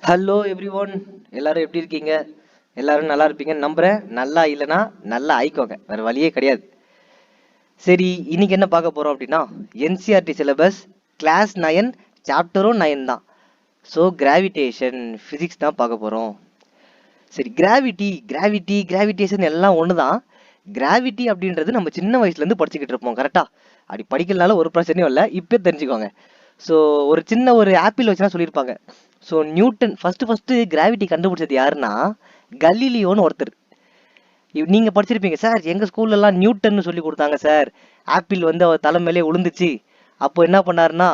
Hello every one, எல்லாரும் எப்படி இருக்கீங்க? எல்லாரும் நல்லா இருப்பீங்கன்னு நம்புறேன். நல்லா இல்லைன்னா நல்லா ஆயிக்கோங்க, வேற வழியே கிடையாது. சரி, இன்னைக்கு என்ன பார்க்க போறோம் அப்படின்னா, என்சிஆர்டி சிலபஸ் கிளாஸ் 9 சாப்டரும் 9 தான். ஸோ கிராவிடேஷன் ஃபிசிக்ஸ் தான் பார்க்க போறோம். சரி, கிராவிடேஷன் எல்லாம் ஒன்று தான். கிராவிட்டி அப்படின்றது நம்ம சின்ன வயசுல இருந்து படிச்சுக்கிட்டு இருப்போம், கரெக்டா? அப்படி படிக்கலனால ஒரு பிரச்சனையும் இல்லை, இப்போ தெரிஞ்சுக்கோங்க. ஸோ ஒரு சின்ன ஒரு ஆப்பிள் வச்சுனா சொல்லியிருப்பாங்க. ஸோ நியூட்டன் ஃபர்ஸ்ட் கிராவிட்டி கண்டுபிடிச்சது யாருன்னா கலீலியோன்னு ஒருத்தர். நீங்க படிச்சிருப்பீங்க, சார் எங்க ஸ்கூல்ல எல்லாம் நியூட்டன் சொல்லி கொடுத்தாங்க சார். ஆப்பிள் வந்து அவர் தலை மேலே விழுந்துச்சு. அப்போ என்ன பண்ணாருன்னா,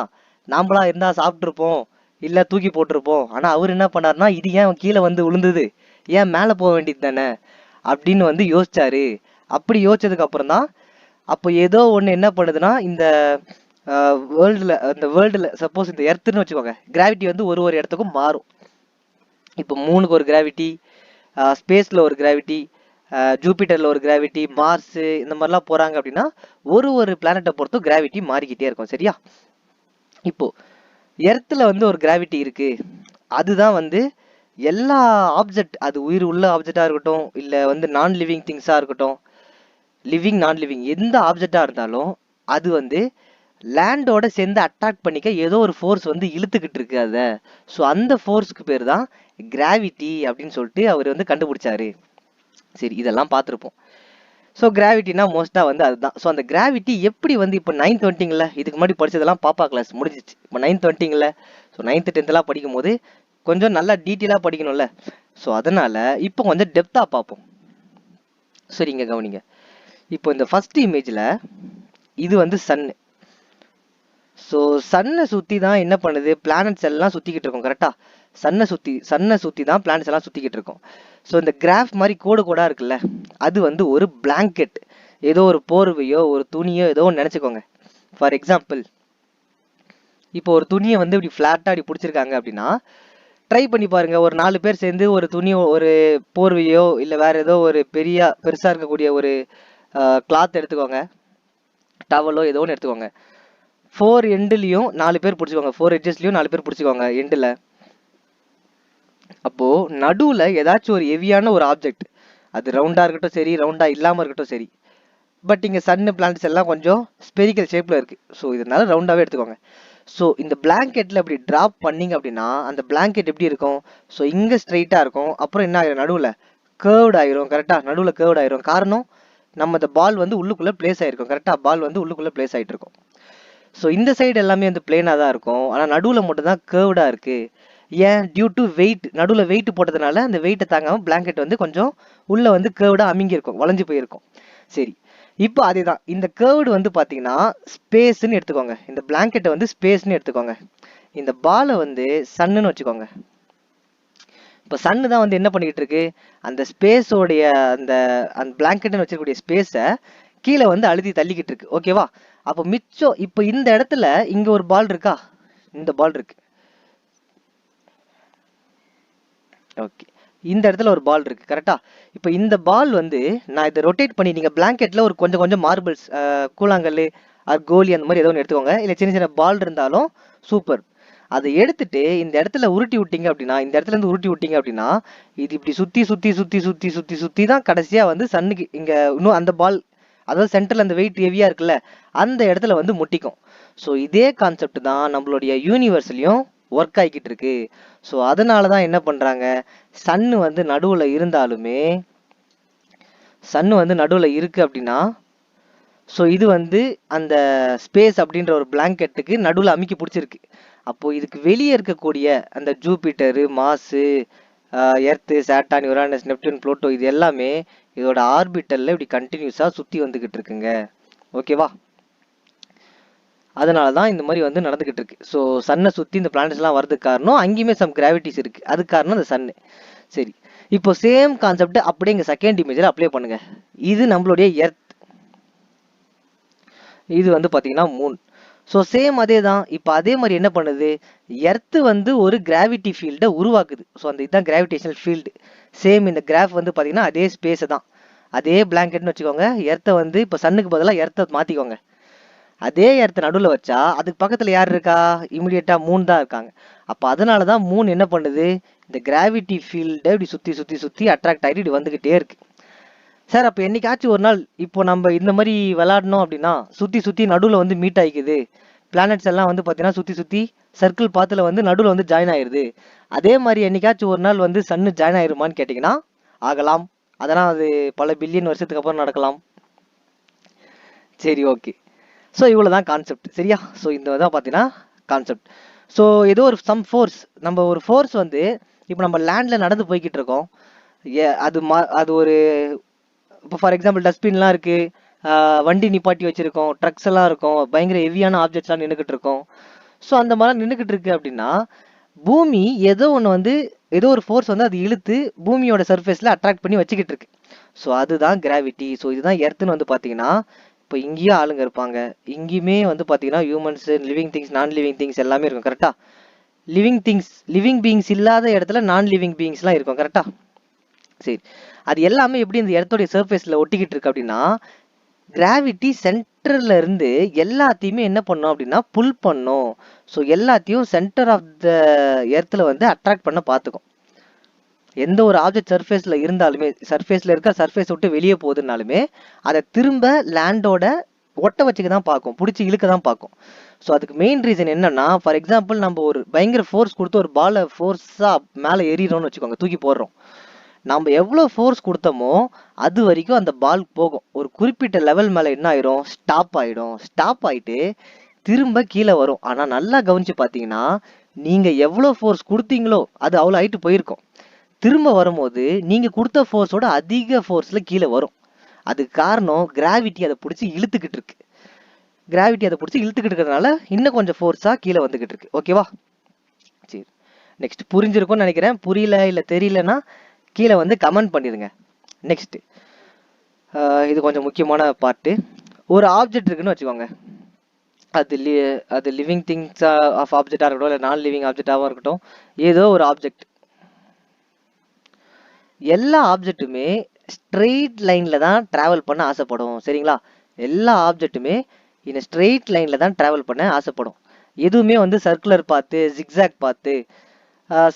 நாமளா இருந்தா சாப்பிட்டுருப்போம், இல்ல தூக்கி போட்டிருப்போம். ஆனா அவர் என்ன பண்ணாருன்னா, இது ஏன் கீழே வந்து விழுந்தது, ஏன் மேலே போக வேண்டியது தானே அப்படின்னு வந்து யோசிச்சாரு. அப்படி யோசிச்சதுக்கு அப்புறம் தான் அப்போ ஏதோ ஒன்று என்ன பண்ணுதுன்னா, இந்த வேர்ல்டுல சப்போஸ் இந்த எர்த்துன்னு வச்சுக்கோங்க, கிராவிட்டி வந்து ஒரு ஒரு இடத்துக்கும் மாறும். இப்போ மூணுக்கு ஒரு கிராவிட்டி, ஸ்பேஸ்ல ஒரு கிராவிட்டி, ஜூபிட்டர்ல ஒரு கிராவிட்டி, மார்ஸ் இந்த மாதிரிலாம் போறாங்க அப்படின்னா ஒரு ஒரு பிளானட்டை பொறுத்தும் கிராவிட்டி மாறிக்கிட்டே இருக்கும். சரியா? இப்போ எர்த்துல வந்து ஒரு கிராவிட்டி இருக்கு. அதுதான் வந்து எல்லா ஆப்ஜெக்ட், அது உயிர் உள்ள ஆப்ஜெக்டா இருக்கட்டும், இல்ல வந்து நான் லிவிங் திங்ஸா இருக்கட்டும், லிவிங் நான் லிவிங் எந்த ஆப்ஜெக்டா இருந்தாலும் அது வந்து லேண்டோட சேர்ந்து அட்டாக் பண்ணிக்க ஏதோ ஒரு ஃபோர்ஸ் வந்து இழுத்துக்கிட்டு இருக்கு அதை. ஸோ அந்த ஃபோர்ஸ்க்கு பேர் தான் கிராவிட்டி அப்படின்னு சொல்லிட்டு அவர் வந்து கண்டுபிடிச்சாரு. சரி, இதெல்லாம் பார்த்துருப்போம். ஸோ கிராவிட்டினா மோஸ்ட்டாக வந்து அதுதான். ஸோ அந்த கிராவிட்டி எப்படி வந்து இப்போ 9th வந்துட்டிங்கள, இதுக்கு முன்னாடி படிச்சதெல்லாம் பாப்பா கிளாஸ் முடிஞ்சிச்சு, இப்போ 9th வந்துட்டிங்கள. ஸோ 9th 10th படிக்கும் போது கொஞ்சம் நல்லா டீட்டெயிலாக படிக்கணும்ல. ஸோ அதனால இப்போ கொஞ்சம் டெப்த்தாக பார்ப்போம். சரிங்க, கவனிங்க. இப்போ இந்த ஃபர்ஸ்ட் இமேஜில் இது வந்து சன். ஸோ சன்னை சுற்றி தான் என்ன பண்ணுது, பிளானட்ஸ் எல்லாம் சுற்றிக்கிட்டு இருக்கும், கரெக்டா? சன்னை சுற்றி தான் பிளானட்ஸ் எல்லாம் சுற்றிக்கிட்டு இருக்கும். ஸோ இந்த கிராஃப் மாதிரி கோடு கோடாக இருக்குல்ல, அது வந்து ஒரு பிளாங்கெட், ஏதோ ஒரு போர்வையோ ஒரு துணியோ ஏதோ ஒன்று நினச்சிக்கோங்க. ஃபார் எக்ஸாம்பிள், இப்போ ஒரு துணியை வந்து இப்படி ஃப்ளாட்டாக இப்படி பிடிச்சிருக்காங்க அப்படின்னா, ட்ரை பண்ணி பாருங்க. ஒரு 4 பேர் சேர்ந்து ஒரு துணியோ ஒரு போர்வையோ இல்லை வேற ஏதோ ஒரு பெருசாக இருக்கக்கூடிய ஒரு கிளாத் எடுத்துக்கோங்க, டவலோ ஏதோ ஒன்று எடுத்துக்கோங்க. 4 எண்ட்லயும் 4 பேர் பிடிச்சிக்கோங்க, 4 எட்ஜஸ்லயும் 4 பேர் பிடிச்சிக்கோங்க எண்டில். அப்போ நடுவுல ஏதாச்சும் ஒரு ஹெவியான ஒரு ஆப்ஜெக்ட், அது ரவுண்டா இருக்கட்டும் சரி, ரவுண்டா இல்லாம இருக்கட்டும் சரி. பட் இங்க சன்னு பிளானட்ஸ் எல்லாம் கொஞ்சம் ஸ்பெரிக்கல் ஷேப்ல இருக்கு, ஸோ இதனால ரவுண்டாவே எடுத்துக்கோங்க. ஸோ இந்த பிளாங்கெட்ல இப்படி டிராப் பண்ணீங்க அப்படின்னா அந்த பிளாங்கெட் எப்படி இருக்கும்? ஸோ இங்க ஸ்ட்ரைட்டா இருக்கும், அப்புறம் என்ன ஆயிரும், நடுவுல கேர்வ்ட் ஆயிரும். கரெக்டா? நடுவுல கேர்வ்ட் ஆயிரும். காரணம், நம்ம இந்த பால் வந்து உள்ளுக்குள்ள பிளேஸ் ஆயிருக்கும். கரெக்டா? பால் வந்து உள்ளுக்குள்ள பிளேஸ் ஆயிட்டு இருக்கும். ஸோ இந்த சைடு எல்லாமே வந்து பிளேனாக தான் இருக்கும், ஆனால் நடுவில் மட்டும் தான் கேர்வ்டாக இருக்குது. ஏன்? Due to weight. நடுவில் வெயிட் போட்டதுனால அந்த வெயிட்டை தாங்காமல் பிளாங்கெட் வந்து கொஞ்சம் உள்ளே வந்து கேர்வ்டாக அமுங்கியிருக்கும், வளைஞ்சு போயிருக்கும். சரி, இப்போ அதே தான் இந்த கேர்வ்டு வந்து பார்த்தீங்கன்னா ஸ்பேஸ்ன்னு எடுத்துக்கோங்க. இந்த பிளாங்கெட்டை வந்து ஸ்பேஸ்ன்னு எடுத்துக்கோங்க. இந்த பாலை வந்து சன்னுன்னு வச்சுக்கோங்க. இப்போ சன்னு தான் வந்து என்ன பண்ணிக்கிட்டு இருக்கு, அந்த ஸ்பேஸோடைய அந்த அந்த பிளாங்கெட்னு வச்சிருக்கக்கூடிய ஸ்பேஸை கீழே வந்து அழுத்தி தள்ளிக்கிட்டு இருக்கு. ஓகேவா? அப்போ மிச்சம் இப்போ இந்த இடத்துல இங்க ஒரு பால் இருக்கா, இந்த பால் இருக்கு. ஓகே, இந்த இடத்துல ஒரு பால் இருக்கு, கரெக்டா? இப்போ இந்த பால் வந்து நான் இதை ரொட்டேட் பண்ணி, நீங்க பிளாங்கெட்ல ஒரு கொஞ்சம் கொஞ்சம் மார்பிள்ஸ், கூழாங்கல் ஆர் கோலி அந்த மாதிரி ஏதோ ஒன்று எடுத்துக்கோங்க, இல்லை சின்ன சின்ன பால் இருந்தாலும் சூப்பர். அதை எடுத்துட்டு இந்த இடத்துல உருட்டி விட்டீங்க அப்படின்னா, இந்த இடத்துல இருந்து உருட்டி விட்டீங்க அப்படின்னா இது இப்படி சுத்தி சுத்தி சுத்தி சுத்தி சுத்தி சுத்தி தான் கடைசியா வந்து சன்னுக்கு இங்க இன்னும் அந்த பால், அதாவது சென்டர்ல அந்த வெயிட் ஹெவியா இருக்குல்ல, அந்த இடத்துல வந்து முட்டிக்கும். ஸோ இதே கான்செப்ட் தான் நம்மளுடைய யூனிவர்ஸ்லயும் ஒர்க் ஆகிக்கிட்டு இருக்கு. ஸோ அதனால தான் என்ன பண்றாங்க, சன்னு வந்து நடுவுல இருந்தாலுமே, சன்னு வந்து நடுவுல இருக்கு அப்படின்னா, ஸோ இது வந்து அந்த ஸ்பேஸ் அப்படின்ற ஒரு பிளாங்கெட்டுக்கு நடுவில் அமுக்கி பிடிச்சிருக்கு. அப்போ இதுக்கு வெளியே இருக்கக்கூடிய அந்த ஜூபிட்டரு, மாசு, earth, Satan, Uranus, Neptune, Pluto, இது எல்லாமே இதோட ஆர்பிட்டல்ல இப்படி கண்டினியூஸா சுத்தி வந்துகிட்டு இருக்குங்க. ஓகேவா? அதனால தான் இந்த மாதிரி வந்து நடந்துகிட்டு இருக்கு. ஸோ சன்னை சுற்றி இந்த பிளானட்ஸ் எல்லாம் வரதுக்கு காரணம் அங்கேயுமே சம் கிராவிட்டிஸ் இருக்கு, அதுக்கு காரணம் அந்த சன்னு. சரி, இப்போ சேம் கான்செப்ட் அப்படியே இங்க செகண்ட் இமேஜில் அப்ளை பண்ணுங்க. இது நம்மளுடைய எர்த், இது வந்து பார்த்தீங்கன்னா மூன். ஸோ சேம் அதே தான். இப்போ அதே மாதிரி என்ன பண்ணுது, எர்த்து வந்து ஒரு கிராவிட்டி ஃபீல்டை உருவாக்குது. ஸோ அந்த இதுதான் கிராவிடேஷனல் ஃபீல்டு. சேம் இந்த கிராஃப் வந்து பார்த்தீங்கன்னா அதே ஸ்பேஸை தான், அதே பிளாங்கெட்னு வச்சுக்கோங்க. எர்த்தை வந்து இப்போ சன்னுக்கு பதிலாக எர்த்தை மாற்றிக்கோங்க. அதே எர்த் நடுவில் வச்சா அதுக்கு பக்கத்தில் யார் இருக்கா? இமிடியேட்டாக மூன் தான் இருக்காங்க. அப்போ அதனால தான் மூன் என்ன பண்ணுது, இந்த கிராவிட்டி ஃபீல்டை இப்படி சுற்றி சுற்றி சுற்றி அட்ராக்ட் ஆகிட்டு இப்படி வந்துக்கிட்டே இருக்கு. சார் அப்போ என்னைக்காச்சும் ஒரு நாள் இப்போ நம்ம இந்த மாதிரி விளாடணும் அப்படின்னா சுற்றி சுற்றி நடுவில் வந்து மீட் ஆகிக்குது, பிளானட்ஸ் எல்லாம் வந்து பார்த்தீங்கன்னா சுற்றி சுற்றி சர்க்கிள் பாத்தில் வந்து நடுவில் வந்து ஜாயின் ஆயிடுது. அதே மாதிரி என்னைக்காச்சும் ஒரு நாள் வந்து சன்னு ஜாயின் ஆயிருமான்னு கேட்டிங்கன்னா ஆகலாம். அதெல்லாம் அது பல பில்லியன் வருஷத்துக்கு அப்புறம் நடக்கலாம். சரி, ஓகே. ஸோ இவ்வளோ தான் கான்செப்ட், சரியா? ஸோ இந்த தான் பார்த்தீங்கன்னா கான்செப்ட். ஸோ ஏதோ ஒரு சம் ஃபோர்ஸ், நம்ம ஒரு ஃபோர்ஸ் வந்து இப்போ நம்ம லேண்டில் நடந்து போய்கிட்டு இருக்கோம். அது ஒரு இப்போ ஃபார் எக்ஸாம்பிள் டஸ்ட்பின்லாம் இருக்குது, வண்டி நிப்பாட்டி வச்சுருக்கோம், ட்ரக்ஸ் எல்லாம் இருக்கும், பயங்கர ஹெவியான ஆப்ஜெக்ட்ஸ்லாம் நின்றுக்கிட்டு இருக்கோம். ஸோ அந்த மாதிரிலாம் நின்றுக்கிட்டு இருக்கு அப்படின்னா பூமி ஏதோ ஒன்று வந்து ஏதோ ஒரு ஃபோர்ஸ் வந்து அது இழுத்து பூமியோட சர்ஃபேஸில் அட்ராக்ட் பண்ணி வச்சுக்கிட்டு இருக்கு. ஸோ அதுதான் கிராவிட்டி. ஸோ இதுதான் எர்த்துன்னு வந்து பார்த்தீங்கன்னா இப்போ இங்கேயும் ஆளுங்க இருப்பாங்க, இங்கேயுமே வந்து பார்த்தீங்கன்னா ஹியூமன்ஸு, லிவிங் திங்ஸ், நான் லிவிங் திங்ஸ் எல்லாமே இருக்கும். கரெக்டாக? லிவிங் பீயிங்ஸ் இல்லாத இடத்துல நான் லிவிங் பீயிங்ஸ்லாம் இருக்கும். கரெக்டாக? சரி, அது எல்லாமே எப்படி இந்த எர்த்தோடைய சர்ஃபேஸில் ஒட்டிக்கிட்டு இருக்கு அப்படின்னா கிராவிட்டி சென்டர்ல இருந்து எல்லாத்தையுமே என்ன பண்ணும் அப்படின்னா புல் பண்ணும். ஸோ எல்லாத்தையும் சென்டர் ஆஃப் த எர்த்தில் வந்து அட்ராக்ட் பண்ண பார்த்துக்கும். எந்த ஒரு ஆப்ஜெக்ட் சர்ஃபேஸில் இருந்தாலுமே, சர்ஃபேஸில் இருக்க சர்ஃபேஸ் விட்டு வெளியே போகுதுனாலுமே அதை திரும்ப லேண்டோட ஒட்ட வச்சுக்க தான் பார்க்கும், பிடிச்சி இழுக்க தான் பார்க்கும். ஸோ அதுக்கு மெயின் ரீசன் என்னன்னா, ஃபார் எக்ஸாம்பிள் நம்ம ஒரு பயங்கர ஃபோர்ஸ் கொடுத்து ஒரு பாலை ஃபோர்ஸாக மேலே ஏறிடுறோம்னு வச்சுக்கோங்க, தூக்கி போடுறோம். நம்ம எவ்வளோ ஃபோர்ஸ் கொடுத்தோமோ அது வரைக்கும் அந்த பால் போகும். ஒரு குறிப்பிட்ட லெவல் மேலே என்ன ஆயிரும், ஸ்டாப் ஆகிடும். ஸ்டாப் ஆகிட்டு திரும்ப கீழே வரும். ஆனால் நல்லா கவனிச்சு பார்த்தீங்கன்னா நீங்கள் எவ்வளோ ஃபோர்ஸ் கொடுத்தீங்களோ அது அவ்வளோ ஹைட்டு போயிருக்கும். திரும்ப வரும்போது நீங்கள் கொடுத்த ஃபோர்ஸோட அதிக ஃபோர்ஸில் கீழே வரும். அதுக்கு காரணம் கிராவிட்டி அதை பிடிச்சி இழுத்துக்கிட்டு இருக்கு. கிராவிட்டி அதை பிடிச்சி இழுத்துக்கிட்டு இருக்கிறதுனால இன்னும் கொஞ்சம் ஃபோர்ஸாக கீழே வந்துக்கிட்டு இருக்கு. ஓகேவா? சரி, நெக்ஸ்ட் புரிஞ்சிருக்கும்னு நினைக்கிறேன். புரியல இல்லை தெரியலன்னா கீழே வந்து கமெண்ட் பண்ணிடுங்க. நெக்ஸ்ட்டு இது கொஞ்சம் முக்கியமான பார்ட்டு. ஒரு ஆப்ஜெக்ட் இருக்குன்னு வச்சுக்கோங்க, அது லிவிங் திங்ஸா ஆஃப் ஆப்ஜெக்டாக இருக்கட்டும், இல்லை நான் லிவிங் ஆப்ஜெக்டாகவும் இருக்கட்டும், ஏதோ ஒரு ஆப்ஜெக்ட். எல்லா ஆப்ஜெக்ட்டுமே ஸ்ட்ரெயிட் லைனில் தான் ட்ராவல் பண்ண ஆசைப்படும். சரிங்களா? எல்லா ஆப்ஜெக்ட்டுமே இந்த ஸ்ட்ரெயிட் லைனில் தான் ட்ராவல் பண்ண ஆசைப்படும். எதுவுமே வந்து சர்க்குலர் பார்த்து, ஜிக்ஸாக் பார்த்து,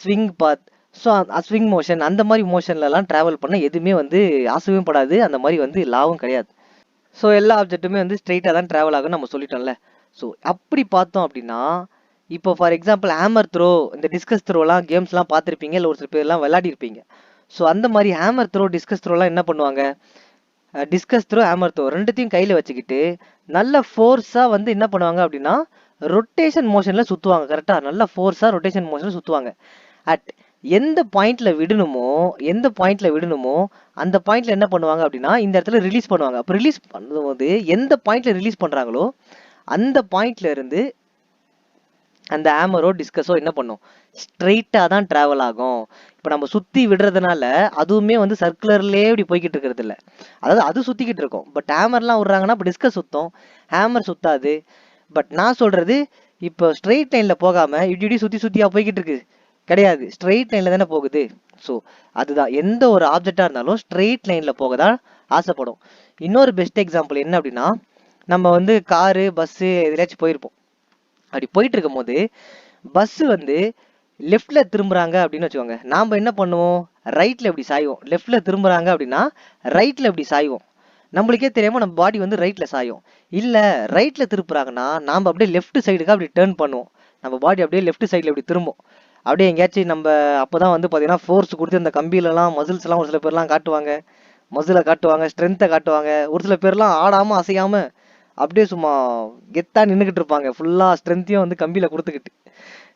ஸ்விங் பாத், ஸோ ஸ்விங் மோஷன் அந்த மாதிரி மோஷன்லலாம் ட்ராவல் பண்ண எதுவுமே வந்து ஆசையும் படாது. அந்த மாதிரி வந்து லாவும் கிடையாது. ஸோ எல்லா ஆப்ஜெக்ட்டுமே வந்து ஸ்ட்ரெயிட்டாக தான் ட்ராவல் ஆகும் நம்ம சொல்லிட்டோம்ல. ஸோ அப்படி பார்த்தோம் அப்படின்னா இப்போ ஃபார் எக்ஸாம்பிள் ஹேமர் த்ரோ, இந்த டிஸ்கஸ் த்ரோலாம் கேம்ஸ்லாம் பார்த்துருப்பீங்க, இல்லை ஒரு சில பேர்லாம் விளையாடிருப்பீங்க. ஸோ அந்த மாதிரி ஹேமர் த்ரோ, டிஸ்கஸ் த்ரோலாம் என்ன பண்ணுவாங்க, டிஸ்கஸ் த்ரோ, ஹேமர் த்ரோ ரெண்டுத்தையும் கையில் வச்சுக்கிட்டு நல்ல ஃபோர்ஸாக வந்து என்ன பண்ணுவாங்க அப்படின்னா ரொட்டேஷன் மோஷனில் சுற்றுவாங்க. கரெக்டாக? நல்ல ஃபோர்ஸாக ரொட்டேஷன் மோஷனில் சுற்றுவாங்க. அட் எந்த பாயிண்ட்ல விடணுமோ அந்த பாயிண்ட்ல என்ன பண்ணுவாங்க அப்படின்னா இந்த இடத்துல ரிலீஸ் பண்ணுவாங்க. அப்போ ரிலீஸ் பண்ணும்போது எந்த பாயிண்ட்ல ரிலீஸ் பண்றாங்களோ அந்த பாயிண்ட்ல இருந்து அந்த ஹேமரோ டிஸ்கஸோ என்ன பண்ணும், ஸ்ட்ரெயிட்டா தான் டிராவல் ஆகும். இப்போ நம்ம சுத்தி விடுறதுனால அதுவுமே வந்து சர்க்குலர்லேயே இப்படி போய்கிட்டு இருக்கிறது இல்லை, அதாவது அது சுத்திக்கிட்டு இருக்கும். பட் ஹேமர்லாம் விடுறாங்கன்னா இப்போ டிஸ்கஸ் சுத்தம், ஹேமர் சுத்தாது. பட் நான் சொல்றது இப்போ ஸ்ட்ரெயிட் லைன்ல போகாம இப்படி சுத்தி சுத்தியா போய்கிட்டு இருக்கு கிடையாது, ஸ்ட்ரெயிட் லைன்ல தானே போகுது. ஸோ அதுதான் எந்த ஒரு ஆப்ஜெக்டா இருந்தாலும் ஸ்ட்ரெயிட் லைன்ல போக தான் ஆசைப்படும். இன்னொரு பெஸ்ட் எக்ஸாம்பிள் என்ன அப்படின்னா, நம்ம வந்து காரு, பஸ்ஸு எதுலாச்சும் போயிருப்போம். அப்படி போயிட்டு இருக்கும் போது பஸ் வந்து லெஃப்ட்ல திரும்புறாங்க அப்படின்னு வச்சுக்கோங்க, நாம என்ன பண்ணுவோம், ரைட்ல இப்படி சாய்வோம். லெஃப்ட்ல திரும்புறாங்க அப்படின்னா ரைட்ல இப்படி சாய்வோம். நம்மளுக்கே தெரியாம நம்ம பாடி வந்து ரைட்ல சாயும். இல்ல ரைட்ல திருப்புறாங்கன்னா நாம அப்படியே லெஃப்ட் சைடுக்கு அப்படி டேர்ன் பண்ணுவோம். நம்ம பாடி அப்படியே லெஃப்ட் சைட்ல இப்படி திரும்பும். அப்படியே எங்கேயாச்சும் நம்ம அப்போதான் வந்து பார்த்தீங்கன்னா ஃபோர்ஸ் கொடுத்து இந்த கம்பியிலலாம் மசில்ஸ்லாம் ஒரு சில பேர்லாம் காட்டுவாங்க, மசிலை காட்டுவாங்க, ஸ்ட்ரென்த்தை காட்டுவாங்க. ஒரு சில பேர்லாம் ஆடாமல் அசையாமல் அப்படியே சும்மா கெத்தாக நின்றுக்கிட்டு இருப்பாங்க, ஃபுல்லாக ஸ்ட்ரென்த்தையும் வந்து கம்பியில் கொடுத்துக்கிட்டு.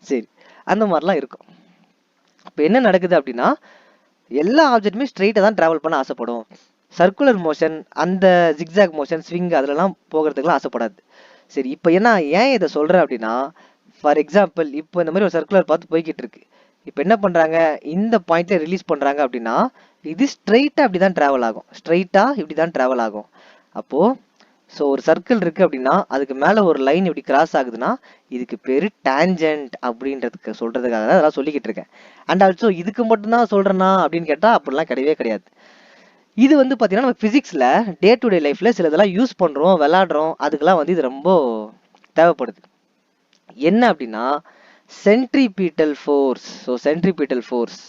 சரி, அந்த மாதிரிலாம் இருக்கும். இப்போ என்ன நடக்குது அப்படின்னா எல்லா ஆப்ஜெக்ட்டுமே ஸ்ட்ரெயிட்டாக தான் ட்ராவல் பண்ண ஆசைப்படும். சர்க்குலர் மோஷன், அந்த ஜிக்ஸாக் மோஷன், ஸ்விங் அதிலலாம் போகிறதுக்குலாம் ஆசைப்படாது. சரி, இப்போ ஏன் இதை சொல்கிறேன் அப்படின்னா, ஃபார் எக்ஸாம்பிள் இப்போ இந்த மாதிரி ஒரு சர்க்குலர் பார்த்து போய்கிட்டு இருக்கு. இப்போ என்ன பண்ணுறாங்க, இந்த பாயிண்ட்ல ரிலீஸ் பண்ணுறாங்க அப்படின்னா இது ஸ்ட்ரெயிட்டாக அப்படி தான் ட்ராவல் ஆகும், ஸ்ட்ரெயிட்டாக இப்படி தான் ட்ராவல் ஆகும். அப்போது ஸோ ஒரு சர்க்கிள் இருக்குது அப்படின்னா அதுக்கு மேலே ஒரு லைன் இப்படி கிராஸ் ஆகுதுன்னா இதுக்கு பேர் டேஞ்சன்ட் அப்படின்றதுக்கு சொல்கிறதுக்காக தான் அதெல்லாம் சொல்லிக்கிட்டு இருக்கேன். அண்ட் ஆல்சோ இதுக்கு மட்டும்தான் சொல்கிறேன்னா அப்படின்னு கேட்டால் அப்படிலாம் கிடையவே கிடையாது. இது வந்து பார்த்தீங்கன்னா நம்ம ஃபிசிக்ஸில் டே டு டே லைஃப்பில் சில இதெல்லாம் யூஸ் பண்ணுறோம், விளாடுறோம், அதுக்கெல்லாம் வந்து இது ரொம்ப தேவைப்படுது. என்ன அப்படின்னா centripetal force. So centripetal force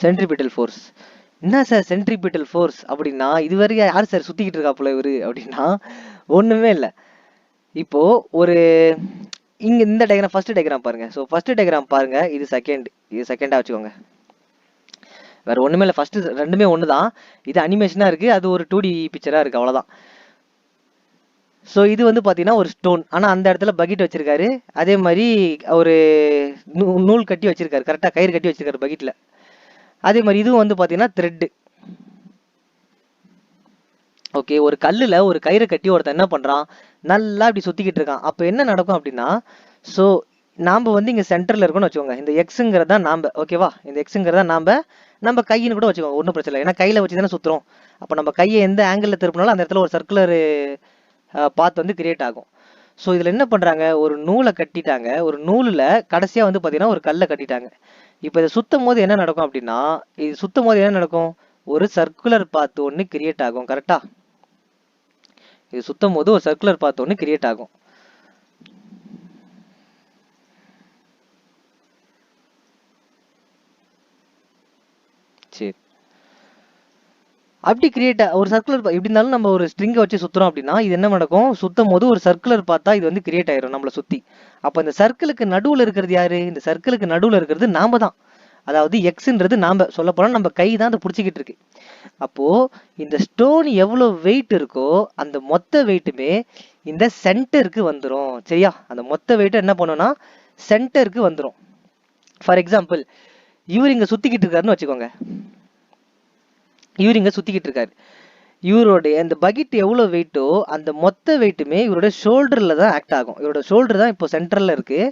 centripetal force என்ன சார் சென்ட்ரிபீட்டல் ஃபோர்ஸ் அப்படின்னா, இதுவரைக்கும் யார் சார் சுற்றிக்கிட்டு இருக்காப்புல இவரு அப்படின்னா ஒன்றுமே இல்லை. இப்போ ஒரு இங்க இந்த டயக்ராம் ஃபர்ஸ்ட் டயக்ராம் பாருங்க. ஸோ ஃபர்ஸ்ட் டயக்ராம் பாருங்க, இது செகண்டா வச்சுக்கோங்க. வேற ஒண்ணுமே இல்லை, ஃபர்ஸ்ட் ரெண்டுமே ஒன்று தான். இது அனிமேஷனா இருக்கு, அது ஒரு 2D பிக்சரா இருக்கு, அவ்வளோதான். ஸோ இது வந்து பார்த்தீங்கன்னா ஒரு ஸ்டோன், ஆனால் அந்த இடத்துல பக்கெட் வச்சிருக்காரு. அதே மாதிரி ஒரு நூல் கட்டி வச்சிருக்காரு, கரெக்டாக கயிறு கட்டி வச்சிருக்காரு பக்கெட்டில். அதே மாதிரி இதுவும் வந்து பார்த்தீங்கன்னா த்ரெட்டு. ஓகே, ஒரு கல்லில் ஒரு கயிறு கட்டி ஒருத்தன் என்ன பண்ணுறான், நல்லா இப்படி சுற்றிக்கிட்டு இருக்கான். அப்போ என்ன நடக்கும் அப்படின்னா, ஸோ நாம் வந்து இங்கே சென்டரில் இருக்கோம்னு வச்சுக்கோங்க. இந்த எக்ஸுங்கிறதா நாம், ஓகேவா, இந்த எக்ஸுங்கிறதா நம்ம கையின்னு கூட வச்சுக்கோங்க, ஒன்றும் பிரச்சனை இல்லை. ஏன்னா கையில் வச்சு தானே சுற்றுறோம். அப்போ நம்ம கையை எந்த ஆங்கிளில் திருப்பினாலும் அந்த இடத்துல ஒரு சர்க்குலர் பாத் வந்து கிரியேட் ஆகும். ஸோ இதில் என்ன பண்ணுறாங்க, ஒரு நூலை கட்டிட்டாங்க. ஒரு நூலில் கடைசியாக வந்து பார்த்தீங்கன்னா ஒரு கல்லை கட்டிட்டாங்க. இப்போ இதை சுற்றும் போது என்ன நடக்கும் அப்படின்னா, இது சுற்றும் போது என்ன நடக்கும், ஒரு சர்க்குலர் பாத் ஒன்று கிரியேட் ஆகும். கரெக்டா, இது சுற்றும் போது ஒரு சர்க்குலர் பாத் ஒன்று கிரியேட் ஆகும். சரி, அப்படி கிரியேட் ஒரு சர்க்குலர் எப்படி இருந்தாலும் நம்ம ஒரு ஸ்ட்ரிங்கை வச்சு சுற்றுறோம் அப்படின்னா இது என்ன நடக்கும், சுற்றும் போது ஒரு சர்க்குலர் பார்த்தா இது வந்து கிரியேட் ஆயிரும் நம்மளை சுற்றி. அப்போ இந்த சர்க்கிளுக்கு நடுவில் இருக்கிறது யாரு, இந்த சர்க்கிளுக்கு நடுவில் இருக்கிறது நாம தான். அதாவது எக்ஸ்ன்றது நாம சொல்ல போனால் நம்ம கை தான் அதை பிடிச்சிக்கிட்டு இருக்கு. அப்போ இந்த ஸ்டோன் எவ்வளோ வெயிட் இருக்கோ அந்த மொத்த வெயிட்டுமே இந்த சென்டருக்கு வந்துடும். சரியா, அந்த மொத்த வெயிட்டை என்ன பண்ணோம்னா சென்டருக்கு வந்துடும். ஃபார் எக்ஸாம்பிள் இவர் இங்கே சுற்றிக்கிட்டு இருக்காருன்னு வச்சுக்கோங்க. இவர் இங்கே சுற்றிக்கிட்டு இருக்காரு. இவருடைய அந்த பக்கெட் எவ்வளோ வெயிட்டோ அந்த மொத்த வெயிட்டுமே இவரோட ஷோல்டரில் தான் ஆக்ட் ஆகும். இவரோட ஷோல்டர் தான் இப்போ சென்டரில் இருக்குது.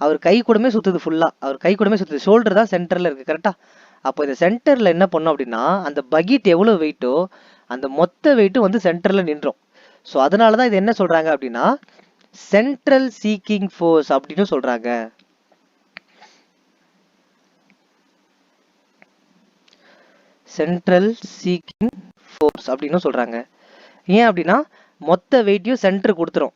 அவர் கை கூடமே சுற்றுது, ஃபுல்லாக அவர் கை கூடமே சுற்றுது, ஷோல்டர் தான் சென்டரில் இருக்குது. கரெக்டாக, அப்போ இந்த சென்டரில் என்ன பண்ணோம் அப்படின்னா அந்த பக்கெட் எவ்வளோ வெயிட்டோ அந்த மொத்த வெயிட்டும் வந்து சென்டரில் நின்றோம். ஸோ அதனால தான் இது என்ன சொல்கிறாங்க அப்படின்னா சென்ட்ரல் சீக்கிங் ஃபோர்ஸ் அப்படின்னு சொல்கிறாங்க. சென்ட்ரல் சீக்கிங் ஃபோர்ஸ் அப்படின்னு சொல்கிறாங்க. ஏன் அப்படின்னா மொத்த வெயிட்டையும் சென்டருக்கு கொடுத்துரும்.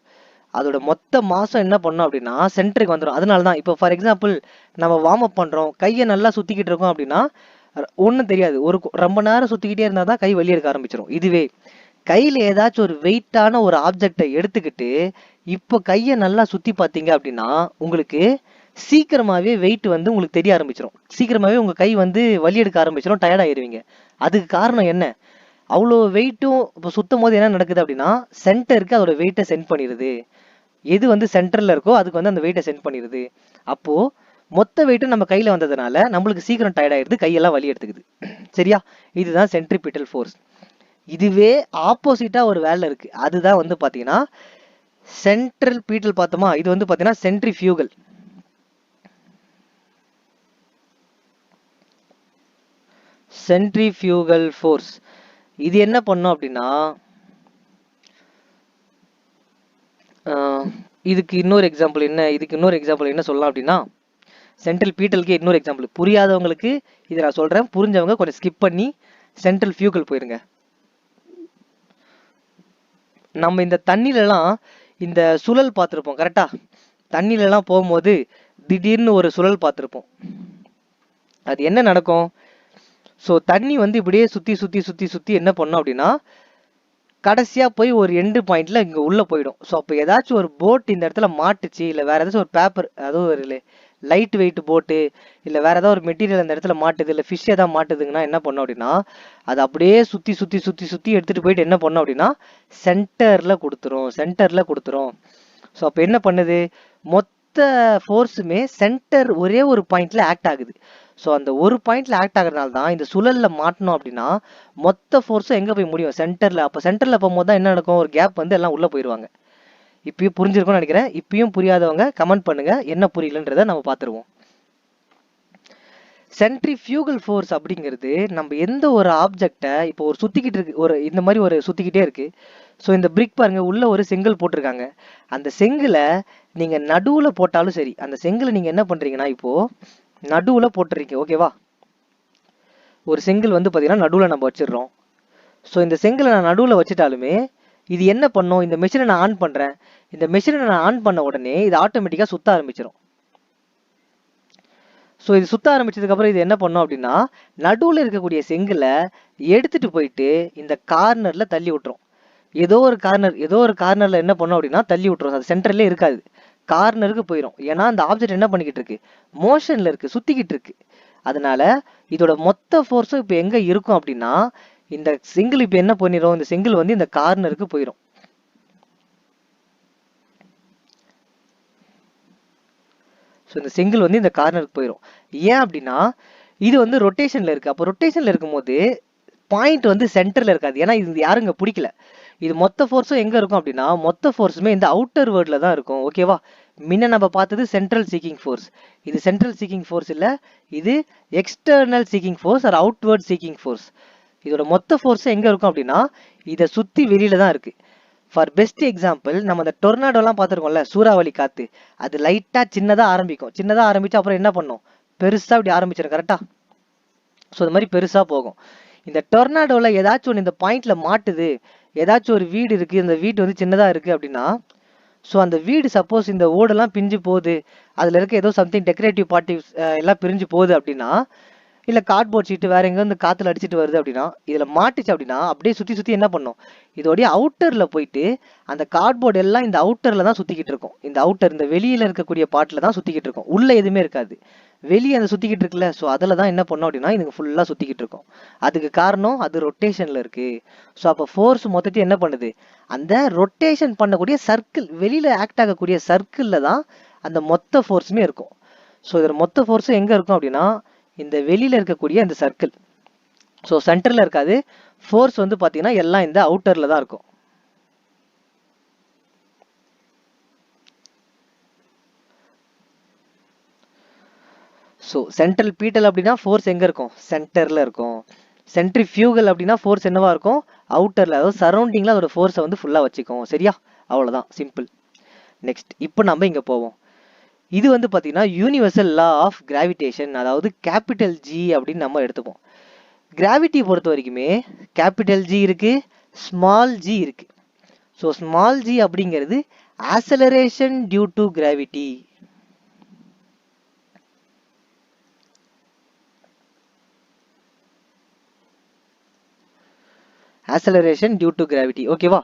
அதோட மொத்த மாசம் என்ன பண்ணோம் அப்படின்னா சென்டருக்கு வந்துடும். அதனால தான் இப்போ ஃபார் எக்ஸாம்பிள் நம்ம வார்ம் அப் பண்ணுறோம், கையை நல்லா சுற்றிக்கிட்டு இருக்கோம் அப்படின்னா ஒன்றும் தெரியாது, ரொம்ப நேரம் சுற்றிக்கிட்டே இருந்தால் தான் கை வெளியே எடுக்க ஆரம்பிச்சிடும். இதுவே கையில் ஏதாச்சும் ஒரு வெயிட்டான ஒரு ஆப்ஜெக்டை எடுத்துக்கிட்டு இப்போ கையை நல்லா சுற்றி பார்த்தீங்க அப்படின்னா உங்களுக்கு சீக்கிரமாகவே வெயிட் வந்து உங்களுக்கு தெரிய ஆரம்பிச்சிடும். சீக்கிரமாகவே உங்கள் கை வந்து வலி எடுக்க ஆரம்பிச்சிடும், டயர்ட் ஆயிடுவீங்க. அதுக்கு காரணம் என்ன, அவ்வளோ வெயிட்டும் இப்போ சுற்றும் போது என்ன நடக்குது அப்படின்னா சென்டருக்கு அதோட வெயிட்டை சென்ட் பண்ணிடுது. எது வந்து சென்டரில் இருக்கோ அதுக்கு வந்து அந்த வெயிட்டை சென்ட் பண்ணிடுது. அப்போது மொத்த வெயிட்டும் நம்ம கையில் வந்ததுனால நம்மளுக்கு சீக்கிரம் டயர்ட் ஆயிடுது, கையெல்லாம் வலி எடுத்துக்குது. சரியா, இதுதான் சென்ட்ரிபிட்டல் ஃபோர்ஸ். இதுவே ஆப்போசிட்டாக ஒரு வேலை இருக்குது, அதுதான் வந்து பார்த்தீங்கன்னா சென்ட்ரல் பீட்டல் பார்த்தோமா, இது வந்து பார்த்தீங்கன்னா சென்ட்ரிஃபியூகல். சென்ட்ரிஃபியூகல் ஃபோர்ஸ் இது என்ன பண்ணும் அப்படின்னா இதுக்கு இன்னொரு எக்ஸாம்பிள் என்ன சொல்லலாம் அப்படின்னா சென்ட்ரல் பீட்டலுக்கு இன்னொரு எக்ஸாம்பிள். புரியாதவங்களுக்கு இதை நான் சொல்கிறேன், புரிஞ்சவங்க கொஞ்சம் ஸ்கிப் பண்ணி சென்ட்ரல் ஃபியூகல் போயிருங்க. நம்ம இந்த தண்ணிலலாம் இந்த சுழல் பார்த்துருப்போம் கரெக்டாக, தண்ணிலலாம் போகும்போது திடீர்னு ஒரு சுழல் பார்த்துருப்போம். அது என்ன நடக்கும், ஸோ தண்ணி வந்து இப்படியே சுற்றி சுற்றி சுற்றி சுற்றி என்ன பண்ணோம் அப்படின்னா கடைசியாக போய் ஒரு எண்டு பாயிண்டில் இங்கே உள்ளே போயிடும். ஸோ அப்போ ஏதாச்சும் ஒரு போட் இந்த இடத்துல மாட்டுச்சு, இல்லை வேறு ஏதாச்சும் ஒரு பேப்பர், அதுவும் ஒரு லைட் வெயிட் போட்டு, இல்லை வேறு ஏதாவது ஒரு மெட்டீரியல் அந்த இடத்துல மாட்டுது, இல்லை ஃபிஷ் எதாவது மாட்டுதுங்கன்னா என்ன பண்ணோம் அப்படின்னா அது அப்படியே சுற்றி சுற்றி சுற்றி சுற்றி எடுத்துகிட்டு போயிட்டு என்ன பண்ணோம் அப்படின்னா சென்டரில் கொடுத்துரும். ஸோ அப்போ என்ன பண்ணுது, மொத்த ஃபோர்ஸுமே சென்டர் ஒரே ஒரு பாயிண்ட்ல ஆக்ட் ஆகுது. ஸோ அந்த ஒரு பாயிண்ட்ல ஆக்ட் ஆகிறதுனால தான் இந்த சுழல்ல மாட்டணும் அப்படின்னா மொத்த ஃபோர்ஸும் எங்கே போய் முடியும், சென்டரில். அப்போ சென்டரில் போகும்போது தான் என்ன நடக்கும், ஒரு கேப் வந்து எல்லாம் உள்ளே போயிடுவாங்க. இப்பயும் புரிஞ்சிருக்கும்னு நினைக்கிறேன். இப்பயும் புரியாதவங்க கமெண்ட் பண்ணுங்க, என்ன புரியலன்றதை நம்ம பார்த்துருவோம். சென்ட்ரிஃபியூகல் ஃபோர்ஸ் அப்படிங்கிறது நம்ம எந்த ஒரு ஆப்ஜெக்டை இப்போ ஒரு சுத்திக்கிட்டு இருக்கு, ஒரு இந்த மாதிரி ஒரு சுத்திக்கிட்டே இருக்கு. ஸோ இந்த பிரிக் பாருங்க, உள்ள ஒரு செங்கல் போட்டிருக்காங்க. அந்த செங்கலை நீங்க நடுவுல போட்டாலும் சரி, அந்த செங்கலை நீங்க என்ன பண்றீங்கன்னா இப்போ நடுவுல போட்டுறீங்க. ஓகேவா? ஒரு செங்கல் வந்து பாத்தீங்கன்னா நடுவுல நம்ம வச்சிடுறோம். ஸோ இந்த செங்கலை நான் நடுவுல வச்சுட்டாலுமே இது என்ன பண்ணும், இந்த மெஷினை நான் ஆன் பண்றேன். இந்த மெஷினை நான் ஆன் பண்ண உடனே இது ஆட்டோமேட்டிக்கா சுத்த ஆரம்பிச்சிடும். ஸோ இது சுத்த ஆரம்பிச்சதுக்கு அப்புறம் இது என்ன பண்ணும் அப்படின்னா, நடுவில் இருக்கக்கூடிய செங்கலை எடுத்துட்டு போயிட்டு இந்த கார்னர்ல தள்ளி விட்டுரும். ஏதோ ஒரு கார்னர்ல என்ன பண்ணும் அப்படின்னா தள்ளி விட்டுரும். அது சென்டர்ல இருக்காது, கார்னருக்கு போயிடும். ஏன்னா அந்த ஆப்ஜெக்ட் என்ன பண்ணிக்கிட்டு இருக்கு, மோஷன்ல இருக்கு, சுத்திக்கிட்டு இருக்கு. அதனால இதோட மொத்த ஃபோர்ஸும் இப்போ எங்க இருக்கும் அப்படின்னா, இந்த செங்கல் இப்போ என்ன பண்ணிடும், இந்த செங்கல் வந்து இந்த கார்னருக்கு போயிடும். ஸோ இந்த செங்கல் வந்து இந்த கார்னருக்கு போயிடும். ஏன் அப்படின்னா இது வந்து ரொட்டேஷன்ல இருக்கு. அப்போ ரொட்டேஷன்ல இருக்கும்போது பாயிண்ட் வந்து சென்டர்ல இருக்காது. ஏன்னா இது யாருங்க பிடிக்கல. இது மொத்த ஃபோர்ஸும் எங்க இருக்கும் அப்படின்னா, மொத்த ஃபோர்ஸுமே இந்த அவுட்டர் வேர்ட்ல தான் இருக்கும். ஓகேவா? முன்ன நம்ம பார்த்தது சென்ட்ரல் சீக்கிங் ஃபோர்ஸ். இது சென்ட்ரல் சீக்கிங் ஃபோர்ஸ் இல்ல, இது external seeking fours are outward seeking force. இதோட மொத்த ஃபோர்ஸ் எங்க இருக்கும் அப்படின்னா இதை சுத்தி வெளியில தான் இருக்கு. ஃபார் பெஸ்ட் எக்ஸாம்பிள், நம்ம அந்த டொர்னாடோலாம் பார்த்துருக்கோம்ல, சூறாவளி காத்து. அது லைட்டா சின்னதா ஆரம்பிக்கும். சின்னதா ஆரம்பிச்சு அப்புறம் என்ன பண்ணும், பெருசா இப்படி ஆரம்பிச்சிடும். கரெக்டா? ஸோ இந்த மாதிரி பெருசா போகும். இந்த டொர்னாடோல ஏதாச்சும் ஒன்று இந்த பாயிண்ட்ல மாட்டுது, ஏதாச்சும் ஒரு வீடு இருக்கு, இந்த வீடு வந்து சின்னதா இருக்கு அப்படின்னா, ஸோ அந்த வீடு சப்போஸ் இந்த ஓடெல்லாம் பிஞ்சு போகுது, அதுல இருக்க ஏதோ சம்திங் டெக்கரேட்டிவ் பார்ட்டிஸ் எல்லாம் பிரிஞ்சு போகுது அப்படின்னா, இல்ல கார்ட்போர்ட் ஷீட் வேற எங்க வந்து காத்துல அடிச்சிட்டு வருது அப்படின்னா, இதுல மாட்டுச்சு அப்படின்னா அப்படியே சுத்தி சுத்தி என்ன பண்ணும், இதோடைய அவுட்டர்ல போயிட்டு அந்த கார்ட்போர்ட் எல்லாம் இந்த அவுட்டர்ல தான் சுத்திக்கிட்டு இருக்கும். இந்த அவுட்டர், இந்த வெளியில இருக்கக்கூடிய பார்ட்ல தான் சுத்திக்கிட்டு இருக்கும். உள்ள எதுவுமே இருக்காது, வெளியே அந்த சுத்திக்கிட்டு இருக்குல்ல. ஸோ அதில் தான் என்ன பண்ணோம் அப்படின்னா இதுங்க ஃபுல்லாக சுத்திக்கிட்டு இருக்கும். அதுக்கு காரணம் அது ரொட்டேஷன்ல இருக்கு. ஸோ அப்போ ஃபோர்ஸ் மொத்தத்தையும் என்ன பண்ணுது, அந்த ரொட்டேஷன் பண்ணக்கூடிய சர்க்கிள், வெளியில ஆக்ட் ஆகக்கூடிய சர்க்கிள்ல தான் அந்த மொத்த ஃபோர்ஸுமே இருக்கும். ஸோ இதில் மொத்த ஃபோர்ஸும் எங்க இருக்கும் அப்படின்னா இந்த வெளியில இருக்கக்கூடிய அந்த சர்க்கிள். ஸோ சென்டர்ல இருக்காது. ஃபோர்ஸ் வந்து பாத்தீங்கன்னா எல்லாம் இந்த அவுட்டர்ல தான் இருக்கும். ஸோ சென்ட்ரல் பீட்டல் அப்படின்னா ஃபோர்ஸ் எங்க இருக்கும், சென்டர்ல இருக்கும். சென்ட்ரிஃபியூகல் அப்படின்னா ஃபோர்ஸ் என்னவா இருக்கும், அவுட்டர்ல, அதாவது சரௌண்டிங்ல அதோட ஃபோர்ஸை வந்து ஃபுல்லா வச்சுக்கும். சரியா? அவ்வளவுதான், சிம்பிள். நெக்ஸ்ட் இப்போ நம்ம இங்க போவோம். இது வந்து பாத்தீங்கன்னா யூனிவர்சல் லா ஆஃப் கிராவிடேஷன், அதாவது கேபிட்டல் ஜி அப்படின்னு நம்ம எடுத்துப்போம். கிராவிட்டி பொறுத்த வரைக்குமே கேபிட்டல் ஜி இருக்கு, ஸ்மால் ஜி இருக்கு. ஸோ ஸ்மால் ஜி அப்படிங்கிறது acceleration due to gravity. Acceleration due to gravity. ஓகேவா?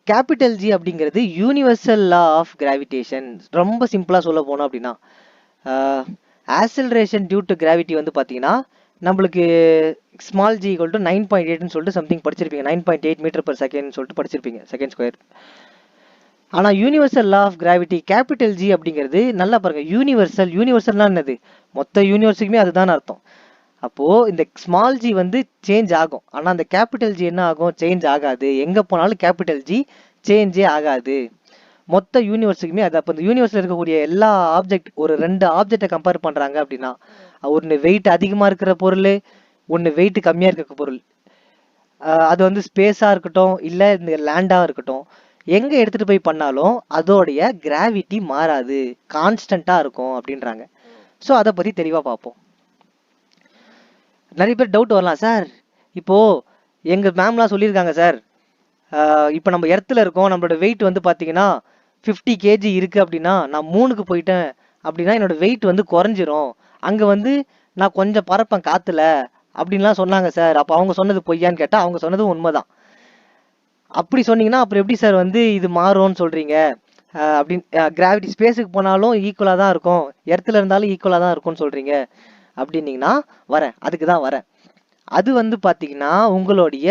கேபிட்டல் ஜி அப்படிங்கிறது யூனிவர்சல் லா ஆஃப் கிராவிடேஷன். ரொம்ப சிம்பிளா சொல்ல போனோம் அப்படின்னா ஆக்சலரேஷன் டியூ டு கிராவிட்டி வந்து பாத்தீங்கன்னா நம்மளுக்கு ஸ்மால் ஜி ஈக்குவல் டு 9.8 சொல்லிட்டு சம்திங் படிச்சிருப்பீங்க. 9.8 மீட்டர் பர் செகண்ட் சொல்லிட்டு படிச்சிருப்பீங்க, செகண்ட் ஸ்கொயர். ஆனா universal law of gravity capital G அப்படிங்கிறது நல்லா பாருங்க, யூனிவர்சல். யூனிவர்சல்னா என்னது, மொத்த யூனிவர்ஸுக்குமே அதுதான் அர்த்தம். அப்போ இந்த ஸ்மால் ஜி வந்து சேஞ்ச் ஆகும், ஆனா அந்த கேபிட்டல் ஜி என்ன ஆகும், சேஞ்ச் ஆகாது. எங்க போனாலும் கேபிட்டல் ஜி சேஞ்சே ஆகாது, மொத்த யூனிவர்ஸுக்குமே அது. அப்போ இந்த யூனிவர்ஸ்ல இருக்கக்கூடிய எல்லா ஆப்ஜெக்ட், ஒரு 2 ஆப்ஜெக்டை கம்பேர் பண்றாங்க அப்படின்னா, ஒன்னு வெயிட் அதிகமா இருக்கிற பொருள், ஒன்னு வெயிட் கம்மியா இருக்க பொருள், அது வந்து ஸ்பேஸா இருக்கட்டும் இல்ல இந்த லேண்டா இருக்கட்டும், எங்க எடுத்துட்டு போய் பண்ணாலும் அதோடைய கிராவிட்டி மாறாது, கான்ஸ்டன்டா இருக்கும் அப்படின்றாங்க. ஸோ அதை பத்தி தெளிவா பார்ப்போம். நிறைய பேர் டவுட் வரலாம், சார் இப்போ எங்க மேம்லாம் சொல்லியிருக்காங்க சார், இப்போ நம்ம எர்த்தில் இருக்கோம், நம்மளோட வெயிட் வந்து பார்த்தீங்கன்னா 50 kg இருக்கு அப்படின்னா, நான் 3க்கு போயிட்டேன் அப்படின்னா என்னோட வெயிட் வந்து குறைஞ்சிரும், அங்கே வந்து நான் கொஞ்சம் பறப்பேன் காத்துல அப்படின்லாம் சொன்னாங்க சார். அப்போ அவங்க சொன்னது பொய்யான்னு கேட்டால் அவங்க சொன்னது உண்மைதான். அப்படி சொன்னீங்கன்னா அப்புறம் எப்படி சார் வந்து இது மாறும்னு சொல்றீங்க அப்படின்னு, கிராவிட்டி ஸ்பேஸுக்கு போனாலும் ஈக்குவலாக தான் இருக்கும், எர்த்தில் இருந்தாலும் ஈக்குவலாக தான் இருக்கும்னு சொல்றீங்க அப்படின்னீங்கன்னா வரேன், அதுக்கு தான் வரேன். அது வந்து பார்த்தீங்கன்னா உங்களுடைய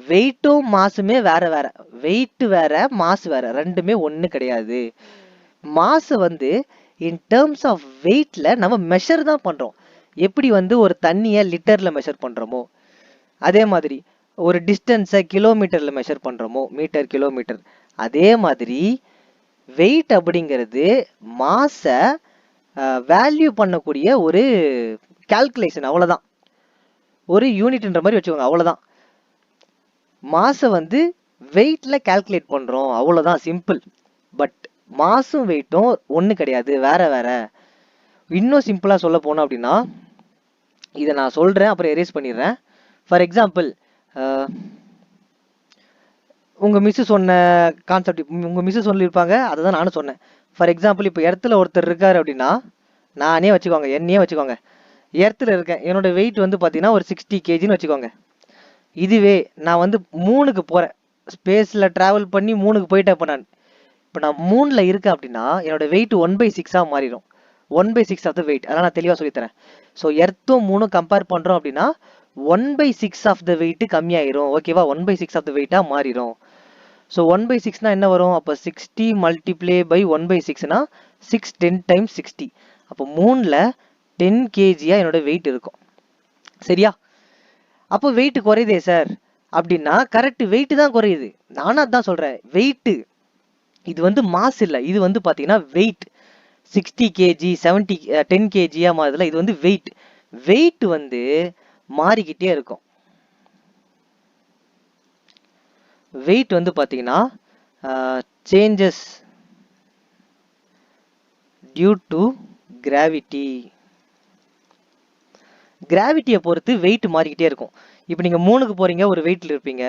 வெயிட்டும் மாசுமே வேற வேற. வெயிட் வேற, மாசு வேற, ரெண்டுமே ஒன்று கிடையாது. மாசை வந்து இன் டேர்ம்ஸ் ஆஃப் வெயிட்ல நம்ம மெஷர் தான் பண்றோம். எப்படி வந்து ஒரு தண்ணியை லிட்டர்ல மெஷர் பண்றோமோ, அதே மாதிரி ஒரு டிஸ்டன்ஸை கிலோமீட்டர்ல மெஷர் பண்றோமோ, மீட்டர் கிலோமீட்டர், அதே மாதிரி வெயிட் அப்படிங்கிறது மாசை வேல்யூ பண்ணக்கூடிய ஒரு கால்குலேஷன், அவ்வளோதான். ஒரு யூனிட்ன்ற மாதிரி வச்சுக்கோங்க, அவ்வளோதான். மாஸை வந்து வெயிட்டில் கால்குலேட் பண்ணுறோம், அவ்வளோதான், சிம்பிள். பட் மாஸும் வெயிட்டும் ஒன்று கிடையாது, வேற வேற. இன்னும் சிம்பிளாக சொல்ல போனோம் அப்படின்னா, இதை நான் சொல்கிறேன் அப்புறம் எரேஸ் பண்ணிடுறேன். ஃபார் எக்ஸாம்பிள், உங்கள் மிஸ்ஸு சொன்ன கான்செப்ட் உங்கள் மிஸ்ஸு சொல்லியிருப்பாங்க, அதை தான் நானும் சொன்னேன். ஃபார் எக்ஸாம்பிள், இப்போ எர்த்தில் ஒருத்தர் இருக்கார் அப்படின்னா, நானே வச்சுக்கோங்க, என்னையே வச்சுக்கோங்க, எர்த்தில் இருக்கேன், என்னோட வெயிட் வந்து பார்த்தீங்கன்னா ஒரு 60 kgன்னு வச்சுக்கோங்க. இதுவே நான் வந்து மூணுக்கு போகிறேன், ஸ்பேஸில் ட்ராவல் பண்ணி மூணுக்கு போயிட்டேன். இப்போ நான் மூணில் இருக்கேன் அப்படின்னா என்னோட வெயிட் 1/6 மாறிடும். 1/6 ஆஃப் த வெயிட். அதெல்லாம் நான் தெளிவாக சொல்லித்தரேன். ஸோ எர்த்தும் மூணும் கம்பேர் பண்ணுறோம் அப்படின்னா 1/6 ஆஃப் த வெயிட் கம்மியாயிரும். ஓகேவா? 1/6 ஆஃப் த வெயிட்டாக மாறிடும். ஸோ 1/6னா என்ன வரும்? அப்போ 60 மல்டிப்ளே பை 1/6னா 6 10 டைம்ஸ் 60. அப்போ மூணில் 10 kgயாக என்னோட வெயிட் இருக்கும். சரியா? அப்போ வெயிட் குறையுதே சார் அப்படின்னா கரெக்ட், வெயிட் தான் குறையுது. நானும் அதான் சொல்கிறேன், வெயிட்டு. இது வந்து மாஸ் இல்லை, இது வந்து பார்த்தீங்கன்னா வெயிட். 60 kg 70 10 kgயா மாறுதுல, இது வந்து வெயிட். வெயிட் வந்து மாறிக்கிட்டே இருக்கும். வெயிட் வந்து பார்த்தீங்கன்னா சேஞ்சஸ் டியூ டு கிராவிட்டி. கிராவிட்டியை பொறுத்து வெயிட் மாறிக்கிட்டே இருக்கும். இப்போ நீங்கள் மூணுக்கு போகிறீங்க, ஒரு வெயிட்டில் இருப்பீங்க.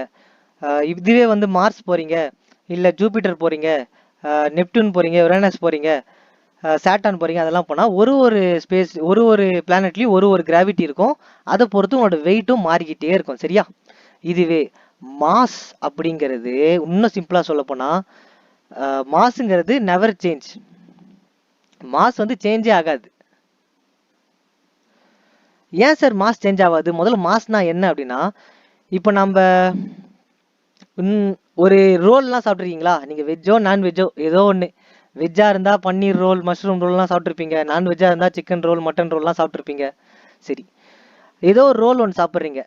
இதுவே வந்து மார்ஸ் போகிறீங்க, இல்லை ஜூபிட்டர் போகிறீங்க, நெப்டியூன் போகிறீங்க, யுரேனஸ் போகிறீங்க, சாட்டான் போகிறீங்க, அதெல்லாம் போனால் ஒரு ஸ்பேஸ் ஒரு பிளானட்லேயும் ஒரு கிராவிட்டி இருக்கும். அதை பொறுத்து உங்களோட வெயிட்டும் மாறிக்கிட்டே இருக்கும். சரியா? இதுவே மாஸ் அப்படிங்கிறது இன்னும் சிம்பிளாக சொல்ல போனால், மாஸுங்கிறது நெவர் சேஞ்ச். மாஸ் வந்து சேஞ்சே ஆகாது. ஏன் சார் மாஸ் சேஞ்ச் ஆகாது? முதல்ல மாஸ்னா என்ன அப்படின்னா, இப்போ நம்ம ஒரு ரோல்லாம் சாப்பிட்ருக்கீங்களா? நீங்கள் வெஜ்ஜோ நான்வெஜ்ஜோ ஏதோ ஒன்று. வெஜ்ஜாக இருந்தால் பன்னீர் ரோல், மஷ்ரூம் ரோல்லாம் சாப்பிட்ருப்பீங்க. நான்வெஜ்ஜாக இருந்தால் சிக்கன் ரோல், மட்டன் ரோல்லாம் சாப்பிட்ருப்பீங்க. சரி, ஏதோ ஒரு ரோல் ஒன்று சாப்பிட்றீங்க,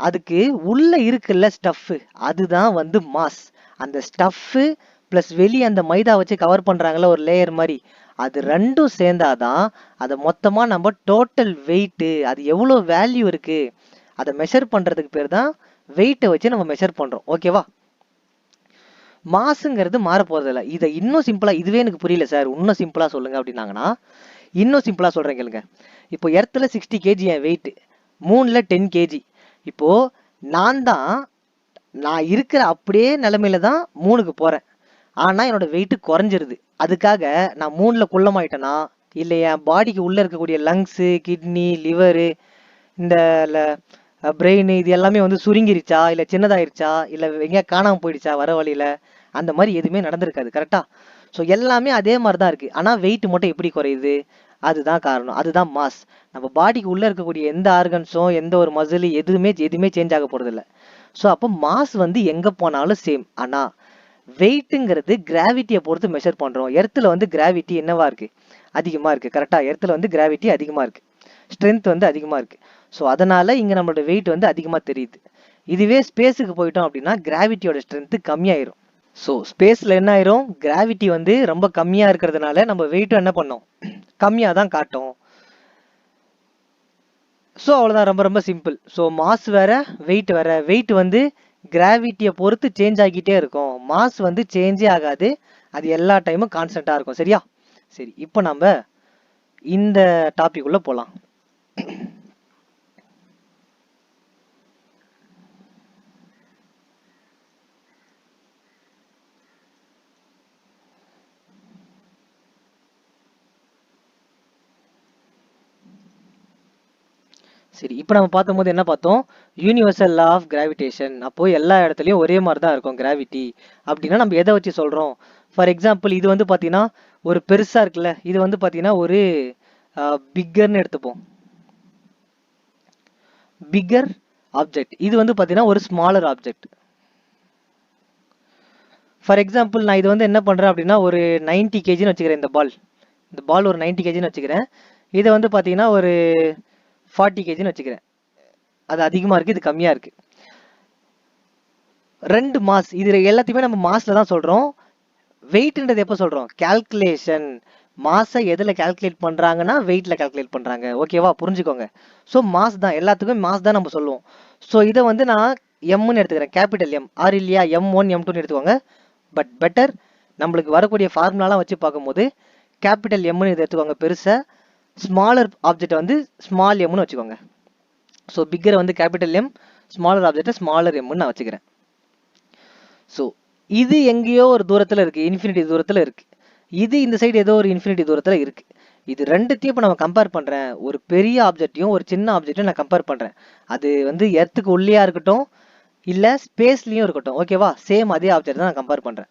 அதுக்கு உள்ளே இருக்குல்ல ஸ்டஃப்பு, அதுதான் வந்து மாஸ். அந்த ஸ்டஃப்பு ப்ளஸ் வெளியே அந்த மைதா வச்சு கவர் பண்ணுறாங்கள ஒரு லேயர் மாதிரி, அது ரெண்டும் சேர்ந்தாதான் அதை மொத்தமாக நம்ம டோட்டல் வெயிட்டு, அது எவ்வளோ வேல்யூ இருக்குது அதை மெஷர் பண்ணுறதுக்கு பேர் தான் வெயிட்டை வச்சு நம்ம மெஷர் பண்ணுறோம். ஓகேவா? மாசுங்கிறது மாற போகிறதில்ல. இதை இன்னும் சிம்பிளாக, இதுவே எனக்கு புரியல சார், இன்னும் சிம்பிளாக சொல்லுங்க அப்படின்னாங்கன்னா, இன்னும் சிம்பிளாக சொல்கிறேன் கேளுங்க. இப்போ எர்த்தில் 60 kg என் வெயிட்டு, மூணில் 10 kg. இப்போது நான் இருக்கிற அப்படியே நிலமையில தான் மூணுக்கு போகிறேன். ஆனால் என்னோட வெயிட்டு குறைஞ்சிருது. அதுக்காக நான் மூணில் குள்ளமாயிட்டேன்னா, இல்லை என் பாடிக்கு உள்ளே இருக்கக்கூடிய லங்ஸு, கிட்னி, லிவரு, இந்த பிரெயின், இது எல்லாமே வந்து சுருங்கிருச்சா, இல்லை சின்னதாயிருச்சா, இல்லை எங்கேயா காணாமல் போயிடுச்சா வர வழியில், அந்த மாதிரி எதுவுமே நடந்திருக்காது. கரெக்டாக? ஸோ எல்லாமே அதே மாதிரி தான் இருக்குது. ஆனால் வெயிட் மட்டும் எப்படி குறையுது? அதுதான் காரணம், அதுதான் மாஸ். நம்ம பாடிக்கு உள்ளே இருக்கக்கூடிய எந்த ஆர்கன்ஸும் எந்த ஒரு மசில் எதுவுமே சேஞ்ச் ஆக போகிறதில்ல. ஸோ அப்போ மாஸ் வந்து எங்கே போனாலும் சேம். ஆனால் வெயிட்டுங்கிறது கிராவிட்டியை பொறுத்து மெஷர் பண்ணுறோம். எர்த்தில் வந்து கிராவிட்டி என்னவா இருக்குது? அதிகமாக இருக்குது. கரெக்டாக? எர்த்தில் வந்து கிராவிட்டி அதிகமாக இருக்குது, ஸ்ட்ரென்த் வந்து அதிகமாக இருக்குது. ஸோ அதனால் இங்கே நம்மளோட வெயிட் வந்து அதிகமாக தெரியுது. இதுவே ஸ்பேஸுக்கு போயிட்டோம் அப்படின்னா கிராவிட்டியோட ஸ்ட்ரென்த்து கம்மியாயிரும். ஸோ ஸ்பேஸில் என்ன ஆயிரும்? கிராவிட்டி வந்து ரொம்ப கம்மியாக இருக்கிறதுனால நம்ம வெயிட்டும் என்ன பண்ணோம்? கம்மியாக தான் காட்டும். ஸோ அவ்வளோதான், ரொம்ப ரொம்ப சிம்பிள். ஸோ மாஸ் வேற, வெயிட் வேற. வெயிட் வந்து கிராவிட்டியை பொறுத்து சேஞ்ச் ஆகிட்டே இருக்கும், மாஸ் வந்து சேஞ்சே ஆகாது, அது எல்லா டைமும் கான்ஸ்டண்ட்டாக இருக்கும். சரியா? சரி, இப்போ நம்ம இந்த டாபிக் உள்ள போகலாம். சரி, இப்போ நம்ம பார்த்தபோது என்ன பார்த்தோம்? Universal law of gravitation. அப்போது எல்லா இடத்துலையும் ஒரே மாதிரி தான் இருக்கும் கிராவிட்டி. அப்படின்னா நம்ம எதை வச்சு சொல்கிறோம்? ஃபார் எக்ஸாம்பிள், இது வந்து பார்த்தீங்கன்னா ஒரு பெருசாக இருக்குல்ல, இது வந்து பார்த்தீங்கன்னா ஒரு பிக்கர்னு எடுத்துப்போம், பிக்கர் ஆப்ஜெக்ட். இது வந்து பார்த்தீங்கன்னா ஒரு ஸ்மாலர் ஆப்ஜெக்ட். ஃபார் எக்ஸாம்பிள், நான் இது வந்து என்ன பண்ணுறேன் அப்படின்னா ஒரு 90 kgன்னு வச்சுக்கிறேன். இந்த பால் ஒரு 90 kgன்னு வச்சுக்கிறேன். இதை வந்து பார்த்தீங்கன்னா ஒரு 40 kgன்னு வச்சுக்கிறேன். அது அதிகமாக இருக்குது, இது கம்மியாக இருக்குது. ரெண்டு மாஸ், இது எல்லாத்தையுமே நம்ம மாஸில் தான் சொல்கிறோம். வெயிட்ன்றது எப்போ சொல்கிறோம்? கால்குலேஷன். மாஸை எதில் கால்குலேட் பண்ணுறாங்கன்னா வெயிட்டில் கால்குலேட் பண்ணுறாங்க. ஓகேவா, புரிஞ்சுக்கோங்க. ஸோ மாஸ் தான், எல்லாத்துக்கும் மாஸ் தான் நம்ம சொல்லுவோம். ஸோ இதை வந்து நான் எம்னு எடுத்துக்கிறேன், கேபிட்டல் எம். ஆர் இல்லையா, M1 M2ன்னு எடுத்துக்கோங்க. பட் பெட்டர் நம்மளுக்கு வரக்கூடிய ஃபார்முலாலாம் வச்சு பார்க்கும்போது கேபிட்டல் எம்னு இதை எடுத்துக்கோங்க பெருசாக, ஸ்மாலர் ஆப்ஜெக்டை வந்து ஸ்மால் எம்னு வச்சுக்கோங்க. ஸோ பிக்கரை வந்து கேபிட்டல் எம், ஸ்மாலர் ஆப்ஜெக்டை ஸ்மாலர் எம்னு நான் வச்சுக்கிறேன். ஸோ இது எங்கேயோ ஒரு தூரத்தில் இருக்குது, இன்ஃபினிட்டி தூரத்தில் இருக்குது. இது இந்த சைடு ஏதோ ஒரு இன்ஃபினிட்டி தூரத்தில் இருக்குது. இது ரெண்டுத்தையும் இப்போ நம்ம கம்பேர் பண்ணுறேன். ஒரு பெரிய ஆப்ஜெக்டையும் ஒரு சின்ன ஆப்ஜெக்டையும் நான் கம்பேர் பண்ணுறேன். அது வந்து எர்த்துக்கு உள்ளேயா இருக்கட்டும் இல்லை ஸ்பேஸ்லேயும் இருக்கட்டும். ஓகேவா, சேம் அதே ஆப்ஜெக்ட் தான் நான் கம்பேர் பண்ணுறேன்.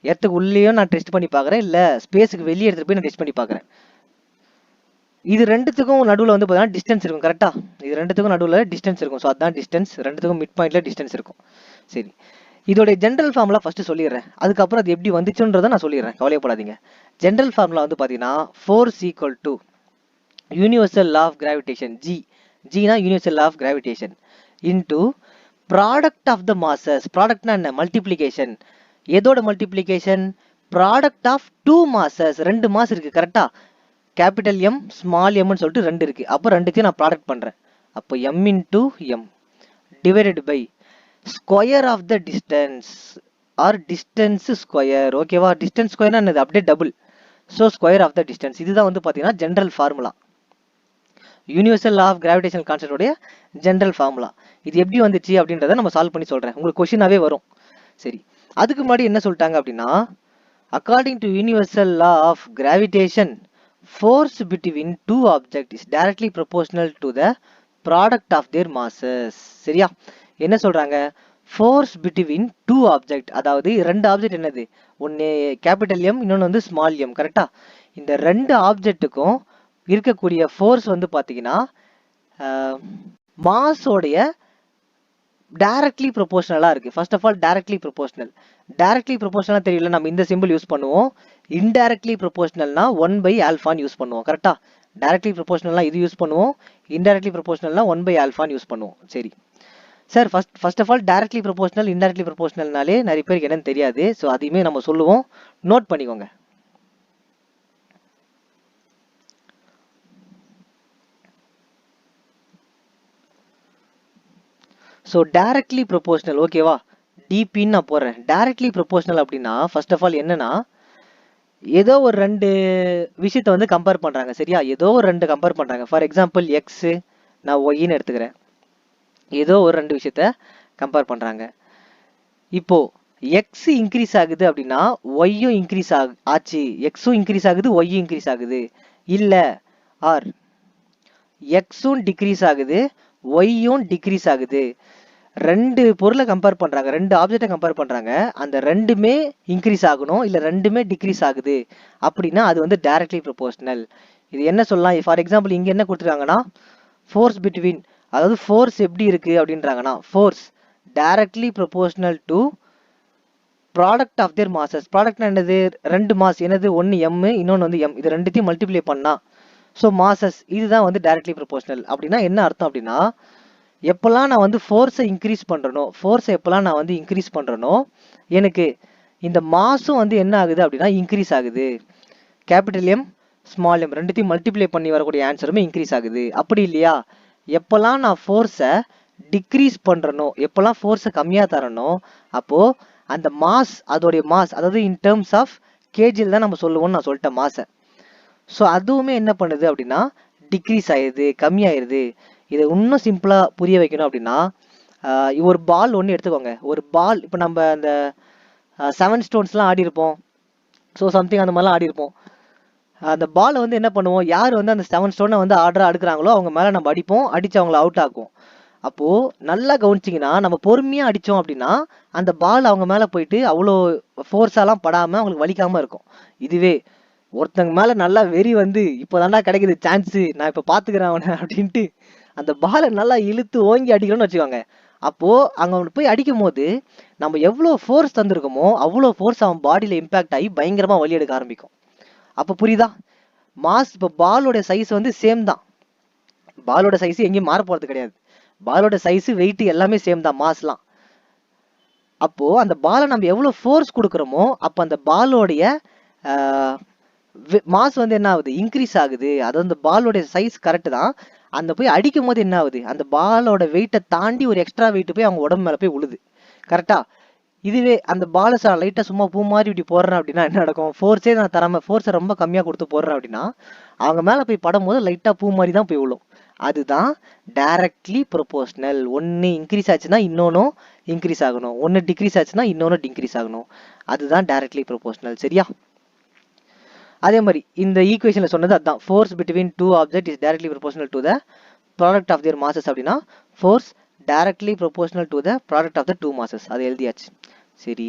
எர்த்துக்கு உள்ளேயும் நான் டெஸ்ட் பண்ணி பார்க்குறேன், இல்லை ஸ்பேஸுக்கு வெளியே எடுத்துகிட்டு போய் நான் டெஸ்ட் பண்ணி பார்க்குறேன். இது ரெண்டுத்துக்கும் நடுவில் வந்து பார்த்தீங்கன்னா டிஸ்டன்ஸ் இருக்கும். கரெக்டாக, இது ரெண்டுத்துக்கும் நடுவில் டிஸ்டன்ஸ் இருக்கும். ஸோ அதுதான் டிஸ்டன்ஸ், ரெண்டுத்துக்கும் மிட் பாயிண்ட்ல டிஸ்டன்ஸ் இருக்கும். சரி, இதோடைய ஜென்ரல் ஃபார்முலா ஃபர்ஸ்ட் சொல்லிடுறேன், அதுக்கப்புறம் அது எப்படி வந்துச்சுன்றதை நான் சொல்லிடுறேன், கவலைப்படாதீங்க. ஜென்ரல் ஃபார்முலா வந்து பார்த்தீங்கன்னா force equal to universal law of gravitation, ஜினா universal law of gravitation, into product of the masses. ப்ராடக்ட்னா என்ன, மல்டிப்ளிகேஷன். எதோட multiplication, product of two masses. ரெண்டு மாஸ் இருக்கு கரெக்டா, கேபிட்டல் எம் ஸ்மால் எம்னு சொல்லிட்டு ரெண்டு இருக்கு. அப்போ ரெண்டுத்தையும் நான் ப்ராடக்ட் பண்றேன். அப்போ M into M divided by square of the distance R distance square. ஓகேவா, டிஸ்டன்ஸ் ஸ்கொயர்னா என்னது, அப்படியே double. So square of the distance. இதுதான் வந்து பார்த்தீங்கன்னா general formula, universal law of gravitational கான்செப்டோடைய ஜென்ரல் ஃபார்முலா. இது எப்படி வந்துச்சு அப்படின்றத நம்ம சால்வ் பண்ணி சொல்றேன், உங்களுக்கு கொஸ்டினாவே வரும். சரி, அதுக்கு முன்னாடி என்ன சொல்லிட்டாங்க அப்படின்னா, according to universal law of gravitation, force between two objects is directly proportional to the product of their masses. சரியா, என்ன சொல்றாங்க, force between two objects, அதாவது ரெண்டு ஆப்ஜெக்ட் என்னது, ஒன்னு கேபிட்டல் எம், இன்னொன்று வந்து ஸ்மால் எம். கரெக்டா, இந்த ரெண்டு ஆப்ஜெக்ட்டுக்கும் இருக்கக்கூடிய ஃபோர்ஸ் வந்து பார்த்தீங்கன்னா மாஸோடைய டைரக்ட்லி ப்ரொபோஷனலாக இருக்குது. First of all directly proportional. Directly ப்ரொபோஷனலாக தெரியல, நம்ம இந்த சிம்பிள் யூஸ் பண்ணுவோம். இன்டைரக்ட்லி ப்ரொபோஷனல்னா 1/ஆல்ஃபான்னு யூஸ் பண்ணுவோம். கரெக்டாக, டைரக்ட்லி ப்ரொபோஷனல்னா இது யூஸ் பண்ணுவோம், இன்டைரக்ட்லி ப்ரொபோஷனல்னா 1/ஆல்ஃபான்னு யூஸ் பண்ணுவோம். சரி sir, first of all directly proportional indirectly ப்ரொபோஷனல்னாலே நிறைய பேருக்கு என்னன்னு தெரியாது. ஸோ அதையுமே நம்ம சொல்லுவோம், நோட் பண்ணிக்கோங்க. ஸோ டைரக்ட்லி ப்ரொபோஷனல், ஓகேவா, டிபின்னு நான் போடுறேன். டைரக்ட்லி ப்ரொபோஷனல் அப்படின்னா ஃபர்ஸ்ட் ஆஃப் ஆல் என்னன்னா, ஏதோ ஒரு ரெண்டு விஷயத்தை வந்து கம்பேர் பண்ணுறாங்க. சரியா, ஏதோ ஒரு ரெண்டு கம்பேர் பண்ணுறாங்க. ஃபார் எக்ஸாம்பிள் எக்ஸு, நான் ஒய்ன்னு எடுத்துக்கிறேன். ஏதோ ஒரு ரெண்டு விஷயத்த கம்பேர் பண்ணுறாங்க. இப்போ எக்ஸ் இன்க்ரீஸ் ஆகுது அப்படின்னா ஒய்யும் இன்க்ரீஸ் ஆச்சு, எக்ஸும் இன்க்ரீஸ் ஆகுது ஒய்யும் இன்க்ரீஸ் ஆகுது. இல்லை, ஆர் எக்ஸும் டிக்ரீஸ் ஆகுது ஒய்யும் டிக்ரீஸ் ஆகுது. ரெண்டு பொருளை கம்பேர் பண்றாங்க, ரெண்டு ஆப்ஜெக்டை கம்பேர் பண்றாங்க, அந்த ரெண்டுமே இன்க்ரீஸ் ஆகணும், இல்லை ரெண்டுமே டிக்ரீஸ் ஆகுது அப்படின்னா அது வந்து டைரக்ட்லி ப்ரொபோஷனல். இது என்ன சொல்லலாம், ஃபார் எக்ஸாம்பிள் இங்கே என்ன கொடுத்துருக்காங்கன்னா ஃபோர்ஸ் பிட்வீன், அதாவது ஃபோர்ஸ் எப்படி இருக்கு அப்படின்றாங்கன்னா force directly proportional to product of their masses. ப்ராடக்ட்னா என்னது, ரெண்டு மாஸ், என்னது ஒன்று எம் இன்னொன்று வந்து எம், இது ரெண்டுத்தையும் மல்டிப்ளை பண்ணா ஸோ மாசஸ், இதுதான் வந்து டைரக்ட்லி ப்ரொபோஷனல். அப்படின்னா என்ன அர்த்தம் அப்படின்னா, எப்போல்லாம் நான் வந்து ஃபோர்ஸை இன்க்ரீஸ் பண்ணுறனோ, ஃபோர்ஸை எப்போல்லாம் நான் வந்து இன்க்ரீஸ் பண்ணுறனோ எனக்கு இந்த மாஸும் வந்து என்ன ஆகுது அப்படின்னா இன்க்ரீஸ் ஆகுது. கேபிட்டல் எம் ஸ்மால் எம் ரெண்டுத்தையும் மல்டிப்ளை பண்ணி வரக்கூடிய ஆன்சருமே இன்க்ரீஸ் ஆகுது. அப்படி இல்லையா, எப்போல்லாம் நான் ஃபோர்ஸை டிக்ரீஸ் பண்ணுறனோ, எப்போல்லாம் ஃபோர்ஸை கம்மியாக தரனோ, அப்போது அந்த மாஸ், அதோடைய மாஸ், அதாவது இன் டேர்ம்ஸ் ஆஃப் கேஜியில் தான் நம்ம சொல்லுவோம்னு நான் சொல்லிட்டேன் மாஸை. ஸோ அதுவுமே என்ன பண்ணுது அப்படின்னா டிக்ரீஸ் ஆயிடுது, கம்மியாயிருது. இதை இன்னும் சிம்பிளாக புரிய வைக்கணும் அப்படின்னா, ஒரு பால் ஒன்று எடுத்துக்கோங்க. ஒரு பால், இப்போ நம்ம அந்த 7 ஸ்டோன்ஸ்லாம் ஆடி இருப்போம், ஸோ சம்திங் அந்த மாதிரிலாம் ஆடி இருப்போம். அந்த பாலை வந்து என்ன பண்ணுவோம், யார் வந்து அந்த 7 ஸ்டோனை வந்து ஆர்டராக அடுக்கிறாங்களோ அவங்க மேலே நம்ம அடிப்போம், அடித்து அவங்கள அவுட் ஆக்குவோம். அப்போது நல்லா கவனிச்சிங்கன்னா, நம்ம பொறுமையாக அடித்தோம் அப்படின்னா அந்த பால் அவங்க மேலே போயிட்டு அவ்வளோ ஃபோர்ஸாலாம் படாமல் அவங்களுக்கு வலிக்காமல் இருக்கும். இதுவே ஒருத்தங்க மேலே நல்லா வெறி வந்து இப்போ தாண்டா கிடைக்குது சான்ஸு, நான் இப்போ பார்த்துக்கிறேன் அவனை அப்படின்ட்டு அந்த பாலை நல்லா இழுத்து ஓங்கி அடிக்கணும்னு வச்சுக்கோங்க. அப்போது அங்கே போய் அடிக்கும் போது நம்ம எவ்வளோ ஃபோர்ஸ் தந்திருக்கோமோ அவ்வளோ ஃபோர்ஸ் அவன் பாடியில் இம்பேக்ட் ஆகி பயங்கரமாக வலி எடுக்க ஆரம்பிக்கும். அப்போ புரியுதா, மாஸ் இப்போ பாலோட சைஸ் வந்து சேம் தான், பாலோட சைஸ் எங்கேயும் மாற போகிறது கிடையாது, பாலோட சைஸு வெயிட் எல்லாமே சேம் தான் மாஸ்லாம். அப்போது அந்த பாலை நம்ம எவ்வளோ ஃபோர்ஸ் கொடுக்குறோமோ அப்போ அந்த பாலோடைய மாஸ் வந்து என்ன ஆகுது, இன்க்ரீஸ் ஆகுது. அது அந்த பாலோட சைஸ் கரெக்ட் தான். அந்த போய் அடிக்கும் போது என்ன ஆகுது, அந்த பாலோட வெயிட்டை தாண்டி ஒரு எக்ஸ்ட்ரா வெயிட் போய் அவங்க உடம்பு மேல போய் உழுது. கரெக்டா? இதுவே அந்த பாலை லைட்டா சும்மா பூ மாதிரி இப்படி போடுறேன் அப்படின்னா என்ன நடக்கும், ஃபோர்ஸே நான் தராம ஃபோர்ஸை ரொம்ப கம்மியா கொடுத்து போடுறேன் அப்படின்னா அவங்க மேல போய் படும் போது லைட்டா பூ மாதிரி தான் போய் விழும். அதுதான் டைரக்ட்லி ப்ரொபோஷனல். ஒன்னு இன்க்ரீஸ் ஆச்சுன்னா இன்னொன்னும் இன்க்ரீஸ் ஆகணும், ஒன்னு டிக்ரீஸ் ஆச்சுன்னா இன்னொன்னு டிக்ரீஸ் ஆகணும். அதுதான் டைரக்ட்லி ப்ரொபோஷனல். சரியா? அதே மாதிரி இந்த ஈக்குவேஷன்ல சொன்னது அதான், force between two object is directly proportional to the product of their masses அப்படின்னா force directly proportional to the product of the two masses. அது எழுதியாச்சு. சரி,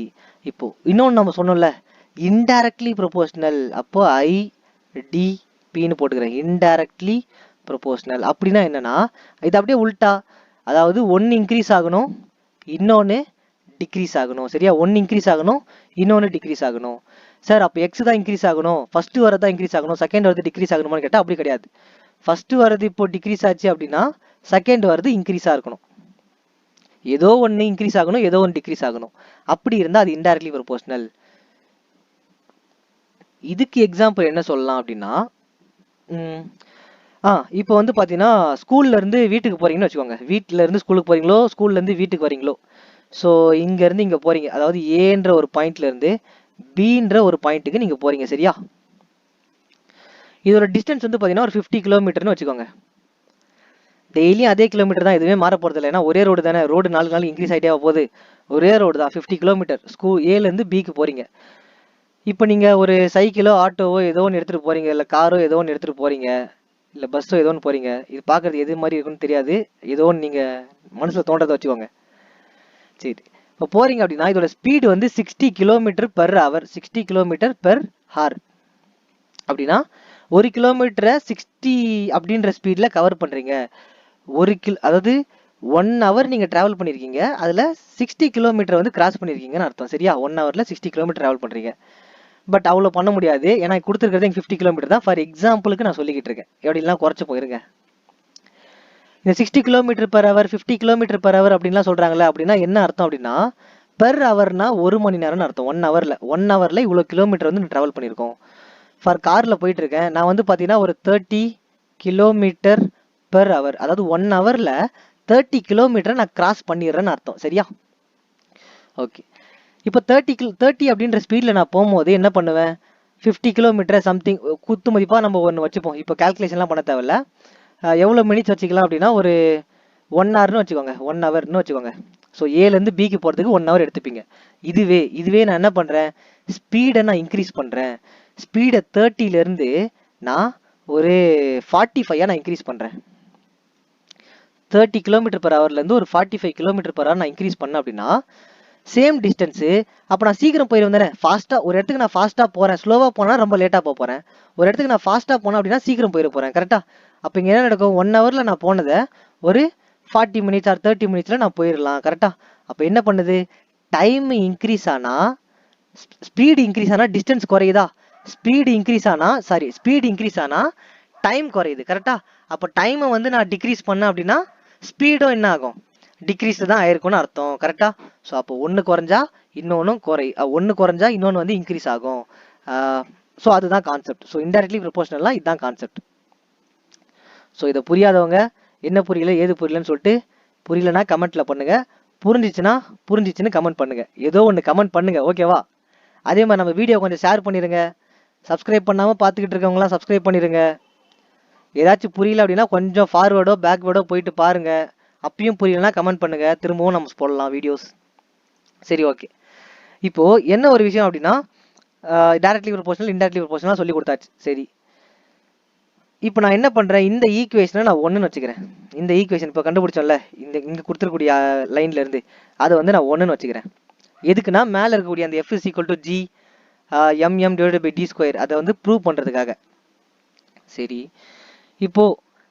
இப்போ இன்னொன்று நம்ம சொன்னோம்ல, இன்டைரக்ட்லி ப்ரொபோஷனல். அப்போ IDPன்னு போட்டுக்கிறேன், இன்டைரக்ட்லி ப்ரொபோஷனல். அப்படின்னா என்னன்னா இது அப்படியே உல்டா, அதாவது ஒன்று இன்க்ரீஸ் ஆகணும் இன்னொன்று டிக்ரீஸ் ஆகணும். சரியா? ஒன்று இன்க்ரீஸ் ஆகணும் இன்னொன்று டிக்ரீஸ் ஆகணும். சார் அப்போ எக்ஸ் தான் இன்க்ரீஸ் ஆகணும், ஃபர்ஸ்ட் வரது தான் இன்க்ரீஸ் ஆகணும், செகண்ட் வரது டிக்ரீஸ் ஆகணுமான்னு கேட்டால் அப்படி கிடையாது. ஃபர்ஸ்ட் வரது இப்போ டிக்ரீஸ் ஆச்சு அப்படின்னா செகண்ட் வரது இன்க்ரீஸாக இருக்கணும். ஏதோ ஒன்று இன்க்ரீஸ் ஆகணும், ஏதோ ஒன்று டிக்ரீஸ் ஆகணும். அப்படி இருந்தால் அது இன்டைரக்ட்லி ப்ரொபோஷனல். இதுக்கு எக்ஸாம்பிள் என்ன சொல்லலாம் அப்படின்னா, இப்போ வந்து பார்த்தீங்கன்னா ஸ்கூல்ல இருந்து வீட்டுக்கு போறீங்கன்னு வச்சுக்கோங்க. வீட்டில இருந்து ஸ்கூலுக்கு போறீங்களோ, ஸ்கூல்ல இருந்து வீட்டுக்கு வரீங்களோ. ஸோ இங்க இருந்து இங்க போறீங்க, அதாவது ஏன்ற ஒரு பாயிண்ட்ல இருந்து பின்ற ஒரு பாயிண்ட்டுக்கு நீங்க போறீங்க. சரியா? இதோட டிஸ்டன்ஸ் வந்து பார்த்தீங்கன்னா ஒரு 50 கிலோமீட்டர்னு வச்சுக்கோங்க. டெய்லியும் அதே கிலோமீட்டர் தான், எதுவுமே மாற போறது இல்லை. ஏன்னா ஒரே ரோடு தானே, ரோடு நாள் இன்க்ரீஸ் ஆகிட்டே போகுது. ஒரே ரோடு தான், 50 கிலோமீட்டர். ஏலேருந்து பிக்கு போறீங்க. இப்போ நீங்க ஒரு சைக்கிளோ ஆட்டோவோ ஏதோ ஒன்று எடுத்துட்டு போறீங்க, இல்லை காரோ ஏதோ ஒன்று எடுத்துட்டு போறீங்க, இல்லை பஸ்ஸோ ஏதோ ஒன்று போறீங்க. இது பார்க்கறது எது மாதிரி இருக்குன்னு தெரியாது, ஏதோ ஒன்று நீங்க மனசுல தோன்றதை வச்சுக்கோங்க. சரி, இப்போ போறீங்க அப்படின்னா இதோட ஸ்பீடு வந்து 60 kilometre per hour, 60 kilometre per hour. அப்படின்னா ஒரு கிலோமீட்டரை 60 அப்படின்ற ஸ்பீட்ல கவர் பண்றீங்க. அதாவது 1 hour நீங்க டிராவல் பண்ணிருக்கீங்க, அதுல 60 கிலோமீட்டர் வந்து கிராஸ் பண்ணிருக்கீங்கன்னு அர்த்தம். சரியா? 1 hourல 60 கிலோமீட்டர் டிராவல் பண்றீங்க. பட் அவ்வளோ பண்ண முடியாது, ஏன்னா கொடுத்துருக்கிறது 50 கிலோமீட்டர் தான். ஃபார் எக்ஸாம்பிளுக்கு நான் சொல்லிக்கிட்டு இருக்கேன், எப்படிலாம் குறைச்சு போயிருங்க. இந்த 60 kilometre per hour, 50 kilometre per hour அப்படின்லாம் சொல்றாங்களே, அப்படின்னா என்ன அர்த்தம் அப்படின்னா பெர் ஹவர்னா 1 மணி நேரம்னு அர்த்தம். 1 hourல இவ்வளோ கிலோமீட்டர் வந்து டிராவல் பண்ணியிருக்கோம். ஃபார் கார்ல போயிட்டு இருக்கேன் நான் வந்து பார்த்தீங்கன்னா ஒரு 30 கிலோமீட்டர் பெர் ஹவர், அதாவது 1 hourல 30 கிலோமீட்டரை நான் கிராஸ் பண்ணிடுறேன்னு அர்த்தம். சரியா? ஓகே, இப்போ 30 அப்படின்ற ஸ்பீட்ல நான் போகும்போது என்ன பண்ணுவேன், 50 கிலோமீட்டர் சம்திங் குத்து மதிப்பாக நம்ம ஒன்று வச்சுப்போம். இப்போ கால்குலேஷன்லாம் பண்ண தேவையில்ல. எவ்வளோ மினிட்ஸ் வச்சுக்கலாம் அப்படின்னா ஒரு 1 hourனு வச்சுக்கோங்க, 1 hourனு வச்சுக்கோங்க. ஸோ ஏலேருந்து பிக்கு போகிறதுக்கு 1 hour எடுத்துப்பீங்க. இதுவே நான் என்ன பண்ணுறேன், ஸ்பீடை நான் இன்க்ரீஸ் பண்ணுறேன். ஸ்பீடை 30லேருந்து நான் ஒரு 45 நான் இன்க்ரீஸ் பண்ணுறேன். 30 கிலோமீட்டர் பெர் ஹவர்லேருந்து ஒரு 45 கிலோமீட்டர் பெர் ஹவர் நான் இன்க்ரீஸ் பண்ணேன் அப்படின்னா சேம் டிஸ்டன்ஸு. அப்போ நான் சீக்கிரம் போயிடுவேன் தானே. ஃபாஸ்ட்டாக ஒரு இடத்துக்கு நான் ஃபாஸ்ட்டாக போகிறேன், ஸ்லோவாக போனால் ரொம்ப லேட்டாக போக போகிறேன். ஒரு இடத்துக்கு நான் ஃபாஸ்ட்டாக போனேன் அப்படின்னா சீக்கிரம் போயிட போகிறேன். கரெக்டாக? அப்போ இங்கே என்ன நடக்கும், 1 hourல நான் போனதை ஒரு 40 minutes ஆர் 30 minutesல நான் போயிடலாம். கரெக்டாக? அப்போ என்ன பண்ணுது, டைம் இன்க்ரீஸ் ஆனால் ஸ்பீடு இன்க்ரீஸ் ஆனால் டிஸ்டன்ஸ் குறையுதா, ஸ்பீடு இன்க்ரீஸ் ஆனால் டைம் குறையுது. கரெக்டாக? அப்போ டைமை வந்து நான் டிக்ரீஸ் பண்ணேன் அப்படின்னா ஸ்பீடும் என்ன ஆகும், டிக்ரீஸ் தான் ஆயிருக்கும்னு அர்த்தம். கரெக்டா? ஸோ அப்போ ஒன்று குறைஞ்சா இன்னொன்று ஒன்று குறைஞ்சா இன்னொன்று வந்து இன்க்ரீஸ் ஆகும். ஸோ அதுதான் கான்செப்ட். ஸோ இன்டைரக்ட்லி ப்ரொபோஷனல்லாம் இதுதான் கான்செப்ட். ஸோ இதை புரியாதவங்க என்ன புரியல ஏது புரியலன்னு சொல்லிட்டு, புரியலன்னா கமெண்ட்ல பண்ணுங்க, புரிஞ்சிச்சுன்னு கமெண்ட் பண்ணுங்க, ஏதோ ஒன்று கமெண்ட் பண்ணுங்க. ஓகேவா? அதே மாதிரி நம்ம வீடியோ கொஞ்சம் ஷேர் பண்ணிடுங்க. சப்ஸ்கிரைப் பண்ணாமல் பார்த்துக்கிட்டு இருக்கவங்களாம் சப்ஸ்கிரைப் பண்ணிடுங்க. ஏதாச்சும் புரியல அப்படின்னா கொஞ்சம் ஃபார்வேர்டோ பேக்வேர்டோ போயிட்டு பாருங்க. அப்பயும் புரியலன்னா கமெண்ட் பண்ணுங்க, திரும்பவும் நம்ம போடலாம் வீடியோஸ். சரி, ஓகே. இப்போ என்ன ஒரு விஷயம் அப்படின்னா டைரக்ட்லி ப்ரொபோஷனல் இன்டைரக்ட்லி ப்ரொபோஷனல் சொல்லி கொடுத்தாச்சு. சரி, இப்போ நான் என்ன பண்றேன், இந்த ஈக்குவேஷனை நான் 1ன்னு வச்சுக்கிறேன். இந்த ஈக்குவேஷன் இப்போ கண்டுபிடிச்சோம்ல, இங்க கொடுத்துருக்கூடிய லைன்ல இருந்து அதை வந்து நான் 1ன்னு வச்சுக்கிறேன். எதுக்குன்னா மேலே இருக்கக்கூடிய அந்த F = G mm/d², அதை வந்து ப்ரூவ் பண்றதுக்காக. சரி, இப்போ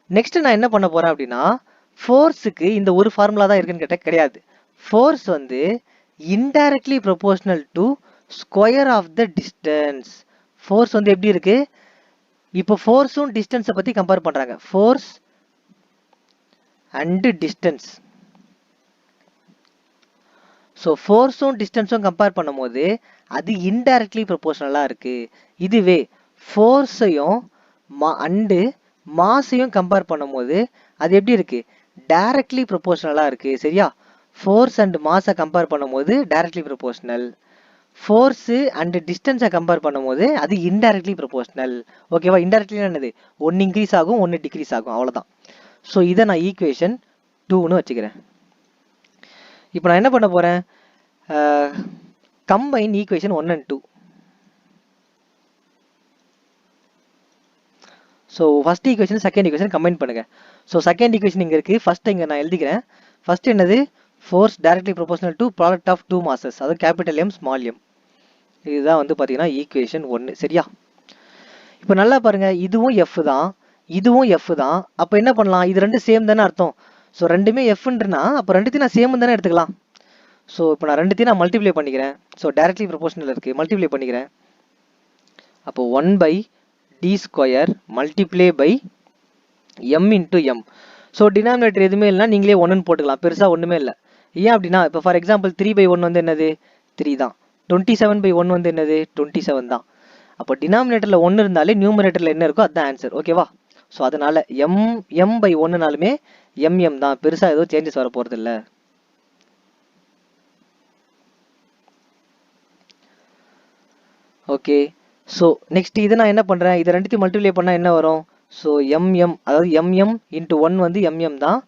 நெக்ஸ்ட் நான் என்ன பண்ண போறேன் அப்படின்னா, ஃபோர்ஸுக்கு இந்த ஒரு ஃபார்முலா தான் இருக்குன்னு கேட்டால் கிடையாது. ஃபோர்ஸ் வந்து indirectly proportional to square of the distance. Force வந்து எப்படி இருக்கு, இப்போ ஃபோர்ஸும் டிஸ்டன்ஸை பத்தி கம்பேர் பண்றாங்க. Force and distance. ஸோ ஃபோர்ஸும் டிஸ்டன்ஸும் கம்பேர் பண்ணும்போது அது இன்டைரக்ட்லி ப்ரொபோஷனலா இருக்கு. இதுவே ஃபோர்ஸையும் அண்டு மாஸையும் கம்பேர் பண்ணும்போது அது எப்படி இருக்கு? டைரக்ட்லி ப்ரொபோஷனலா இருக்கு. சரியா? ஃபோர்ஸ் அண்ட் மாஸை கம்பேர் பண்ணும்போது டைரக்ட்லி ப்ரொபோஷனல், ஃபோர்ஸ் அண்ட் டிஸ்டன்ஸை கம்பேர் பண்ணும்போது அது இன்டைரக்ட்லி ப்ரொபோஷனல். ஓகேவா? இன்டைரக்ட்லி என்னது? ஒன்று இன்க்ரீஸ் ஆகும், ஒன்று டிக்ரீஸ் ஆகும், அவ்வளோதான். ஸோ இதை நான் ஈக்குவேஷன் 2ன்னு வச்சுக்கிறேன். இப்போ நான் என்ன பண்ண போறேன்? Combine equation 1 and 2. So first equation second equation combine பண்ணுங்க. ஸோ செகண்ட் ஈக்குவேஷன் இங்கே இருக்கு, ஃபர்ஸ்ட் இங்கே நான் எழுதிக்கிறேன். ஃபர்ஸ்ட் என்னது? Force directly proportional to product of 2 masses, அதாவது கேபிட்டல் எம் ஸ்மால் எம். இதுதான் வந்து பார்த்தீங்கன்னா ஈக்குவேஷன் 1. சரியா? இப்போ நல்லா பாருங்க, இதுவும் எஃப் தான், இதுவும் எஃப் தான். அப்போ என்ன பண்ணலாம்? இது ரெண்டு சேம் தானே அர்த்தம். ஸோ ரெண்டுமே எஃப்ன்றனா அப்போ ரெண்டுத்தையும் நான் சேம் தானே எடுத்துக்கலாம். ஸோ இப்போ நான் ரெண்டுத்தையும் நான் மல்டிப்ளை பண்ணிக்கிறேன். ஸோ டைரக்ட்லி ப்ரொபோஷனல் இருக்கு, மல்டிப்ளை பண்ணிக்கிறேன். அப்போ 1/d² multiply by m into m. So denominator எதுவுமே இல்லைனா நீங்களே 1ன்னு போட்டுக்கலாம், பெருசாக ஒன்றுமே இல்லை. ஏன் அப்படின்னா இப்போ ஃபார் எக்ஸாம்பிள் 3/1 வந்து என்னது? 3 தான். 27/1 வந்து என்னது? 27 தான். அப்போ டினாமினேட்டரில் 1 இருந்தாலே நியூமரேட்டரில் என்ன இருக்கோ அதுதான் ஆன்சர். ஓகேவா? ஸோ அதனால m/1னாலுமே mm தான், பெருசாக எதுவும் சேஞ்சஸ் வர போகிறது இல்லை. ஓகே. ஸோ நெக்ஸ்ட் இதை நான் என்ன பண்ணுறேன்? இதை ரெண்டுத்தையும் மல்டிப்ளை பண்ணால் என்ன வரும்? ஸோ அதாவது இன்ட்டு 1 வந்து தான்,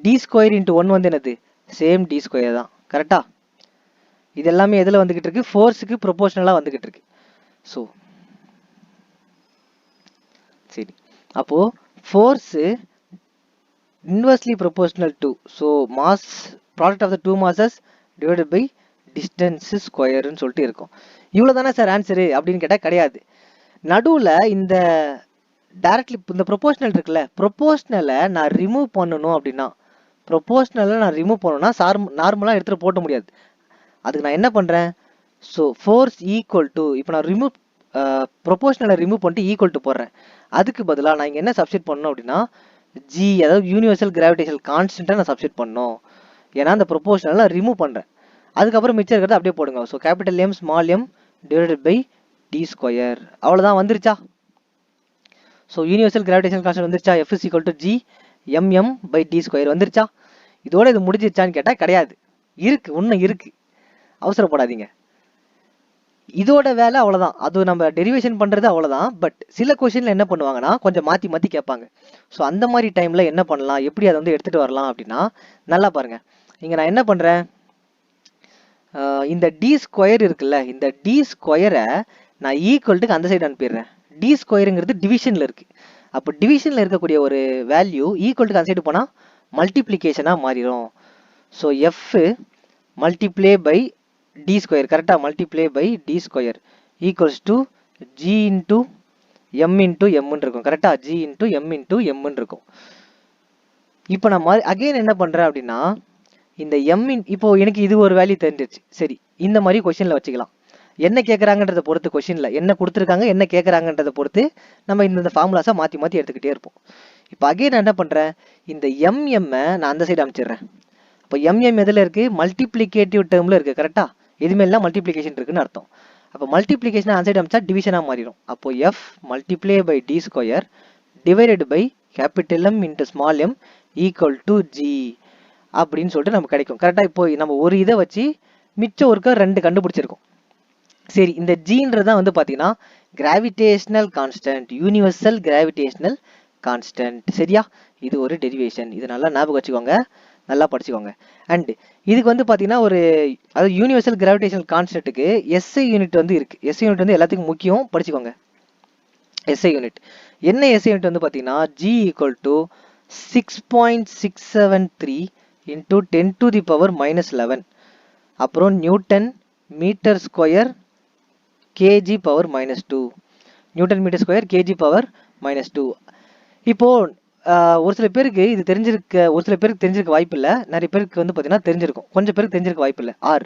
d² இன்ட்டு 1 வந்து என்னது? சேம் d² தான். கரெக்டா? இது எல்லாமே எதில் வந்துகிட்டு இருக்கு? ஃபோர்ஸுக்கு ப்ரொபோஷனலாக வந்துகிட்டு இருக்கு. ஸோ சரி, அப்போ force inversely proportional to, so mass product of the 2 masses divided by distance ஸ்கொயர்னு சொல்லிட்டு இருக்கும். இவ்வளோ தானே சார் ஆன்சரு அப்படின்னு கேட்டால் கிடையாது. நடுவில் இந்த டைரக்ட்லி இந்த ப்ரொபோஷனல் இருக்குல்ல, ப்ரொபோஷனலை நான் ரிமூவ் பண்ணணும் அப்படின்னா, ப்ரொபோஷனலை நான் ரிமூவ் பண்ணணும்னா நார்மலாக எடுத்துகிட்டு போட்ட முடியாது. அதுக்கு நான் என்ன பண்ணுறேன்? ஸோ ஃபோர்ஸ் ஈக்குவல் டு, இப்போ நான் ப்ரொபோஷனலை ரிமூவ் பண்ணிட்டு ஈக்குவல் டு போடுறேன். அதுக்கு பதிலாக நான் இங்கே என்ன சப்ஸ்டிட் பண்ணணும் அப்படின்னா ஜி, அதாவது யூனிவர்சல் கிராவிடேஷனல் கான்ஸ்டன்ட்டை நான் சப்ஸ்டிட் பண்ணணும். ஏன்னா அந்த ப்ரொபோஷனலை நான் ரிமூவ் பண்ணுறேன். அதுக்கப்புறம் மிச்சம் இருக்கிறத அப்படியே போடுங்க. So capital M small m divided by d². அவ்வளோதான், வந்துருச்சா? ஸோ யூனிவர்சல் கிராவிடேஷனல் கான்ஸ்டன்ட் வந்துருச்சா? F is equal to G mm/d² வந்துருச்சா? இதோட இது முடிஞ்சிருச்சான்னு கேட்டால் கிடையாது, இருக்கு, இன்னும் இருக்கு, அவசரப்படாதீங்க. இதோட வேலை அவ்வளோதான், அது நம்ம டெரிவேஷன் பண்ணுறது அவ்வளோதான். பட் சில கொஷினில் என்ன பண்ணுவாங்கன்னா கொஞ்சம் மாற்றி மாற்றி கேட்பாங்க. ஸோ அந்த மாதிரி டைமில் என்ன பண்ணலாம், எப்படி அதை வந்து எடுத்துகிட்டு வரலாம் அப்படின்னா நல்லா பாருங்கள். இங்கே நான் என்ன பண்ணுறேன்? இந்த d² இருக்குல்ல, இந்த d² நான் ஈக்குவல்ட்டுக்கு அந்த சைடு அனுப்பிடுறேன். d²ங்கிறது டிவிஷனில் இருக்குது. அப்போ டிவிஷனில் இருக்கக்கூடிய ஒரு வேல்யூ ஈக்குவல்ட்டுக்கு அந்த சைடு போனால் மல்டிப்ளிகேஷனாக மாறிடும். So F multiply by d², கரெக்டாக? Multiply by d² equals to g into m into எம்ன்னு இருக்கும். கரெக்டாக? g இன்ட்டு m இன்ட்டு எம்ன்னு இருக்கும். இப்போ நான் அகெயின் என்ன பண்ணுறேன் அப்படின்னா இந்த இப்போ எனக்கு இது ஒரு வேல்யூ தெரிஞ்சிருச்சு. சரி, இந்த மாதிரி கொஷினில் வச்சுக்கலாம். என்ன கேட்குறாங்கன்றதை பொறுத்து, கொஷினில் என்ன கொடுத்துருக்காங்க, என்ன கேட்குறாங்கன்றதை பொறுத்து நம்ம இந்த ஃபார்முலாஸை மாற்றி மாற்றி எடுத்துக்கிட்டே இருப்போம். இப்போ அகெயின் நான் என்ன பண்ணுறேன்? இந்த எம்எம்மை நான் அந்த சைடு அனுப்பிச்சிடுறேன். இப்போ எம்எம் எதில் இருக்குது? மல்டிப்ளிகேட்டிவ் டேர்மில் இருக்குது. கரெக்டாக? இதுமாரிலாம் மல்டிப்ளிகேஷன் இருக்குன்னு அர்த்தம். அப்போ மல்டிப்ளிகேஷன் அந்த சைடு அனுப்பிச்சா டிவிஷனாக மாறிடும். அப்போ F multiply by d² divided by capital M into small m equal to G அப்படின்னு சொல்லிட்டு நமக்கு கிடைக்கும். கரெக்டாக? இப்போ நம்ம ஒரு இதை வச்சு மிச்சம் ஒருக்க 2 கண்டுபிடிச்சிருக்கோம். சரி, இந்த ஜீன்றதான் வந்து பார்த்தீங்கன்னா gravitational constant, universal gravitational constant. சரியா? இது ஒரு டெரிவேஷன், இது நல்லா ஞாபகம் வச்சுக்கோங்க, நல்லா படிச்சுக்கோங்க. அண்ட் இதுக்கு வந்து பார்த்தீங்கன்னா அதாவது யூனிவர்சல் கிராவிடேஷனல் கான்ஸ்டன்ட்டுக்கு எஸ்ஐ யூனிட் வந்து இருக்குது. எஸ்ஐ யூனிட் வந்து எல்லாத்துக்கும் முக்கியம், படிச்சுக்கோங்க. எஸ்ஐ யூனிட் என்ன? எஸ்ஐ யூனிட் வந்து பார்த்தீங்கன்னா G equal to 6.673 into 10 to the power minus 11, அப்புறம் newton metre square kg power minus 2, newton metre square kg power minus 2. இப்போ ஒரு சில பேருக்கு இது ஒரு சில பேருக்கு தெரிஞ்சிருக்க வாய்ப்பு இல்லை, நிறைய பேருக்கு வந்து பார்த்தீங்கன்னா தெரிஞ்சிருக்கும், கொஞ்சம் பேருக்கு தெரிஞ்சிருக்க வாய்ப்பு இல்லை. ஆர்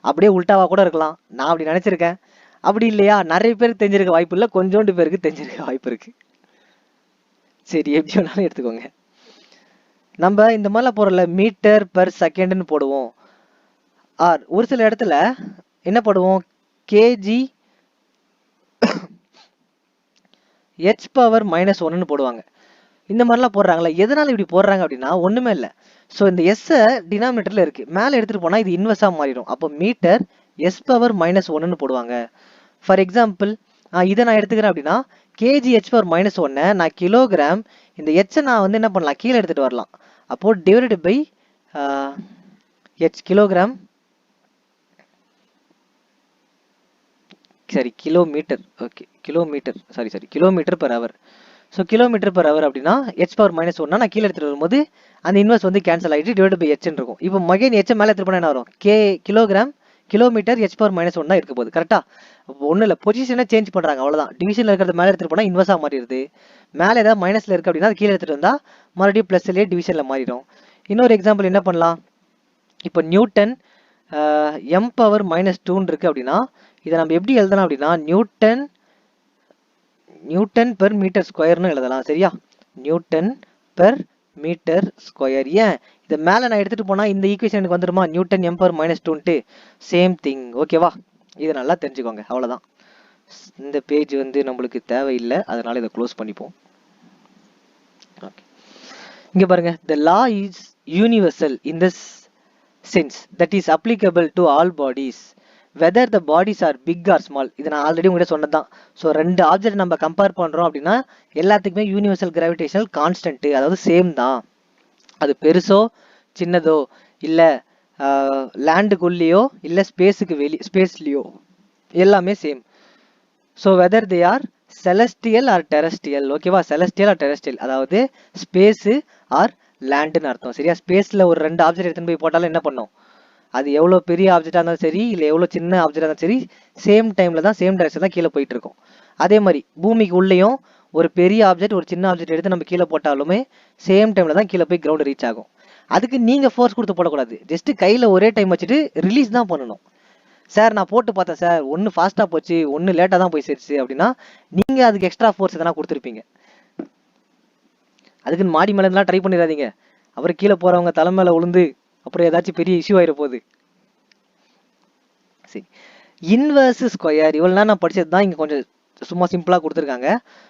அப்படியே உல்டாவா கூட இருக்கலாம், நான் அப்படி நினச்சிருக்கேன். அப்படி இல்லையா? நிறைய பேருக்கு தெரிஞ்சிருக்க வாய்ப்பு இல்லை, கொஞ்சோண்டு பேருக்கு தெரிஞ்சிருக்க வாய்ப்பு இருக்கு. சரி, எப்படி வேணாலும் எடுத்துக்கோங்க. நம்ம இந்த மாதிரிலாம் போறோம்ல, மீட்டர் பெர் செகண்ட்னு போடுவோம். ஆர் ஒரு சில இடத்துல என்ன போடுவோம்? h பவர் -1ன்னு போடுவாங்க. இந்த மாதிரிலாம் போடுறாங்களா? எதனால இப்படி போடுறாங்க அப்படின்னா ஒண்ணுமே இல்லை. ஸோ இந்த எஸ்ஸை டினாமினேட்டர்ல இருக்கு, மேலே எடுத்துட்டு போனா இது இன்வெர்ஸா மாறிடும். அப்போ மீட்டர் s பவர் -1ன்னு போடுவாங்க. ஃபார் எக்ஸாம்பிள் இதை நான் எடுத்துக்கிறேன் அப்படின்னா கேஜி h பவர் -1 நான் கிலோகிராம், இந்த ஹெச்சை நான் வந்து என்ன பண்ணலாம், கீழே எடுத்துட்டு வரலாம். அப்போ டிவைடட் பை h கிலோகிராம், சரி kilometre, okay kilometre, sorry kilometre per hour. So kilometre per hour அப்படின்னா h பவர் -1 நான் கீழே எடுத்துட்டு வரும்போது அந்த இன்வெர்ஸ் வந்து கேன்சல் ஆகிட்டு டிவைட் பை ஹெச்ன்னு இருக்கும். இப்போ மகன் ஹெச்சை மேலே எடுத்துட்டு போனால் என்ன வரும், கிலோகிராம் கிலோமீட்டர் h பவர் -1 தான் இருக்க போகுது. கரெக்டா? ஒன்றும் இல்லை, பொசிஷனை சேஞ்ச் பண்ணுறாங்க அவ்வளோதான். டிவிஷனில் இருக்கிறது மேலே எடுத்துட்டு போனால் இன்வெர்ஸாக மாறிடுது. மேலே ஏதாவது மைனஸில் இருக்குது அப்படின்னா அது கீழே எடுத்துகிட்டு வந்தால் மறுபடியும் ப்ளஸ்லேயே டிவிஷனில் மாறிடும். இன்னொரு எக்ஸாம்பிள் என்ன பண்ணலாம், இப்போ நியூட்டன் m பவர் -2 இருக்குது அப்படின்னா இதை நம்ம எப்படி எழுதலாம் அப்படின்னா நியூட்டன் பெர் மீட்டர் ஸ்கொயர்னு எழுதலாம். சரியா? Newton per metre square. ஏன் இதை மேலே நான் எடுத்துகிட்டு போனால் இந்த ஈக்குவேஷன் எனக்கு வந்துடுமா, நியூட்டன் m பவர் -2ன்ட்டு சேம் திங். ஓகேவா? இதை நல்லா தெரிஞ்சுக்கோங்க, அவ்வளோதான். இந்த பேஜ் வந்து நம்மளுக்கு தேவையில்லை, அதனால இதை க்ளோஸ் பண்ணிப்போம். ஓகே, இங்கே பாருங்க, the law is universal in this sense that is applicable to all bodies whether the bodies are big or small. இது நான் ஆல்ரெடி உங்கள்கிட்ட சொன்னதான். ஸோ ரெண்டு ஆப்ஜெக்ட் நம்ம கம்பேர் பண்ணுறோம் அப்படின்னா எல்லாத்துக்குமே யூனிவர்சல் கிராவிடேஷனல் கான்ஸ்டன்ட், அதாவது சேம் தான். அது பெருசோ சின்னதோ இல்லை லேண்டுக்குள்ளேயோ இல்லை ஸ்பேஸ்லேயோ எல்லாமே same. So whether they are celestial or terrestrial. ஓகேவா? செலஸ்டியல் ஆர் டெரஸ்டியல், அதாவது ஸ்பேஸு ஆர் லேண்டுன்னு அர்த்தம். சரியா? ஸ்பேஸில் ஒரு ரெண்டு ஆப்ஜெக்ட் எடுத்துன்னு போய் போட்டாலும் என்ன பண்ணும், அது எவ்வளோ பெரிய ஆப்ஜெக்டாக இருந்தாலும் சரி இல்லை எவ்வளோ சின்ன ஆப்ஜெக்டாக இருந்தாலும் சரி சேம் டைமில் தான், சேம் டைரக்ஷன் தான் கீழே போயிட்டு இருக்கும். அதே மாதிரி பூமிக்கு உள்ளேயும் ஒரு பெரிய ஆப்ஜெக்ட் ஒரு சின்ன ஆப்ஜெக்ட் எடுத்து நம்ம கீழே போட்டாலுமே சேம் டைமில் தான் கீழே போய் கிரவுண்ட் ரீச் ஆகும். அதுக்கு நீங்கள் ஃபோர்ஸ் கொடுத்து போடக்கூடாது, ஜஸ்ட் கையில் ஒரே டைம் வச்சுட்டு ரிலீஸ் தான் பண்ணணும். சார் நான் போட்டு பார்த்தேன் சார், ஒன்று ஃபாஸ்ட்டாக போச்சு ஒன்று லேட்டாக தான் போய் சேர்ச்சு அப்படின்னா நீங்கள் அதுக்கு எக்ஸ்ட்ரா ஃபோர்ஸ் எதனா கொடுத்துருப்பீங்க. அதுக்குன்னு மாடி மேலேருந்துலாம் ட்ரை பண்ணிடாதீங்க, அப்புறம் கீழே போகிறவங்க தலை மேலே உளுந்து அப்புறம் ஏதாச்சும் பெரிய இஷ்யூ ஆகிட போகுது. சரி, இன்வர்ஸ் ஸ்கொயர் இவ்வளோ நான் படிச்சது தான், இங்கே கொஞ்சம் சும்மா சிம்பிளாக கொடுத்துருக்காங்க.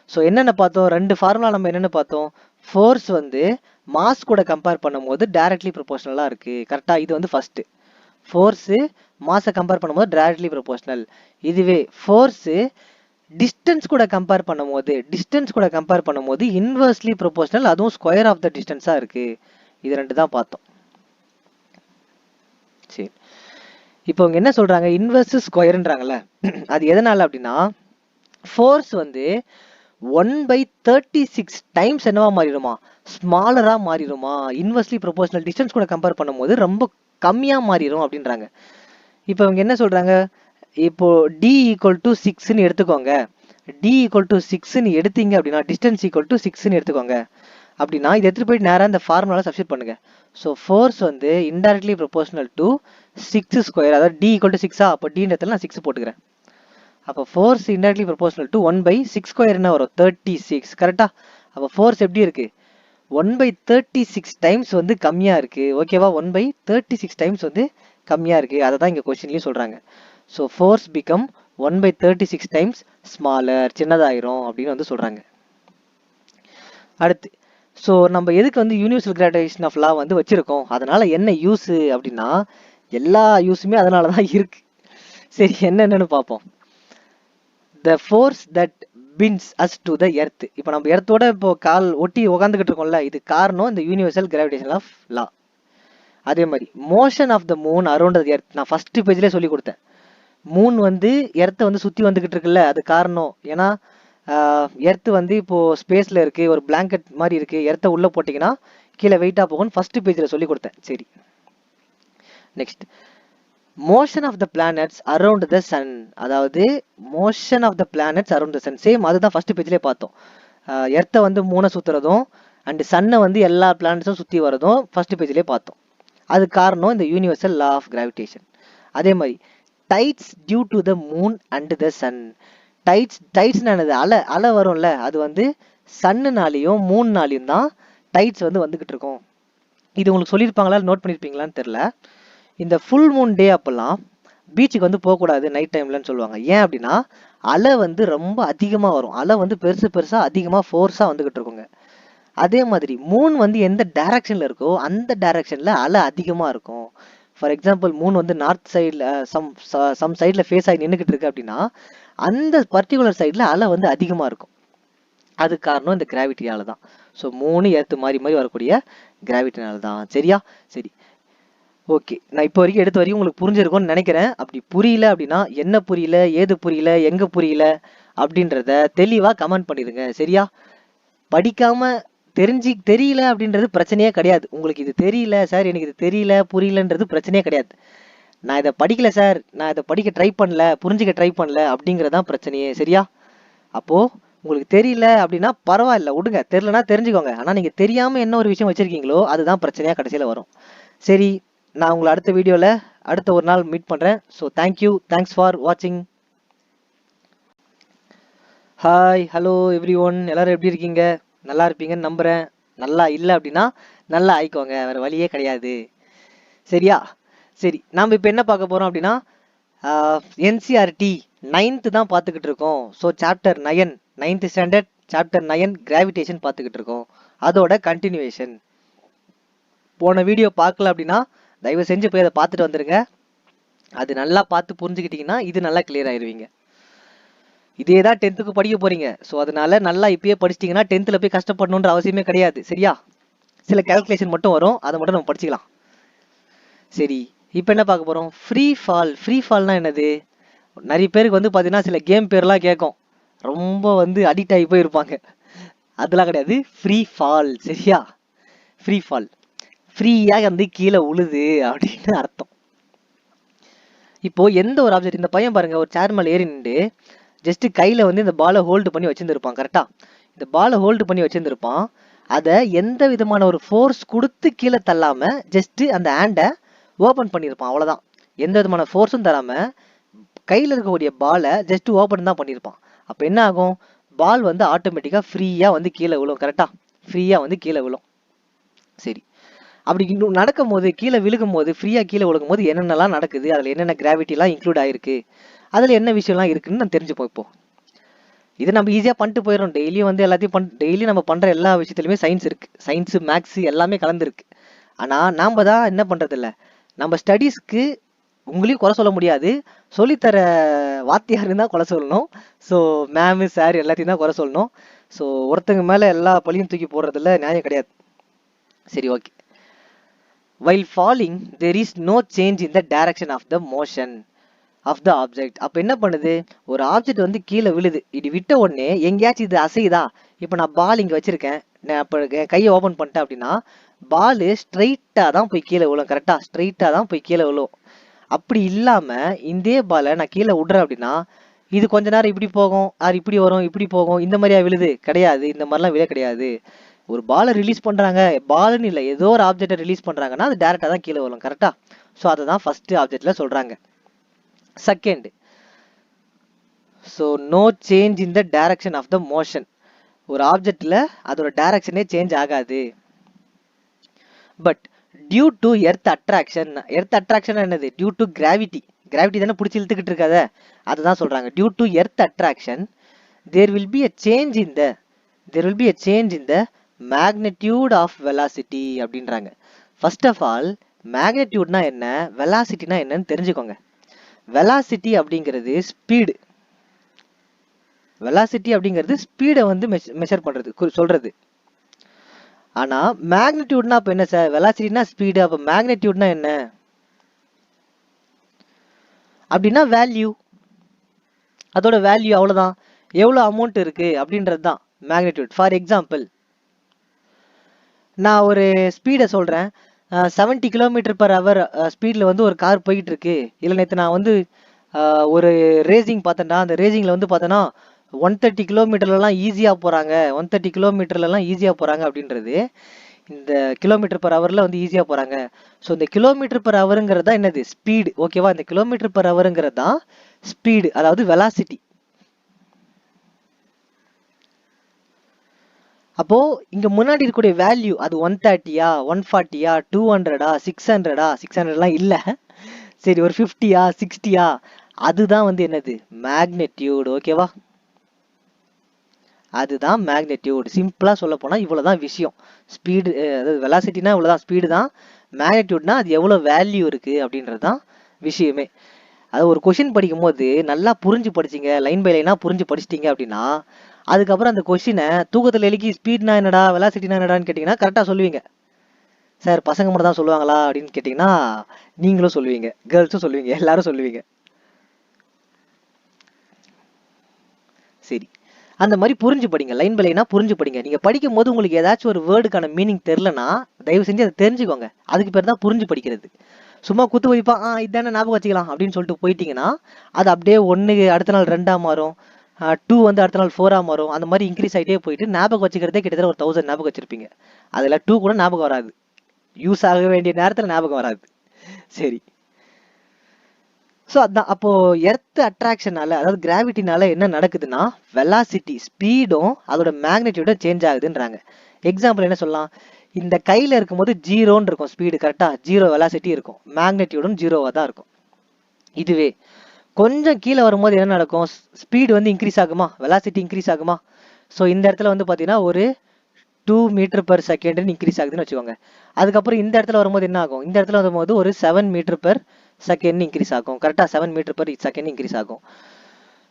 ஸோ என்னென்ன பார்த்தோம், ரெண்டு ஃபார்முலா நம்ம என்னென்ன பார்த்தோம், ஃபோர்ஸ் வந்து மாஸ் கூட கம்பேர் பண்ணும்போது டைரக்ட்லி ப்ரொபோஷனலாக இருக்குது. கரெக்டாக? இது வந்து ஃபஸ்ட்டு ஃபோர்ஸு மாஸை கம்பேர் பண்ணும்போது டைரக்ட்லி ப்ரொபோஷனல். இதுவே ஃபோர்ஸு டிஸ்டன்ஸ் கூட கம்பேர் பண்ணும்போது இன்வர்ஸ்லி ப்ரொபோஷனல், அதுவும் ஸ்கொயர் ஆஃப் த டிஸ்டன்ஸாக இருக்குது. இது ரெண்டு தான் பார்த்தோம். சரி, இப்போ அவங்க என்ன சொல்றாங்க, இன்வர்ஸ் ஸ்கொயர்ன்றாங்கல்ல, அது எதனால அப்படின்னா ஃபோர்ஸ் வந்து 1/36 டைம்ஸ் என்னவா மாறிடுமா, ஸ்மாலரா மாறிடுமா. இன்வர்ஸ்லி ப்ரொபோஷனல் டிஸ்டன்ஸ் கூட கம்பேர் பண்ணும்போது ரொம்ப கம்மியா மாறிடும் அப்படின்றாங்க. இப்போ அவங்க என்ன சொல்றாங்க, இப்போ d = 6ன்னு எடுத்துக்கோங்க. d = 6ன்னு எடுத்தீங்க அப்படின்னா டிஸ்டன்ஸ் = 6ன்னு எடுத்துக்கோங்க. அப்படின்னா இது எடுத்துட்டு போய் நேராக இந்த ஃபார்முலால சப்ஸ்டிட் பண்ணுங்க. ஸோ ஃபோர்ஸ் வந்து இன்டைரக்ட்லி ப்ரொபோஷனல் டு 6 ஸ்கொயர், அதாவது d = 6, அப்போ dன்றதுல நான் 6 போட்டுக்கிறேன். அப்போ force indirectly proportional to 1/6 square என்ன வரும், 36. கரெக்டா? அப்போ ஃபோர்ஸ் எப்படி இருக்கு, 1/36 டைம்ஸ் வந்து கம்மியா இருக்கு. ஓகேவா? 1/36 டைம்ஸ் வந்து கம்மியா இருக்கு. அதை தான் இங்க கொஸ்டின்லயும் சொல்றாங்க. So force become 1/36 times smaller, சின்னதாயிரும் அப்படின்னு வந்து சொல்றாங்க. அடுத்து, ஸோ நம்ம எதுக்கு வந்து யூனிவர்சல் கிராவிடேஷன் ஆஃப் லா வந்து வச்சிருக்கோம், அதனால என்ன யூஸ் அப்படின்னா எல்லா யூஸுமே அதனால தான் இருக்கு. சரி, என்னென்னு பார்ப்போம். The force that pins us to the earth. இப்போ நம்ம எர்த்தோட இப்போ கால் ஒட்டி உட்காந்துக்கிட்டு இருக்கோம்ல, இது காரணம் இந்த யூனிவர்சல் கிராவிடேஷன் ஆஃப் லா. அதே மாதிரி motion of the moon around the earth, நான் ஃபர்ஸ்ட் பேஜ்லேயே சொல்லி கொடுத்தேன். மூன் வந்து எர்த்தை வந்து சுற்றி வந்துக்கிட்டு இருக்குல்ல, அது காரணம். ஏன்னா எர்த்து வந்து இப்போ ஸ்பேஸ்ல இருக்கு, ஒரு பிளாங்கெட் மாதிரி இருக்கு, எர்த்தை உள்ள போட்டிங்கன்னா கீழே வெயிட்டா போகும்னு ஃபர்ஸ்ட் பேஜ்ல சொல்லி கொடுத்தேன். சரி, next motion of the planets around the sun, அதாவது motion of the planets around the sun same, அதுதான் ஃபர்ஸ்ட் பேஜ்லேயே பார்த்தோம். எர்த்தை வந்து மூணை சுற்றுறதும் அண்ட் சன்னை வந்து எல்லா பிளானட்ஸும் சுற்றி வரதும் ஃபர்ஸ்ட் பேஜ்லேயே பார்த்தோம். அது காரணம் இந்த யூனிவர்சல் லா ஆஃப் கிராவிடேஷன். அதே மாதிரி tides due to the moon and the sun. டைட்ஸ்னானது அலை வரும்ல, அது வந்து சன்னுனாலையும் மூணுனாலையும் தான் டைட்ஸ் வந்து வந்துகிட்டு இருக்கும். இது உங்களுக்கு சொல்லியிருப்பாங்களா, நோட் பண்ணியிருப்பீங்களான்னு தெரில. இந்த ஃபுல் மூன் டே அப்பெல்லாம் பீச்சுக்கு வந்து போகக்கூடாது நைட் டைம்லன்னு சொல்லுவாங்க. ஏன் அப்படின்னா அலை வந்து ரொம்ப அதிகமாக வரும். அலை வந்து பெருசாக அதிகமாக ஃபோர்ஸாக வந்துகிட்டு இருக்குங்க. அதே மாதிரி மூன் வந்து எந்த டைரக்ஷன்ல இருக்கோ அந்த டைரக்ஷன்ல அலை அதிகமாக இருக்கும். ஃபார் எக்ஸாம்பிள் மூன் வந்து நார்த் சைடில் சம் சைடில் ஃபேஸ் ஆகி நின்றுக்கிட்டு இருக்கு அப்படின்னா அந்த பர்டிகுலர் சைடில் அலை வந்து அதிகமாக இருக்கும். அது காரணம் இந்த கிராவிட்டியால தான். ஸோ 3 எர்த்து மாறி மாறி வரக்கூடிய கிராவிட்டினால தான். சரியா? சரி, ஓகே. நான் இப்போ வரைக்கும் எடுத்த வரைக்கும் உங்களுக்கு புரிஞ்சிருக்கும்னு நினைக்கிறேன். அப்படி புரியல அப்படின்னா என்ன புரியல, ஏது புரியல, எங்க புரியல அப்படின்றத தெளிவா கமெண்ட் பண்ணிடுங்க. சரியா? படிக்காம தெரியல அப்படின்றது பிரச்சனையே கிடையாது. உங்களுக்கு இது தெரியல சார், எனக்கு இது தெரியல புரியலன்றது பிரச்சனையே கிடையாது. நான் இதை படிக்கல சார், நான் இதை படிக்க ட்ரை பண்ணல, புரிஞ்சுக்க ட்ரை பண்ணல அப்படிங்கறதான் பிரச்சனையே. சரியா? அப்போ உங்களுக்கு தெரியல அப்படின்னா பரவாயில்ல, விடுங்க. தெரியலனா தெரிஞ்சுக்கோங்க. ஆனா நீங்க தெரியாம என்ன ஒரு விஷயம் வச்சிருக்கீங்களோ அதுதான் பிரச்சனையா கடைசியில வரும். சரி, நான் உங்களை அடுத்த வீடியோல அடுத்த ஒரு நாள் மீட் பண்றேன். ஸோ தேங்க்யூ, தேங்க்ஸ் ஃபார் வாட்சிங். ஹாய், ஹலோ எவ்ரி ஒன், எல்லாரும் எப்படி இருக்கீங்க? நல்லா இருப்பீங்கன்னு நம்புறேன். நல்லா இல்லை அப்படின்னா நல்லா ஆயிக்கோங்க, வேற வழியே கிடையாது. சரியா? சரி, நாம் இப்போ என்ன பார்க்க போறோம் அப்படின்னா என்சிஆர்டி 9th தான் பார்த்துக்கிட்டு இருக்கோம். So chapter 9, 9th standard chapter 9 gravitation பார்த்துக்கிட்டு இருக்கோம். அதோட கண்டினியூவேஷன். போன வீடியோ பார்க்கல அப்படின்னா தயவு செஞ்சு போய் அதை பார்த்துட்டு வந்துருங்க. அது நல்லா பார்த்து புரிஞ்சுக்கிட்டீங்கன்னா இது நல்லா கிளியர் ஆயிருவீங்க. இதே தான் 10th படிக்க போறீங்க. ஸோ அதனால நல்லா இப்பயே படிச்சிட்டிங்கன்னா 10th போய் கஷ்டப்படணுன்ற அவசியமே கிடையாது. சரியா? சில கால்குலேஷன் மட்டும் வரும், அதை மட்டும் நம்ம படிச்சுக்கலாம். சரி, இப்போ என்ன பார்க்க போறோம்? Free fall. ஃப்ரீ ஃபால்னா என்னது? நிறைய பேருக்கு வந்து பார்த்தீங்கன்னா சில கேம் பேர்லாம் கேட்கும், ரொம்ப வந்து அடிக்ட் ஆகி போயிருப்பாங்க. அதெல்லாம் கிடையாது, ஃப்ரீ ஃபால். சரியா? ஃப்ரீ ஃபால், ஃப்ரீயாக வந்து கீழே உழுது அப்படின்னு அர்த்தம். இப்போ எந்த ஒரு ஆப்ஜெக்ட், இந்த பையன் பாருங்க ஒரு சேர் மேலே ஏறி நின்று ஜஸ்ட் கையில வந்து இந்த பாலை ஹோல்டு பண்ணி வச்சிருந்திருப்பான். கரெக்டா? இந்த பாலை ஹோல்டு பண்ணி வச்சிருந்திருப்பான். அதை எந்த விதமான ஒரு ஃபோர்ஸ் கொடுத்து கீழே தள்ளாம ஜஸ்ட் அந்த ஹேண்டை ஓபன் பண்ணியிருப்பான். அவ்வளவுதான். எந்த விதமான ஃபோர்ஸும் தராம கையில் இருக்கக்கூடிய பாலை ஜஸ்ட் ஓபன் தான் பண்ணியிருப்பான். அப்போ என்ன ஆகும்? பால் வந்து ஆட்டோமேட்டிக்காக ஃப்ரீயாக வந்து கீழே விழும். கரெக்டா? ஃப்ரீயாக வந்து கீழே விழும். சரி, அப்படி நடக்கும் போது, கீழே விழுகும் போது, ஃப்ரீயாக கீழே விழுகும் போது என்னென்னலாம் நடக்குது, அதில் என்னென்ன கிராவிட்டிலாம் இன்க்ளூட் ஆயிருக்கு, அதில் என்ன விஷயம்லாம் இருக்குன்னு நான் தெரிஞ்சுப்போம். இப்போ இதை நம்ம ஈஸியாக பண்ணிட்டு போயிடும். டெய்லியும் வந்து எல்லாத்தையும் டெய்லி நம்ம பண்ணுற எல்லா விஷயத்துலையுமே சயின்ஸ் இருக்கு. சயின்ஸு, மேக்ஸு எல்லாமே கலந்துருக்கு. ஆனால் நாம் தான் என்ன பண்ணுறதில்ல. நம்ம ஸ்டடீஸ்க்கு உங்களையும் குறை சொல்ல முடியாது, சொல்லித்தர வாத்தியாருன்னு தான் குறை சொல்லணும். ஸோ மேமு, சார் எல்லாத்தையும் தான் குறை சொல்லணும். ஸோ ஒருத்தங்க மேலே எல்லா பழியும் தூக்கி போடுறதுல நியாயம் கிடையாது. சரி, okay. While falling, there is no change in the direction of the motion of the object. அப்போ என்ன பண்ணுது? ஒரு ஆப்ஜெக்ட் வந்து கீழே விழுது. இது விட்ட உடனே எங்கேயாச்சும் இது அசையுதா? இப்போ நான் பால் இங்கே வச்சிருக்கேன், நான் இப்போ கையை ஓப்பன் பண்ணிட்டேன் அப்படின்னா பால் ஸ்ட்ரைட்டாக தான் போய் கீழே விழும். கரெக்டாக? ஸ்ட்ரைட்டாக தான் போய் கீழே விழும். அப்படி இல்லாமல் இந்த பாலை நான் கீழே விடுறேன் அப்படின்னா இது கொஞ்ச நேரம் இப்படி போகும், அது இப்படி வரும், இப்படி போகும், இந்த மாதிரியா விழுது? கிடையாது. இந்த மாதிரிலாம் விழ கிடையாது. ஒரு பாலை ரிலீஸ் பண்றாங்க, பால்னு இல்லை, ஏதோ ஒரு ஆப்ஜெக்டை ரிலீஸ் பண்றாங்கன்னா அது டைரக்டா தான் கீழே வரும். கரெக்டா? ஸோ அதை தான் ஃபர்ஸ்ட் ஆப்ஜெக்ட்ல சொல்றாங்க. Second, so no change in the direction of the motion. ஒரு ஆப்ஜெக்ட்ல அதோட டைரக்ஷனே சேஞ்ச் ஆகாது. But due to earth attraction. Earth attraction என்னது? Due to gravity. கிராவிட்டி தானே பிடிச்சி இழுத்துக்கிட்டு இருக்காத, அதுதான் சொல்றாங்க. Due to earth attraction there will be a change in the magnitude of velocity அப்படின்றாங்க. ஃபர்ஸ்ட் ஆஃப் ஆல் மேக்னிடியூட்னா என்ன, வெலாசிட்டினா என்னன்னு தெரிஞ்சுக்கோங்க. வெலாசிட்டி அப்படிங்கிறது ஸ்பீடு. வெலாசிட்டி அப்படிங்கிறது ஸ்பீடை வந்து மெஷர் பண்றது, சொல்றது. ஆனா மேக்னிடியூட்னா அப்ப என்ன சார்? வெலாசிட்டினா ஸ்பீடு, அப்ப மேக்னிடியூட்னா என்ன அப்படின்னா வேல்யூ. அதோட வேல்யூ அவ்வளவுதான். எவ்வளோ அமௌண்ட் இருக்கு அப்படின்றது தான் மேக்னிடியூட். ஃபார் எக்ஸாம்பிள், நான் ஒரு ஸ்பீடை சொல்றேன், 70 km/h ஸ்பீடில் வந்து ஒரு கார் போயிட்டு இருக்கு. இல்லை, நேற்று நான் வந்து ஒரு ரேசிங் பார்த்தேன்டா, அந்த ரேசிங்கில் வந்து பார்த்தோன்னா 130 km/hலாம் ஈஸியாக போகிறாங்க, 130 km/hலாம் ஈஸியாக போகிறாங்க அப்படின்றது இந்த km/h வந்து ஈஸியாக போகிறாங்க. ஸோ இந்த km/hங்கிறது தான் என்னது? ஸ்பீடு. ஓகேவா? இந்த km/hங்கிறது தான் ஸ்பீடு, அதாவது வெலாசிட்டி. அப்போ இங்க முன்னாடி இருக்கக்கூடிய வேல்யூ அது 130யா, 140யா, 200ஆ, 600ஆ? 600லாம் இல்ல, சரி, ஒரு 50யா 60யா, அதுதான் வந்து என்னது மேக்னெட்யூட். ஓகேவா? அதுதான் மேக்னெட்யூட். சிம்பிளா சொல்ல போனா இவ்வளவுதான் விஷயம். ஸ்பீடு, அதாவது வெலாசிட்டினா இவ்வளவுதான் ஸ்பீடு தான். மேக்னெட்யூட்னா அது எவ்வளவு வேல்யூ இருக்கு அப்படின்றது தான் விஷயமே. அது ஒரு கொஷின் படிக்கும் போது நல்லா புரிஞ்சு படிச்சிங்க, லைன் பை லைனா புரிஞ்சு படிச்சிட்டீங்க அப்படின்னா, அதுக்கப்புறம் அந்த கொஷினை தூக்கத்தில் எழுக்கி ஸ்பீட்னா என்னடா வெலாசிட்டினா என்னடான்னு கேட்டிங்கன்னா கரெக்டாக சொல்லுவீங்க. சார் பசங்க மட்டும் தான் சொல்லுவாங்களா அப்படின்னு கேட்டிங்கன்னா நீங்களும் சொல்லுவீங்க, கேர்ள்ஸும் சொல்லுவீங்க, எல்லாரும் சொல்லுவீங்க. சரி, அந்த மாதிரி புரிஞ்சு படிங்க, லைன் பை லைனா புரிஞ்சு படிங்க. நீங்க படிக்கும் போது உங்களுக்கு ஏதாச்சும் ஒரு வேர்டுக்கான மீனிங் தெரிலனா தயவு செஞ்சு அதை தெரிஞ்சுக்கோங்க. அதுக்கு பேர் தான் புரிஞ்சு படிக்கிறது. சும்மா குத்து வைப்பா இதானே ஞாபகம் வச்சுக்கலாம் அப்படின்னு சொல்லிட்டு போயிட்டீங்கன்னா அது அப்படியே 1 அடுத்த நாள் 2ஆ மாறும், 2 வந்து அடுத்த நாள் 4ஆ மாறும். அந்த மாதிரி இன்க்ரீஸ் ஆகிட்டே போயிட்டு ஞாபகம் வச்சுக்கிறதே கிட்டத்தட்ட ஒரு 1000 ஞாபகம் வச்சிருப்பீங்க. அதில் 2 கூட ஞாபகம் வராது, யூஸ் ஆக வேண்டிய நேரத்தில் ஞாபகம் வராது. சரி, ஸோ அதான் அப்போ எர்த் அட்ராக்ஷனால, அதாவது கிராவிட்டினால என்ன நடக்குதுன்னா வெலாசிட்டி ஸ்பீடும் அதோட மேக்னெட்யூடும் சேஞ்ச் ஆகுதுன்றாங்க. எக்ஸாம்பிள் என்ன சொல்லலாம், இந்த கையில இருக்கும்போது 0ன்னு இருக்கும் ஸ்பீடு, கரெக்டா 0 வெலாசிட்டி இருக்கும், மேக்னெட்யூடும் 0வா தான் இருக்கும். இதுவே கொஞ்சம் கீழே வரும்போது என்ன நடக்கும், ஸ்பீடு வந்து இன்க்ரீஸ் ஆகுமா, வெலாசிட்டி இன்க்ரீஸ் ஆகுமா. ஸோ இந்த இடத்துல வந்து பார்த்தீங்கன்னா ஒரு 2 மீட்டர்/செகண்ட் இன்க்ரீஸ் ஆகுதுன்னு வச்சுக்கோங்க. அதுக்கப்புறம் இந்த இடத்துல வரும்போது என்ன ஆகும், இந்த இடத்துல வரும்போது ஒரு 7 மீட்டர்/செகண்ட் இன்க்ரீஸ் ஆகும். கரெக்டாக 7 மீட்டர்/செகண்ட் இன்க்ரீஸ் ஆகும்.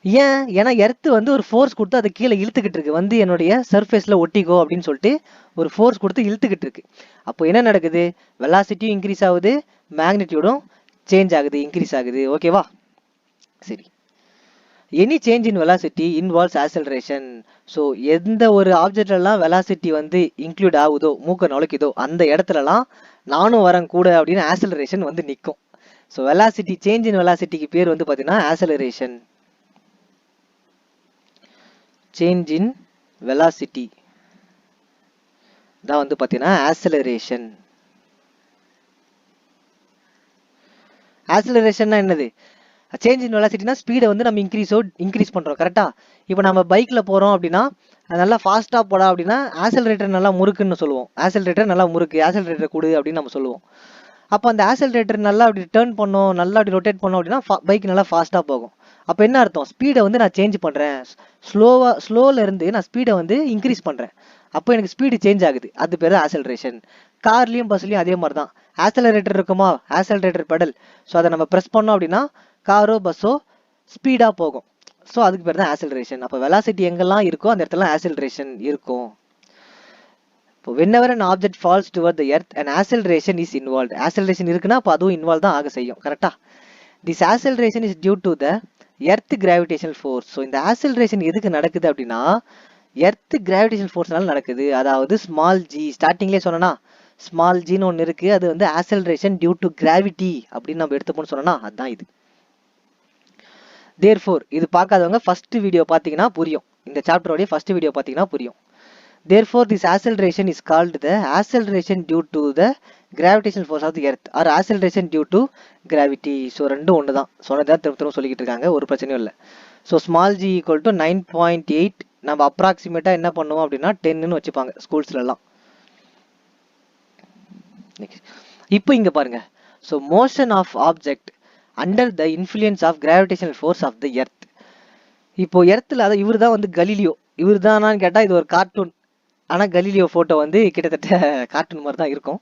ஏன், ஏன்னா எர்த்து வந்து ஒரு ஃபோர்ஸ் கொடுத்து அதை கீழே இழுத்துக்கிட்டு இருக்கு, வந்து என்னுடைய சர்ஃபேஸில் ஒட்டிக்கோ அப்படின்னு சொல்லிட்டு ஒரு ஃபோர்ஸ் கொடுத்து இழுத்துக்கிட்டு இருக்கு. அப்போ என்ன நடக்குது, வெலாசிட்டியும் இன்க்ரீஸ் ஆகுது, மேக்னெட்யூடும் சேஞ்ச் ஆகுது, இன்க்ரீஸ் ஆகுது. ஓகேவா? சரி, any change in velocity involves acceleration. So எந்த ஒரு ஆப்ஜெக்ட்லாம் வெலாசிட்டி வந்து இன்க்ளூட் ஆகுதோ, மூக்க நுழைக்குதோ, அந்த இடத்துலலாம் நானும் வரேன் கூட அப்படின்னு ஆக்சலரேஷன் வந்து நிற்கும். ஸோ வெலாசிட்டி, சேஞ்ச் இன் வெலாசிட்டிக்கு பேர் வந்து பார்த்தீங்கன்னா ஆக்சலரேஷன். சேஞ்ச் இன் வெலாசிட்டி தான் வந்து பார்த்தீங்கன்னா ஆக்சலரேஷன். ஆக்சலரேஷன்னா என்னது, சேஞ்ச் இன் வெலாசிட்டினா ஸ்பீடை வந்து நம்ம இன்க்ரீஸ் பண்ணுறோம். கரெக்டாக இப்போ நம்ம பைக்கில் போகிறோம் அப்படின்னா நல்லா ஃபாஸ்ட்டாக போடா அப்படின்னா ஆக்சலரேட்டர் நல்லா முறுக்குன்னு சொல்லுவோம். ஆக்சலரேட்டர் நல்லா முறுக்கு, ஆக்சலரேட்டர் கொடு அப்படின்னு நம்ம சொல்லுவோம். அப்போ அந்த ஆக்சலரேட்டர் நல்லா அப்படி டேர்ன் பண்ணோம், நல்லா அப்படி ரொட்டேட் பண்ணோம் அப்படின்னா பைக் நல்லா ஃபாஸ்ட்டாக போகும். அப்போ என்ன அர்த்தம், ஸ்பீடை வந்து நான் சேஞ்ச் பண்ணுறேன், ஸ்லோவில் இருந்து நான் ஸ்பீடை வந்து இன்க்ரீஸ் பண்ணுறேன். அப்போ எனக்கு ஸ்பீடு சேஞ்ச் ஆகுது, அது பேர் ஆக்சலரேஷன். கார்லேயும் பஸ்லையும் அதே மாதிரி தான், ஆக்சலரேட்டர் இருக்குமா, ஆக்சலரேட்டர் பெடல், ஸோ அதை நம்ம ப்ரெஸ் பண்ணோம் அப்படின்னா காரோ பஸ்ஸோ ஸ்பீடாக போகும். ஸோ அதுக்கு பேர் தான் ஆக்சலரேஷன். அப்போ வெலாசிட்டி எங்கெல்லாம் இருக்கோ அந்த இடத்துல ஆக்சலரேஷன் இருக்கும். whenever an object falls toward the earth an acceleration is involved. acceleration இருக்குன்னா அப்போ அதுவும் இன்வால்வ் தான் ஆக செய்யும். கரெக்டா? this acceleration is due to the earth gravitational force. So இந்த acceleration எதுக்கு நடக்குது அப்படின்னா எர்த் கிராவிடேஷன் ஃபோர்ஸ்னால நடக்குது. அதாவது ஸ்மால் ஜி, ஸ்டார்டிங்லேயே சொன்னா ஸ்மால் ஜின்னு ஒன்று இருக்கு, அது வந்து ஆக்சலரேஷன் டியூ டு கிராவிட்டி அப்படின்னு நம்ம எடுத்துப்போன்னு சொன்னா அதுதான் இது. therefore இது பார்க்காதவங்க ஃபர்ஸ்ட் வீடியோ பார்த்தீங்கன்னா புரியும், இந்த சாப்டரோடைய ஃபர்ஸ்ட் வீடியோ பார்த்தீங்கன்னா புரியும். therefore this acceleration is called the acceleration due to the gravitational force of the earth or acceleration due to gravity. So ரெண்டும் ஒன்று தான், சொன்னதான் திரும்ப சொல்லிக்கிட்டு இருக்காங்க, ஒரு பிரச்சனையும் இல்லை. So small G equal to 9.8, நம்ம அப்ராக்சிமேட்டாக என்ன பண்ணுவோம் அப்படின்னா 10ன்னு வச்சுப்பாங்க ஸ்கூல்ஸ்லாம். இப்போ இங்கே பாருங்க, so motion of object under the influence of gravitational force of the earth. இப்போ எர்த்தில் அதாவது இவர் தான் வந்து கலீலியோ, இவர் தானான்னு கேட்டால் இது ஒரு கார்ட்டூன். ஆனால் கலீலியோ ஃபோட்டோ வந்து கிட்டத்தட்ட கார்ட்டூன் மாதிரி தான் இருக்கும்,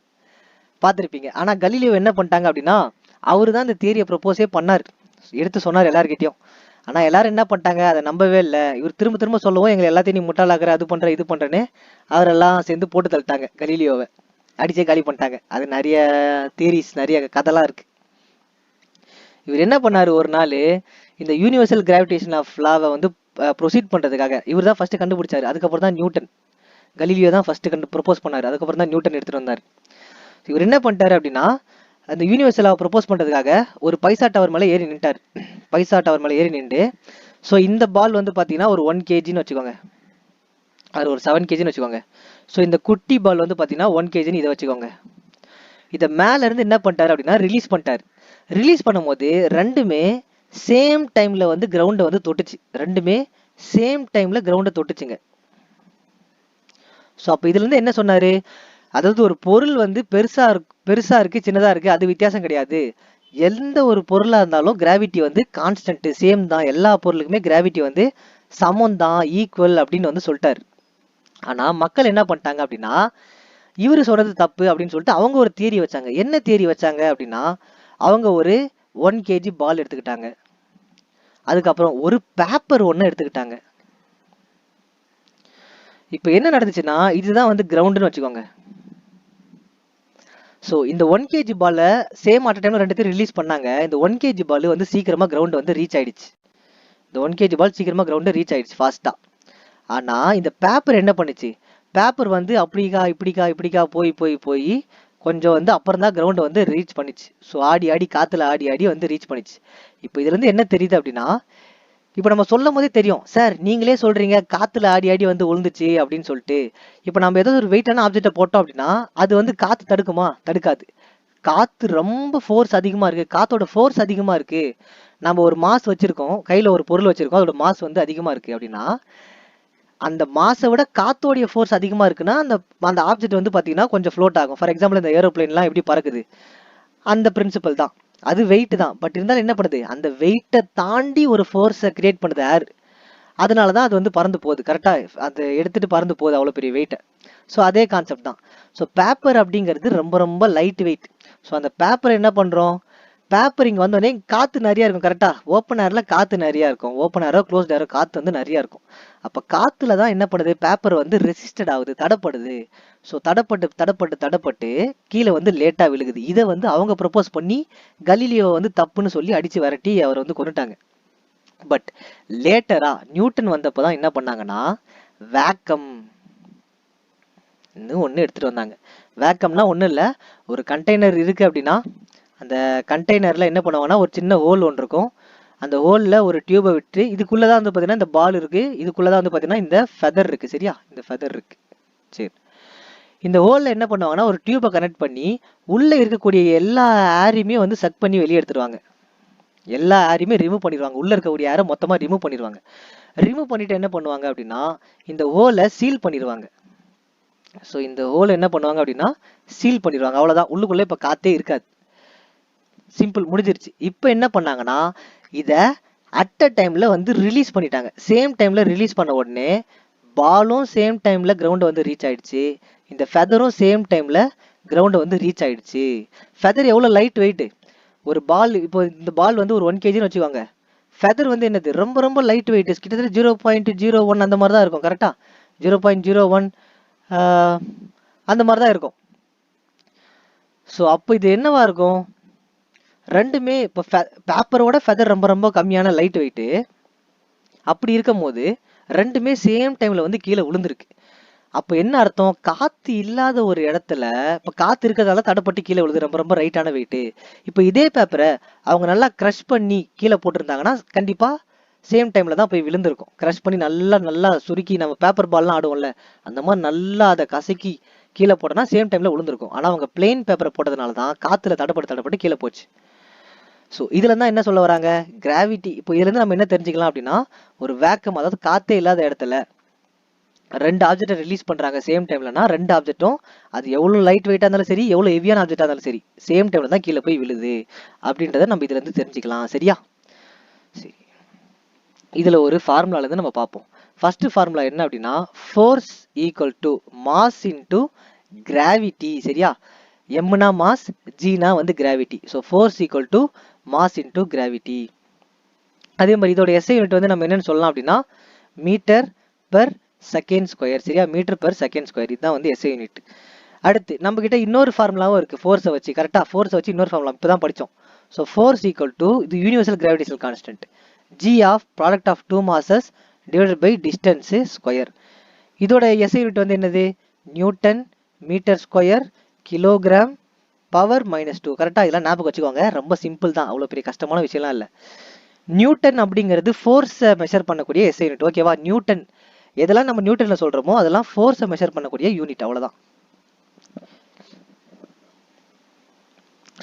பார்த்துருப்பீங்க. ஆனால் கலீலியோ என்ன பண்ணிட்டாங்க அப்படின்னா அவரு தான் இந்த தியரியை ப்ரொப்போஸே பண்ணார், எடுத்து சொன்னார் எல்லாருக்கிட்டையும். ஆனால் எல்லாரும் என்ன பண்ணிட்டாங்க, அதை நம்பவே இல்லை. இவர் திரும்ப திரும்ப சொல்லவும் எங்களை எல்லாத்தையும் நீ முட்டாளாக்குற, அது பண்ணுற இது பண்ணுறேன்னு அவரெல்லாம் சேர்ந்து போட்டு தள்ளிட்டாங்க, கலீலியோவை அடிச்சே காலி பண்ணிட்டாங்க. அது நிறைய தியரிஸ், நிறைய கதைலாம் இருக்கு. இவர் என்ன பண்ணாரு, ஒரு நாள் இந்த யூனிவர்சல் கிராவிடேஷன் ஆஃப் லாவை வந்து ப்ரொசீட் பண்ணுறதுக்காக இவர் தான் ஃபர்ஸ்ட் கண்டுபிடிச்சாரு. அதுக்கப்புறம் தான் நியூட்டன், கலீலியோ தான் ஃபர்ஸ்ட் ப்ரொப்போஸ் பண்ணாரு, அதுக்கப்புறம் தான் நியூட்டன் எடுத்துட்டு வந்தார். இவர் என்ன பண்ணிட்டாரு அப்படின்னா அந்த யூனிவர்சல் லாவை ப்ரொப்போஸ் பண்ணுறதுக்காக ஒரு பைசா டவர் மேலே ஏறி நின்ட்டார். பைசா டவர் மேலே ஏறி நின்று, ஸோ இந்த பால் வந்து பார்த்தீங்கன்னா ஒரு 1 kgன்னு வச்சுக்கோங்க, அது ஒரு 7 kgன்னு வச்சுக்கோங்க. ஸோ இந்த குட்டி பால் வந்து பார்த்தீங்கன்னா 1 kgன்னு இதை வச்சுக்கோங்க. இதை மேலேருந்து என்ன பண்ணிட்டாரு அப்படின்னா ரிலீஸ் பண்ணிட்டார். ரிலீஸ் பண்ணும்போது ரெண்டுமே சேம் டைமில் வந்து கிரவுண்டை வந்து தொட்டுச்சு, ரெண்டுமே சேம் டைமில் கிரவுண்டை தொட்டுச்சுங்க. ஸோ அப்போ இதுலேருந்து என்ன சொன்னார், அதாவது ஒரு பொருள் வந்து பெருசா இருக்கு சின்னதா இருக்கு அது வித்தியாசம் கிடையாது, எந்த ஒரு பொருளா இருந்தாலும் கிராவிட்டி வந்து கான்ஸ்டன்ட் சேம் தான், எல்லா பொருளுக்குமே கிராவிட்டி வந்து சமம் தான், ஈக்குவல் அப்படின்னு வந்து சொல்லிட்டாரு. ஆனா மக்கள் என்ன பண்ணிட்டாங்க அப்படின்னா, இவரு சொல்றது தப்பு அப்படின்னு சொல்லிட்டு அவங்க ஒரு தியரி வச்சாங்க. என்ன தியரி வச்சாங்க அப்படின்னா, அவங்க ஒரு 1 kg பால் எடுத்துக்கிட்டாங்க, அதுக்கப்புறம் ஒரு பேப்பர் ஒன்று எடுத்துக்கிட்டாங்க. இப்போ என்ன நடந்துச்சுன்னா, இதுதான் வந்து கிரவுண்டுன்னு வச்சுக்கோங்க. ஸோ இந்த 1 kg பாலை சேம் அட் டைம்ல 2 பேர் ரிலீஸ் பண்ணாங்க. இந்த 1 kg பால் வந்து சீக்கிரமா கிரவுண்ட் வந்து ரீச் ஆயிடுச்சு. இந்த 1 kg பால் சீக்கிரமா கிரவுண்ட் ரீச் ஆயிடுச்சு ஃபாஸ்டா. ஆனா இந்த பேப்பர் என்ன பண்ணுச்சு, பேப்பர் வந்து அப்படிக்கா இப்படிக்கா இப்படிக்கா போய் போய் போய் கொஞ்சம் வந்து அப்புறம் தான் கிரவுண்டை வந்து ரீச் பண்ணிச்சு. ஸோ ஆடி ஆடி காத்துல ஆடி ஆடி வந்து ரீச் பண்ணிச்சு. இப்போ இதுல இருந்து என்ன தெரியுது அப்படின்னா, இப்போ நம்ம சொல்லும் போதே தெரியும், சார் நீங்களே சொல்றீங்க காத்துல ஆடி ஆடி வந்து விழுந்துச்சு அப்படின்னு சொல்லிட்டு. இப்போ நம்ம ஏதாவது ஒரு வெயிட்டான ஆப்ஜெக்டை போட்டோம் அப்படின்னா அது வந்து காத்து தடுக்குமா? தடுக்காது. காத்து ரொம்ப ஃபோர்ஸ் அதிகமா இருக்கு, காத்தோட ஃபோர்ஸ் அதிகமா இருக்கு. நம்ம ஒரு மாஸ் வச்சிருக்கோம், கையில ஒரு பொருள் வச்சிருக்கோம், அதோட மாஸ் வந்து அதிகமா இருக்கு அப்படின்னா, அந்த மாஸை விட காத்தோடைய ஃபோர்ஸ் அதிகமா இருக்குன்னா அந்த அந்த ஆப்ஜெக்ட் வந்து பாத்தீங்கன்னா கொஞ்சம் ஃப்ளோட் ஆகும். ஃபார் எக்ஸாம்பிள் இந்த ஏரோப்ளேன்லாம் எப்படி பறக்குது, அந்த பிரின்சிபல் தான். அது வெயிட் தான், பட் இருந்தாலும் என்ன பண்ணுது, அந்த வெயிட்டை தாண்டி ஒரு ஃபோர்ஸை கிரியேட் பண்ணுது ஏர். அதனாலதான் அது வந்து பறந்து போகுது, கரெக்டா அதை எடுத்துட்டு பறந்து போகுது அவ்வளவு பெரிய வெயிட்டை. ஸோ அதே கான்செப்ட் தான். ஸோ பேப்பர் அப்படிங்கிறது ரொம்ப ரொம்ப லைட் வெயிட். ஸோ அந்த பேப்பர் என்ன பண்றோம், பேப்பர் இங்க வந்தோடனே காத்து நிறைய இருக்கும், கரெக்டா ஓப்பன் ஏர்ல காத்து நிறைய இருக்கும், ஓப்பன் ஏரோ க்ளோஸ்ட் ஏரோ காத்து வந்து நிறைய இருக்கும். அப்ப காத்துல தான் என்ன பண்ணுது, பேப்பர் வந்து ரெசிஸ்டட் ஆகுது, தடப்படுது. ஸோ தடப்பட்டு தடப்பட்டு தடப்பட்டு கீழே வந்து லேட்டா விழுகுது. இதை வந்து அவங்க ப்ரப்போஸ் பண்ணி கலீலியோ வந்து தப்புன்னு சொல்லி அடிச்சு விரட்டி அவர் வந்து கொண்டுட்டாங்க. பட் லேட்டரா நியூட்டன் வந்தப்பதான் என்ன பண்ணாங்கன்னா, வேக்கம் ஒண்ணு எடுத்துட்டு வந்தாங்க. வேக்கம்னா ஒண்ணும் இல்ல, ஒரு கண்டெய்னர் இருக்கு அப்படின்னா அந்த கண்டெய்னர்ல என்ன பண்ணுவாங்கன்னா ஒரு சின்ன ஹோல் ஒன்று இருக்கும். அந்த ஹோல்ல ஒரு டியூபை விட்டு, இதுக்குள்ளதான் வந்து பாத்தீங்கன்னா இந்த பால் இருக்கு, இதுக்குள்ளதான் வந்து பாத்தீங்கன்னா இந்த ஃபெதர் இருக்கு, சரியா இந்த ஃபெதர் இருக்கு. சரி, இந்த ஹோல்ல என்ன பண்ணுவாங்கன்னா ஒரு டியூபை கனெக்ட் பண்ணி உள்ள இருக்கக்கூடிய எல்லா ஏரையுமே வந்து சக் பண்ணி வெளியே எடுத்துருவாங்க. எல்லா ஏரையுமே ரிமூவ் பண்ணிடுவாங்க, உள்ள இருக்கக்கூடிய ஏரை மொத்தமா ரிமூவ் பண்ணிடுவாங்க. ரிமூவ் பண்ணிட்டு என்ன பண்ணுவாங்க அப்படின்னா இந்த ஹோலை சீல் பண்ணிடுவாங்க. ஸோ இந்த ஹோல் என்ன பண்ணுவாங்க அப்படின்னா சீல் பண்ணிடுவாங்க, அவ்வளவுதான். உள்ளுக்குள்ள இப்ப காத்தே இருக்காது. சிம்பிள், முடிஞ்சிருச்சு. இப்போ என்ன பண்ணாங்கன்னா இத அட் அ டைம்ல வந்து ரிலீஸ் பண்ணிட்டாங்க. சேம் டைம்ல ரிலீஸ் பண்ண உடனே பாலும் சேம் டைம்ல கிரவுண்ட் வந்து ரீச் ஆயிடுச்சு, இந்த ஃபெதரும் சேம் டைம்ல கிரவுண்ட் வந்து ரீச் ஆயிடுச்சு. ஃபெதர் எவ்வளவு லைட் வெயிட், ஒரு பால், இப்போ இந்த பால் வந்து ஒரு 1 kgன்னு வச்சுக்கோங்க, ஃபெதர் வந்து என்னது ரொம்ப ரொம்ப லைட் வெயிட், கிட்டத்தட்ட 0.01 அந்த மாதிரி தான் இருக்கும், கரெக்டா 0.01 அந்த மாதிரி தான் இருக்கும். ஸோ அப்போ இது என்னவா இருக்கும், ரெண்டுமே இப்போ பேப்பரோட ஃபெதர் ரொம்ப ரொம்ப கம்மியான லைட் வெயிட். அப்படி இருக்கும் போது ரெண்டுமே சேம் டைம்ல வந்து கீழே விழுந்திருக்கு. அப்போ என்ன அர்த்தம், காத்து இல்லாத ஒரு இடத்துல இப்போ காத்து இருக்கிறதால தடப்பட்டு கீழே விழுது, ரொம்ப ரொம்ப ரைட்டான வெயிட். இப்போ இதே பேப்பரை அவங்க நல்லா க்ரஷ் பண்ணி கீழே போட்டிருந்தாங்கன்னா கண்டிப்பா சேம் டைம்ல தான் போய் விழுந்திருக்கும். க்ரஷ் பண்ணி நல்லா நல்லா சுருக்கி, நம்ம பேப்பர் பால்லாம் ஆடுவோம்ல அந்த மாதிரி நல்லா அதை கசக்கி கீழே போட்டோம்னா சேம் டைம்ல விழுந்திருக்கும். ஆனா அவங்க பிளெயின் பேப்பரை போட்டதுனால தான் காத்துல தடப்பட்டு தடப்பட்டு கீழே போச்சு. ஸோ இதுல தான் என்ன சொல்ல வராங்க, கிராவிட்டி. இப்போ இதுல இருந்து நம்ம என்ன தெரிஞ்சுக்கலாம் அப்படின்னா, ஒரு வேக்கம், அதாவது காத்தே இல்லாத இடத்துல ரெண்டு ஆப்ஜெக்டை ரிலீஸ் பண்றாங்க சேம் டைம்லனா, ரெண்டு ஆப்ஜெக்டும் அது எவ்வளவு லைட் வெயிட்டா இருந்தாலும் சரி, எவ்வளவு ஹெவியான ஆப்ஜெக்டா இருந்தாலும் சரி, சேம் டைம்ல தான் கீழே போய் விழுது அப்படின்றத நம்ம இதுல இருந்து தெரிஞ்சுக்கலாம், சரியா. சரி, இதுல ஒரு ஃபார்முலால இருந்து நம்ம பார்ப்போம். ஃபர்ஸ்ட் ஃபார்முலா என்ன அப்படின்னா, force equal to mass into gravity, சரியா. எம்னா மாஸ், ஜினா வந்து gravity. So force equal to mass into gravity. அதே மாதிரி இதோட எஸ்ஐ யூனிட் வந்து நம்ம என்னன்னு சொல்லலாம் அப்படின்னா மீட்டர் பெர் செகண்ட் ஸ்கொயர், சரியா, மீட்டர் பெர் செகண்ட் ஸ்கொயர், இதுதான் வந்து எஸ்ஐ யூனிட். அடுத்து நம்ம கிட்ட இன்னொரு ஃபார்முலாவும் இருக்கு ஃபோர்ஸை வச்சு, கரெக்டா ஃபோர்ஸை வச்சு இன்னொரு ஃபார்முலா இப்பதான் படிச்சோம். ஸோ ஃபோர்ஸ் ஈக்குவல் டு, இது universal gravitational constant, G of product of two masses divided by distance square. இதோட எஸ்ஐ யூனிட் வந்து என்னது, newton metre square kilogram power -2, கரெக்டா. இதெல்லாம் ஞாபகம் வச்சுக்கோங்க, ரொம்ப சிம்பிள் தான், அவ்வளவு பெரிய கஷ்டமான விஷயம்லாம் இல்லை. நியூட்டன் அப்படிங்கிறது ஃபோர்ஸை மெஷர் பண்ணக்கூடிய எஸ்ஐ யூனிட், ஓகேவா. நியூட்டன் எதெல்லாம் நம்ம நியூட்டன்ல சொல்றோமோ அதெல்லாம் ஃபோர்ஸை மெஷர் பண்ணக்கூடிய யூனிட், அவ்வளவுதான்.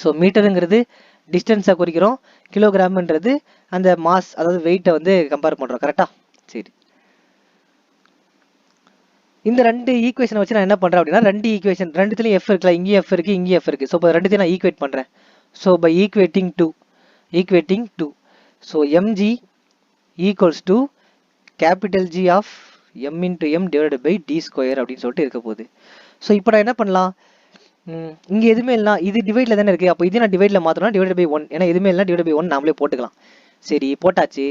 ஸோ மீட்டருங்கிறது டிஸ்டன்ஸை குறிக்கிறோம், கிலோகிராம்ன்றது அந்த மாஸ், அதாவது வெயிட்டை வந்து கம்பேர் பண்றோம், கரெக்டா. சரி, இந்த ரெண்டு ஈக்குவேஷனை வச்சு நான் என்ன பண்றேன் அப்படின்னா, ரெண்டு ஈக்குவேஷன் ரெண்டுத்துலயும் எஃப் இருக்குல்ல, இங்கேயும் எஃப் இருக்கு இங்கேயும் எஃப் இருக்கு. ஸோ இப்போ ரெண்டுத்தையும் நான் ஈக்குவேட் பண்றேன். So by equating 2 so mg equals to capital G of m into m divided by d square அப்படின்னு சொல்லிட்டு இருக்க போகுது. ஸோ இப்போ நான் என்ன பண்ணலாம், இங்கே எதுவுமே இல்லை, இது டிவைடில் தானே இருக்குது, அப்போ இது நான் டிவைடில் மாற்றணும் டிவைட் பை 1, ஏன்னா எதுவுமே இல்லை டிவைட் பை 1 நாமளே போட்டுக்கலாம். சரி போட்டாச்சு.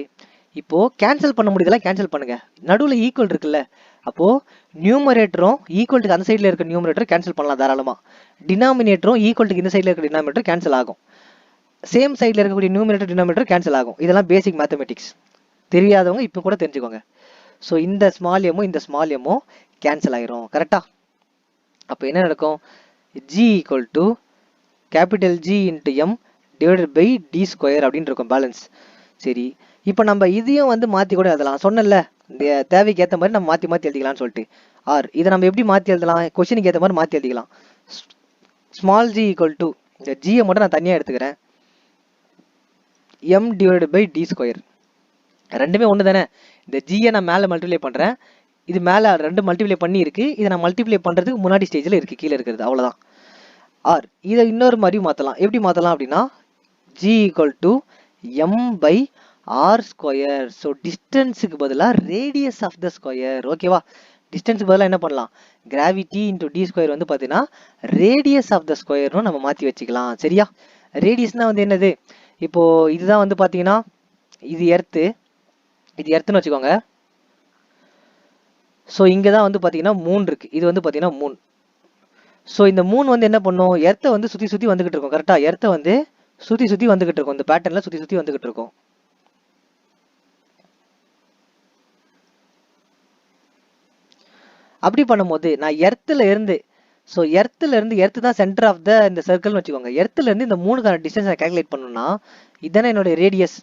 இப்போது கேன்சல் பண்ண முடியுதெல்லாம் கேன்சல் பண்ணுங்க, நடுவில் ஈக்குவல் இருக்குல்ல, அப்போது நியூமரேட்டரும் ஈக்குவல்ட்டுக்கு அந்த சைடில் இருக்க நியூமரேட்டர் கேன்சல் பண்ணலாம் தாராளமாக, டினாமினேட்டரும் ஈக்குவல்ட்டுக்கு இந்த சைடில் இருக்க டினாமினேட்டர் கேன்சல் ஆகும், சேம் சைடில் இருக்கக்கூடிய நியூமரேட்டர் டினாமினேட்டர் கேன்சல் ஆகும். இதெல்லாம் பேசிக் மேத்தமெட்டிக்ஸ், தெரியாதவங்க இப்போ கூட தெரிஞ்சுக்கோங்க. ஸோ இந்த ஸ்மால் எம்மோ இந்த ஸ்மால் எம்மோ கேன்சல் ஆயிரும். கரெக்டாக? அப்போ என்ன நடக்கும், G equal to capital G into M divided by d square அப்படின்னு இருக்கும் பேலன்ஸ். சரி, இப்போ நம்ம இதையும் வந்து மாற்றி கூட எழுதலாம், சொன்னல இந்த தேவைக்கு ஏற்ற மாதிரி நம்ம மாற்றி எழுதிக்கலாம்னு சொல்லிட்டு. ஆர் இதை நம்ம எப்படி மாற்றி எழுதலாம், கொஸ்டினுக்கு ஏற்ற மாதிரி மாற்றி எழுதிக்கலாம். ஸ்மால் g ஈக்குவல் டு, இந்த ஜியை மட்டும் நான் தனியாக எடுத்துக்கிறேன், M divided by d square. ரெண்டுமே ஒன்று தானே, இந்த ஜியை நான் மேலே மல்டிப்ளை பண்ணுறேன், இது மேலே 2 மல்டிப்ளை பண்ணி இருக்கு, இதை நான் மல்டிப்ளை பண்ணுறதுக்கு முன்னாடி ஸ்டேஜில் இருக்குது, கீழே இருக்கிறது, அவ்வளோதான். ஆர் இதை இன்னொரு மாதிரி மாற்றலாம், எப்படி மாற்றலாம் அப்படின்னா G equal to M by R square. So டிஸ்டன்ஸுக்கு பதிலாக ரேடியஸ் ஆஃப் த ஸ்கொயர். ஓகேவா, டிஸ்டன்ஸுக்கு பதிலாக என்ன பண்ணலாம், கிராவிட்டி இன்டூ டி ஸ்கொயர் வந்து பார்த்தீங்கன்னா ரேடியஸ் ஆஃப் த ஸ்கொயர்னு நம்ம மாற்றி வச்சுக்கலாம். சரியா, ரேடியஸ்னா வந்து என்னது, இப்போ இதுதான் வந்து பார்த்தீங்கன்னா இது எர்த்து, இது எர்த்துன்னு வச்சுக்கோங்க. ஸோ இங்கே தான் வந்து பார்த்தீங்கன்னா 3 இருக்கு, இது வந்து பார்த்தீங்கன்னா 3. ஸோ இந்த 3 வந்து என்ன பண்ணும், எர்த்தை வந்து சுற்றி வந்துகிட்டு இருக்கும். கரெக்டாக, எர்த்தை வந்து சுற்றி வந்துகிட்டு இருக்கும், இந்த பேட்டர்னில் சுற்றி வந்துகிட்டு இருக்கும். அப்படி பண்ணும்போது நான் எர்த்தில் இருந்து, ஸோ எர்த்தில் இருந்து, எர்த்து தான் சென்டர் ஆஃப் த இந்த சர்க்கிள்னு வச்சுக்கோங்க, எர்த்தில் இருந்து இந்த 3க்கான டிஸ்டன்ஸ் நான் கால்குலேட் பண்ணணும்னா இதுதானே என்னோட ரேடியஸ்,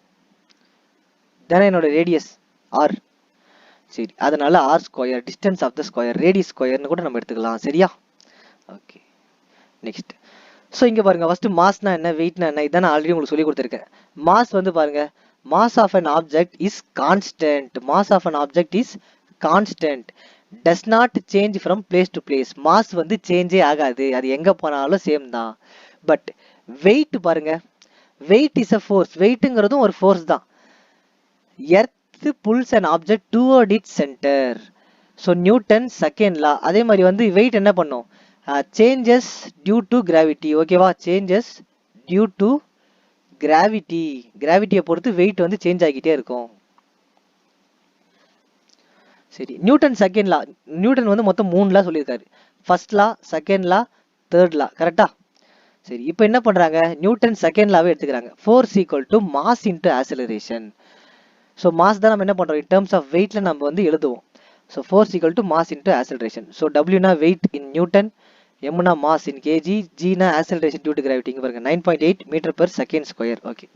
ஆர். சரி, அதனால r square, distance of the square, radius ஸ்கொயர்னு கூட நம்ம எடுத்துக்கலாம். சரியா, ஓகே. நெக்ஸ்ட், ஸோ இங்கே பாருங்க, ஃபர்ஸ்ட் மாஸ்னா என்ன, வெயிட்னா என்ன, இதான் நான் ஆல்ரெடி உங்களுக்கு சொல்லி கொடுத்துருக்கேன். மாஸ் வந்து பாருங்க, mass of an object is constant, mass of an object is constant, does not change from place to place. Mass வந்து சேஞ்சே ஆகாது, அது எங்க போனாலும் சேம் தான். பட் வெயிட் பாருங்க, வெயிட் இஸ் a force, வெயிட்ங்கிறதும் ஒரு ஃபோர்ஸ் தான். Earth pulls an object toward its center. So Newton second law. அதே மாதிரி வந்து வெயிட் என்ன பண்ணும், சேஞ்சஸ் டியூ டு கிராவிட்டி. ஓகேவா, சேஞ்சஸ் டியூ டு கிராவிட்டி, கிராவிட்டியை பொறுத்து வெயிட் வந்து சேஞ்ச் ஆகிட்டே இருக்கும். சரி, நியூட்டன் செகண்ட் லா, நியூட்டன் வந்து மொத்தம் 3 லா சொல்லியிருக்காரு, ஃபர்ஸ்ட் லா, செகண்ட் லா, தேர்ட் லா. கரெக்டா? சரி, இப்போ என்ன பண்றாங்க, நியூட்டன் செகண்ட் லாவே எடுத்துக்கிறாங்க, force equal to mass into acceleration. So mass தான் நம்ம என்ன பண்றோம், இன் டர்ம்ஸ் ஆஃப் வெயிட்ல நம்ம வந்து எழுதுவோம். So force equal to mass into acceleration. So டபிள்யூனா வெயிட் இன் நியூட்டன், எம்னா மாஸ் இன் கேஜி, ஜினா ஆக்சலரேஷன் டியூ டு கிராவிட்டி. இங்க பாருங்க 9.8 metre per second square. Okay,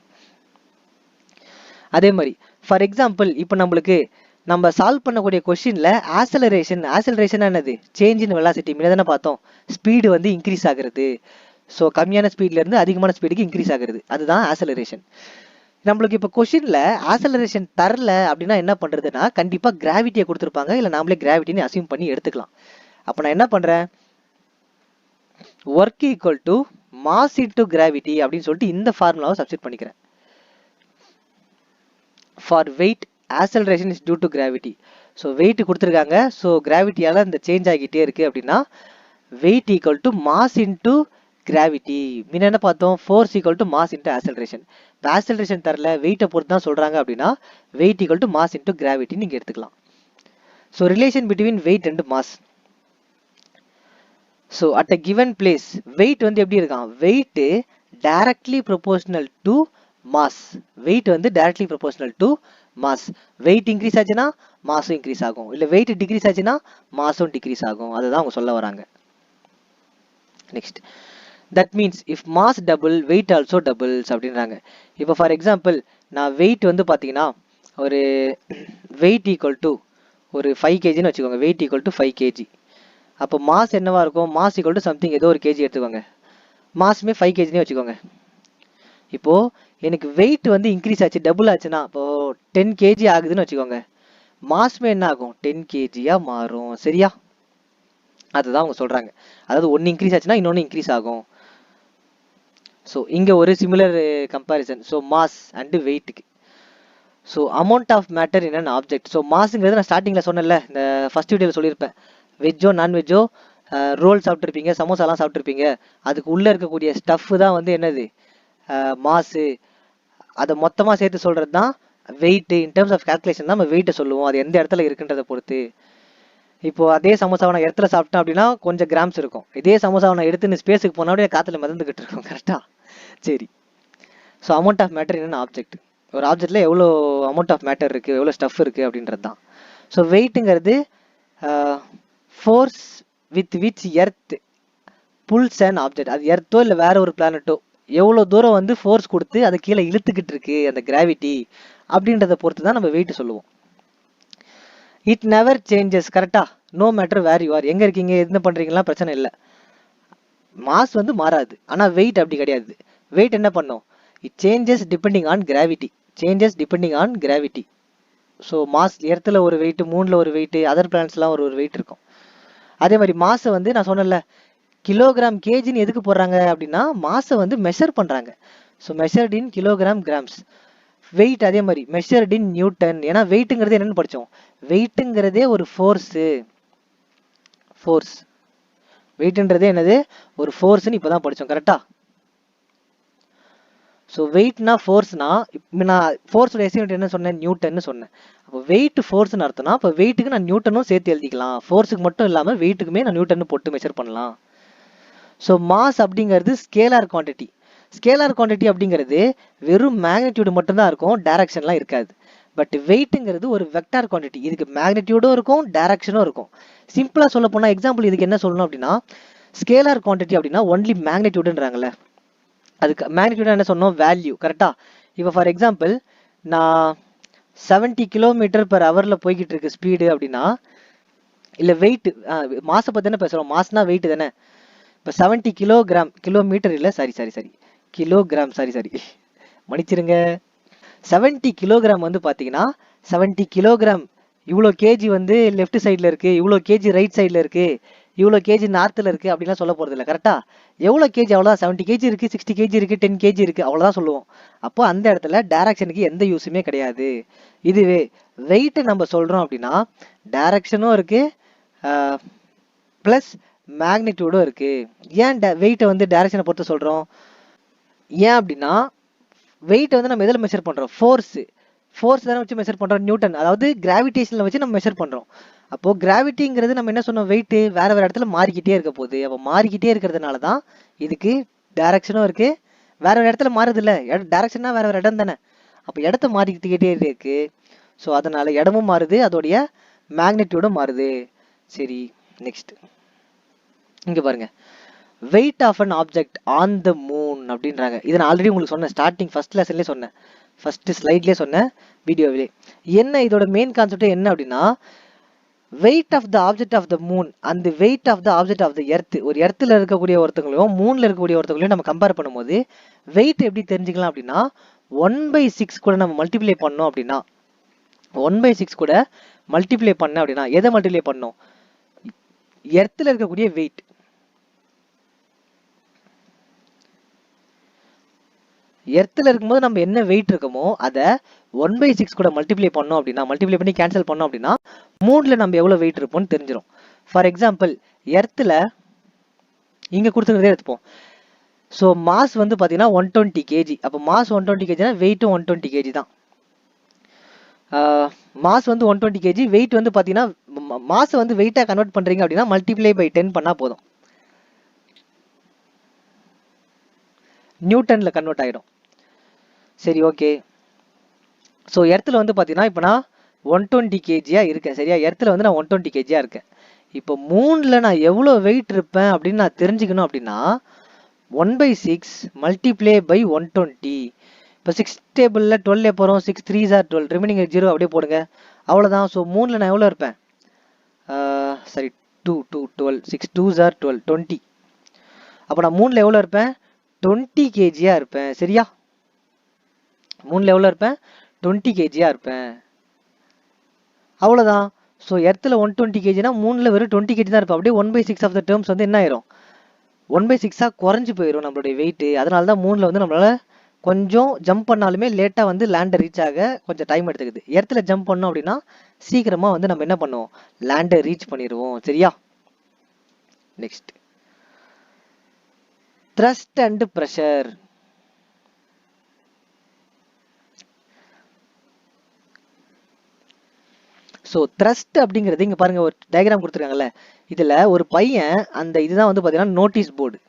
அதே மாதிரி ஃபார் எக்ஸாம்பிள் இப்போ நம்மளுக்கு நம்ம சால்வ் பண்ணக்கூடிய கொஸ்டின்ல ஆக்சலரேஷன் என்னது, சேஞ்ச் இன் வெலாசிட்டி. முன்ன தானே பார்த்தோம், ஸ்பீடு வந்து இன்க்ரீஸ் ஆகுறது, ஸோ கம்மியான ஸ்பீட்ல இருந்து அதிகமான ஸ்பீடுக்கு இன்க்ரீஸ் ஆகுறது, அதுதான் ஆக்சலரேஷன். நம்மளுக்கு இப்போ கொஸ்டின்ல ஆக்சலரேஷன் தரல அப்படின்னா என்ன பண்றதுன்னா, கண்டிப்பா கிராவிட்டியை கொடுத்துருப்பாங்க, இல்லை நாமளே கிராவிட்டின்னு அசியூம் பண்ணி எடுத்துக்கலாம். அப்போ நான் என்ன பண்றேன், work equal to mass into gravity அப்படின்னு சொல்லிட்டு இந்த ஃபார்முலாவை சப்ஸ்டிட் பண்ணிக்கிறேன். For weight acceleration is due to gravity. So weight கொடுத்துருக்காங்க, ஸோ கிராவிட்டியால இந்த சேஞ்ச் ஆகிட்டே இருக்கு அப்படின்னா weight equal to mass into gravity. முன்ன என்ன பார்த்தோம், force equal to mass into acceleration. இப்போ ஆக்சலரேஷன் தரல, வெயிட்டை பொறுத்து தான் சொல்றாங்க அப்படின்னா weight equal to mass into gravity நீங்க எடுத்துக்கலாம். So relation between weight and mass. So at a given place weight வந்து எப்படி இருக்கான், weight directly proportional to mass, weight வந்து directly proportional to mass. Weight increase ஆச்சுன்னா மாஸும் இன்க்ரீஸ் ஆகும், இல்லை வெயிட் டிக்ரீஸ் ஆச்சுன்னா மாஸும் டிக்ரீஸ் ஆகும், அதுதான் அவங்க சொல்ல வராங்க. Next, that means if mass double weight also doubles அப்படின்றாங்க. இப்போ ஃபார் எக்ஸாம்பிள் நான் வெயிட் வந்து பார்த்தீங்கன்னா ஒரு வெயிட் ஈக்குவல் டு ஒரு 5 kgன்னு வச்சுக்கோங்க, வெயிட் ஈக்குவல் டு 5 kg. அப்போ மாஸ் என்னவா இருக்கும், மாஸ் ஈக்குவல் டு சம்திங் ஏதோ ஒரு கேஜி எடுத்துக்கோங்க, மாஸுமே 5 kgனே வச்சுக்கோங்க. இப்போ எனக்கு வெயிட் வந்து இன்க்ரீஸ் ஆச்சு, டபுள் ஆச்சுன்னா இப்போ 10 kg ஆகுதுன்னு வச்சுக்கோங்க, மாஸ்மே என்ன ஆகும் 10 kg மாறும். சரியா, அதுதான் அவங்க சொல்றாங்க. அதாவது ஒன்னு இன்க்ரீஸ் ஆச்சுன்னா இன்னொன்னு இன்க்ரீஸ் ஆகும். ஸோ இங்கே ஒரு similar comparison. So mass and வெயிட்டுக்கு. So amount of matter in an object. So மாஸுங்கிறது நான் ஸ்டார்டிங்கில் சொன்னேன்ல, இந்த ஃபர்ஸ்ட் வீடியோவில் சொல்லியிருப்பேன். வெஜ்ஜோ நான்வெஜ்ஜோ ரோல் சாப்பிட்ருப்பீங்க, சமோசாலாம் சாப்பிட்ருப்பீங்க, அதுக்கு உள்ளே இருக்கக்கூடிய ஸ்டஃப் தான் வந்து என்னது மாசு. அதை மொத்தமாக சேர்த்து சொல்கிறது தான் weight. In terms of calculation தான் நம்ம வெயிட்டை சொல்லுவோம், அது எந்த இடத்துல இருக்குன்றதை பொறுத்து. இப்போ அதே சமோசாவை நான் இடத்துல சாப்பிட்டேன் அப்படின்னா கொஞ்சம் கிராம்ஸ் இருக்கும். இதே சமோசாவை நான் எடுத்து ஸ்பேஸுக்கு போனால் அப்படியே காற்றுல மிதந்துக்கிட்டு இருக்கும். கரெக்டாக? சரி. So amount of matter in object. ஒரு ஆப்ஜெக்டில் எவ்வளோ அமௌண்ட் ஆஃப் மேட்டர் இருக்குது, எவ்வளோ ஸ்டஃப் இருக்குது அப்படின்றது தான். ஸோ வெயிட்டுங்கிறது force with which earth pulls and object. அது எர்த்தோ இல்லை வேற ஒரு பிளானட்டோ எவ்வளோ தூரம் வந்து ஃபோர்ஸ் கொடுத்து அதை கீழே இழுத்துக்கிட்டு இருக்கு, அந்த கிராவிட்டி அப்படின்றத பொறுத்து தான் நம்ம வெயிட் சொல்லுவோம். It never changes. கரெக்டா? No matter where you are, எங்கே இருக்கீங்க, என்ன பண்ணுறீங்களா பிரச்சனை இல்லை. மாஸ் வந்து மாறாது. ஆனால் வெயிட் அப்படி கிடையாது. வெயிட் என்ன பண்ணும்? It changes depending on gravity. Changes depending on gravity. So mass எர்த்தில் ஒரு வெயிட், மூணில் ஒரு வெயிட், அதர் பிளானட்ஸ்லாம் ஒரு வெயிட் இருக்கும். அதே மாதிரி மாஸை வந்து நான் சொன்னேன்ல, கிலோகிராம் கேஜின்னு எதுக்கு போடுறாங்க அப்படின்னா மாஸை வந்து மெஷர் பண்ணுறாங்க. So measured in kilogram grams. Weight அதே மாதிரி மெஷர்ட் இன் நியூட்டன். ஏன்னா வெயிட்டுங்கிறது என்னன்னு படித்தோம்? வெயிட்டுங்கிறதே ஒரு ஃபோர்ஸு. ஃபோர்ஸ் வெயிட்ன்றதே என்னது? ஒரு ஃபோர்ஸ்ன்னு இப்போ தான் படித்தோம். கரெக்டா? ஸோ வெயிட்னா ஃபோர்ஸ்னா, இப்போ நான் ஃபோர்ஸோட எஸ்ஐ யூனிட் என்ன சொன்னேன்? நியூட்டன்னு சொன்னேன். அப்போ வெயிட் ஃபோர்ஸ்னு அர்த்தம்னா அப்போ வெயிட்டுக்கு நான் நியூட்டனும் சேர்த்து எழுதிக்கலாம். ஃபோர்ஸுக்கு மட்டும் இல்லாமல் வெயிட்டுக்குமே நான் நியூட்டன்னு போட்டு மெஷர் பண்ணலாம். ஸோ மாஸ் அப்படிங்கிறது ஸ்கேலார் குவான்டிட்டி. ஸ்கேலார் குவான்டிட்டி அப்படிங்கிறது வெறும் மேக்னிடியூடு மட்டும்தான் இருக்கும், டைரக்ஷன்லாம் இருக்காது. பட் வெயிட்டுங்கிறது ஒரு வெக்டார் குவான்டிட்டி. இதுக்கு மேக்னிடியூடும் இருக்கும், டைரக்ஷனும் இருக்கும். சிம்பிளாக சொல்ல போனால் எக்ஸாம்பிள் இதுக்கு என்ன சொல்லணும் அப்படின்னா, ஸ்கேலார் குவான்டிட்டி அப்படின்னா ஒன்லி மேக்னிடியூடுன்றாங்கல்ல, அதுக்கு மேக்னிடியூட் என்ன சொன்னோம்? வேல்யூ. கரெக்டா? இப்போ ஃபார் எக்ஸாம்பிள் நான் 70 km/h போய்கிட்டு இருக்கு ஸ்பீடு அப்படின்னா, இல்லை வெயிட், மாசை பற்றி தானே பேசுகிறோம், மாஸ்னா வெயிட் தானே. இப்போ 70 கிலோகிராம், கிலோமீட்டர் இல்லை, சாரி கிலோகிராம், சாரி மன்னிச்சிருங்க. 70 கிலோகிராம் வந்து பார்த்தீங்கன்னா 70 கிலோகிராம் இவ்வளோ கேஜி வந்து லெஃப்ட் சைடில் இருக்குது, இவ்வளோ கேஜி ரைட் சைடில் இருக்குது, இவ்வளோ கேஜி நார்த்தில் இருக்குது அப்படின்லாம் சொல்ல போகிறது இல்லை. கரெக்டாக? எவ்வளோ கேஜி அவ்வளோதான். 70 கேஜி இருக்குது, 60 கேஜி இருக்குது, 10 கேஜி இருக்குது, அவ்வளோதான் சொல்லுவோம். அப்போ அந்த இடத்துல டைரக்ஷனுக்கு எந்த யூஸுமே கிடையாது. இதுவே வெயிட்டு நம்ம சொல்கிறோம் அப்படின்னா டைரக்ஷனும் இருக்குது ப்ளஸ் மேக்னிடியூடும் இருக்குது. ஏன் வெயிட்டை வந்து டைரக்ஷனை பொறுத்து சொல்கிறோம்? ஏன் அப்படின்னா வெயிட்டை வந்து நம்ம எதில் மெஷர் பண்ணுறோம்? ஃபோர்ஸ் தானே வச்சு மெஷர் பண்ணுறோம், நியூட்டன். அதாவது கிராவிடேஷனில் வச்சு நம்ம மெஷர் பண்ணுறோம். அப்போது கிராவிட்டிங்கிறது நம்ம என்ன சொன்னோம்? வெயிட்டு வேறு வேறு இடத்துல மாறிக்கிட்டே இருக்க போகுது. அப்போ மாறிக்கிட்டே இருக்கிறதுனால தான் இதுக்கு டைரக்ஷனும் இருக்குது, வேறு வேறு இடத்துல மாறுது இல்லை. டைரக்ஷன்னா வேறு வேறு இடம் தானே. அப்போ இடத்த மாறிக்கிட்டே இருக்கு. ஸோ அதனால் இடமும் மாறுது, அதோடைய மேக்னிடியூடும் மாறுது. சரி, நெக்ஸ்ட் இங்கே பாருங்க, weight of an object on the moon அப்படின்றாங்க. இதை நான் ஆல்ரெடி உங்களுக்கு சொன்னேன், ஸ்டார்டிங் ஃபர்ஸ்ட் லெசன்லேயே சொன்னேன், ஃபர்ஸ்ட் ஸ்லைட்லேயே சொன்னேன், வீடியோவிலே. என்ன இதோட மெயின் கான்செப்ட் என்ன அப்படின்னா, weight of the object of the moon and weight of the object of the earth. ஒரு எர்த்தில் இருக்கக்கூடிய ஒருத்தங்களையும் மூணில் இருக்கக்கூடிய ஒருத்தங்களையும் நம்ம கம்பேர் பண்ணும்போது வெயிட் எப்படி தெரிஞ்சுக்கலாம் அப்படின்னா, 1/6 கூட நம்ம மல்டிப்ளை பண்ணோம் அப்படின்னா, 1/6 கூட மல்டிப்ளை பண்ண அப்படின்னா எதை மல்டிப்ளை பண்ணோம்? எர்த்தில் இருக்கக்கூடிய வெயிட். எர்த்தில் இருக்கும்போது நம்ம என்ன வெயிட் இருக்கமோ அதை 1/6 கூட மல்டிப்ளை பண்ணோம் அப்படின்னா, மல்டிப்ளை பண்ணி கேன்சல் பண்ணோம் அப்படின்னா மூணில் நம்ம எவ்வளோ வெயிட் இருப்போம்னு தெரிஞ்சிடும். ஃபார் எக்ஸாம்பிள் எர்த்தில் இங்கே கொடுத்துருந்ததே எடுத்துப்போம். ஸோ மாஸ் வந்து பார்த்தீங்கன்னா 120 kg. அப்போ மாஸ் 120 kgனா வெயிட்டும் 120 kg தான். மாஸ் வந்து 120 kg, வெயிட் வந்து பார்த்தீங்கன்னா மாஸை வந்து வெயிட்டாக கன்வெர்ட் பண்ணுறீங்க அப்படின்னா மல்டிப்ளை பை 10 பண்ணால் போதும், நியூட்டனில் கன்வெர்ட் ஆகிடும். சரி, ஓகே. ஸோ எர்த்தில் வந்து பார்த்தீங்கன்னா இப்போ நான் 120 kg இருக்கேன். சரியா? எர்த்தில் வந்து நான் 120 kg இருக்கேன். இப்போ மூணில் நான் எவ்வளோ வெயிட் இருப்பேன் அப்படின்னு நான் தெரிஞ்சுக்கணும் அப்படின்னா 1/6 மல்டிப்ளை பை 120. இப்போ 6 டேபிளில் 12 போகிறோம், 6 3s are 12, ரிமைனிங் 0 அப்படியே போடுங்க, அவ்வளோதான். ஸோ மூணில் நான் எவ்வளோ இருப்பேன்? சரி, 2 2 12, 6 2s are 12, 20. அப்போ நான் மூணில் எவ்வளோ இருப்பேன்? 20 kg இருப்பேன். சரியா? மூணில் எவ்வளோ இருப்பேன்? 20 kg இருப்பேன், அவ்வளோதான். ஸோ எர்த்தில் 120 kgனா மூணில் வெறும் 20 kg தான் இருப்பேன். அப்படியே 1/6 ஆஃப் த டேர்ம்ஸ் வந்து என்ன ஆயிரும்? 1/6 குறைஞ்சு போயிடும் நம்மளுடைய வெயிட். அதனால தான் மூணில் வந்து நம்மளால கொஞ்சம் ஜம்ப் பண்ணாலுமே லேட்டாக வந்து லேண்டை ரீச் ஆக கொஞ்சம் டைம் எடுத்துக்குது. எர்த்தில் ஜம்ப் பண்ணோம் அப்படின்னா சீக்கிரமாக வந்து நம்ம என்ன பண்ணுவோம், லேண்டை ரீச் பண்ணிடுவோம். சரியா? Next thrust and pressure. So thrust அப்படிங்கிறது இங்கே பாருங்க, ஒரு டயக்ராம் கொடுத்துருக்காங்கல்ல, இதில் ஒரு பையன் அந்த இதுதான் வந்து பார்த்தீங்கன்னா நோட்டீஸ் போர்டு.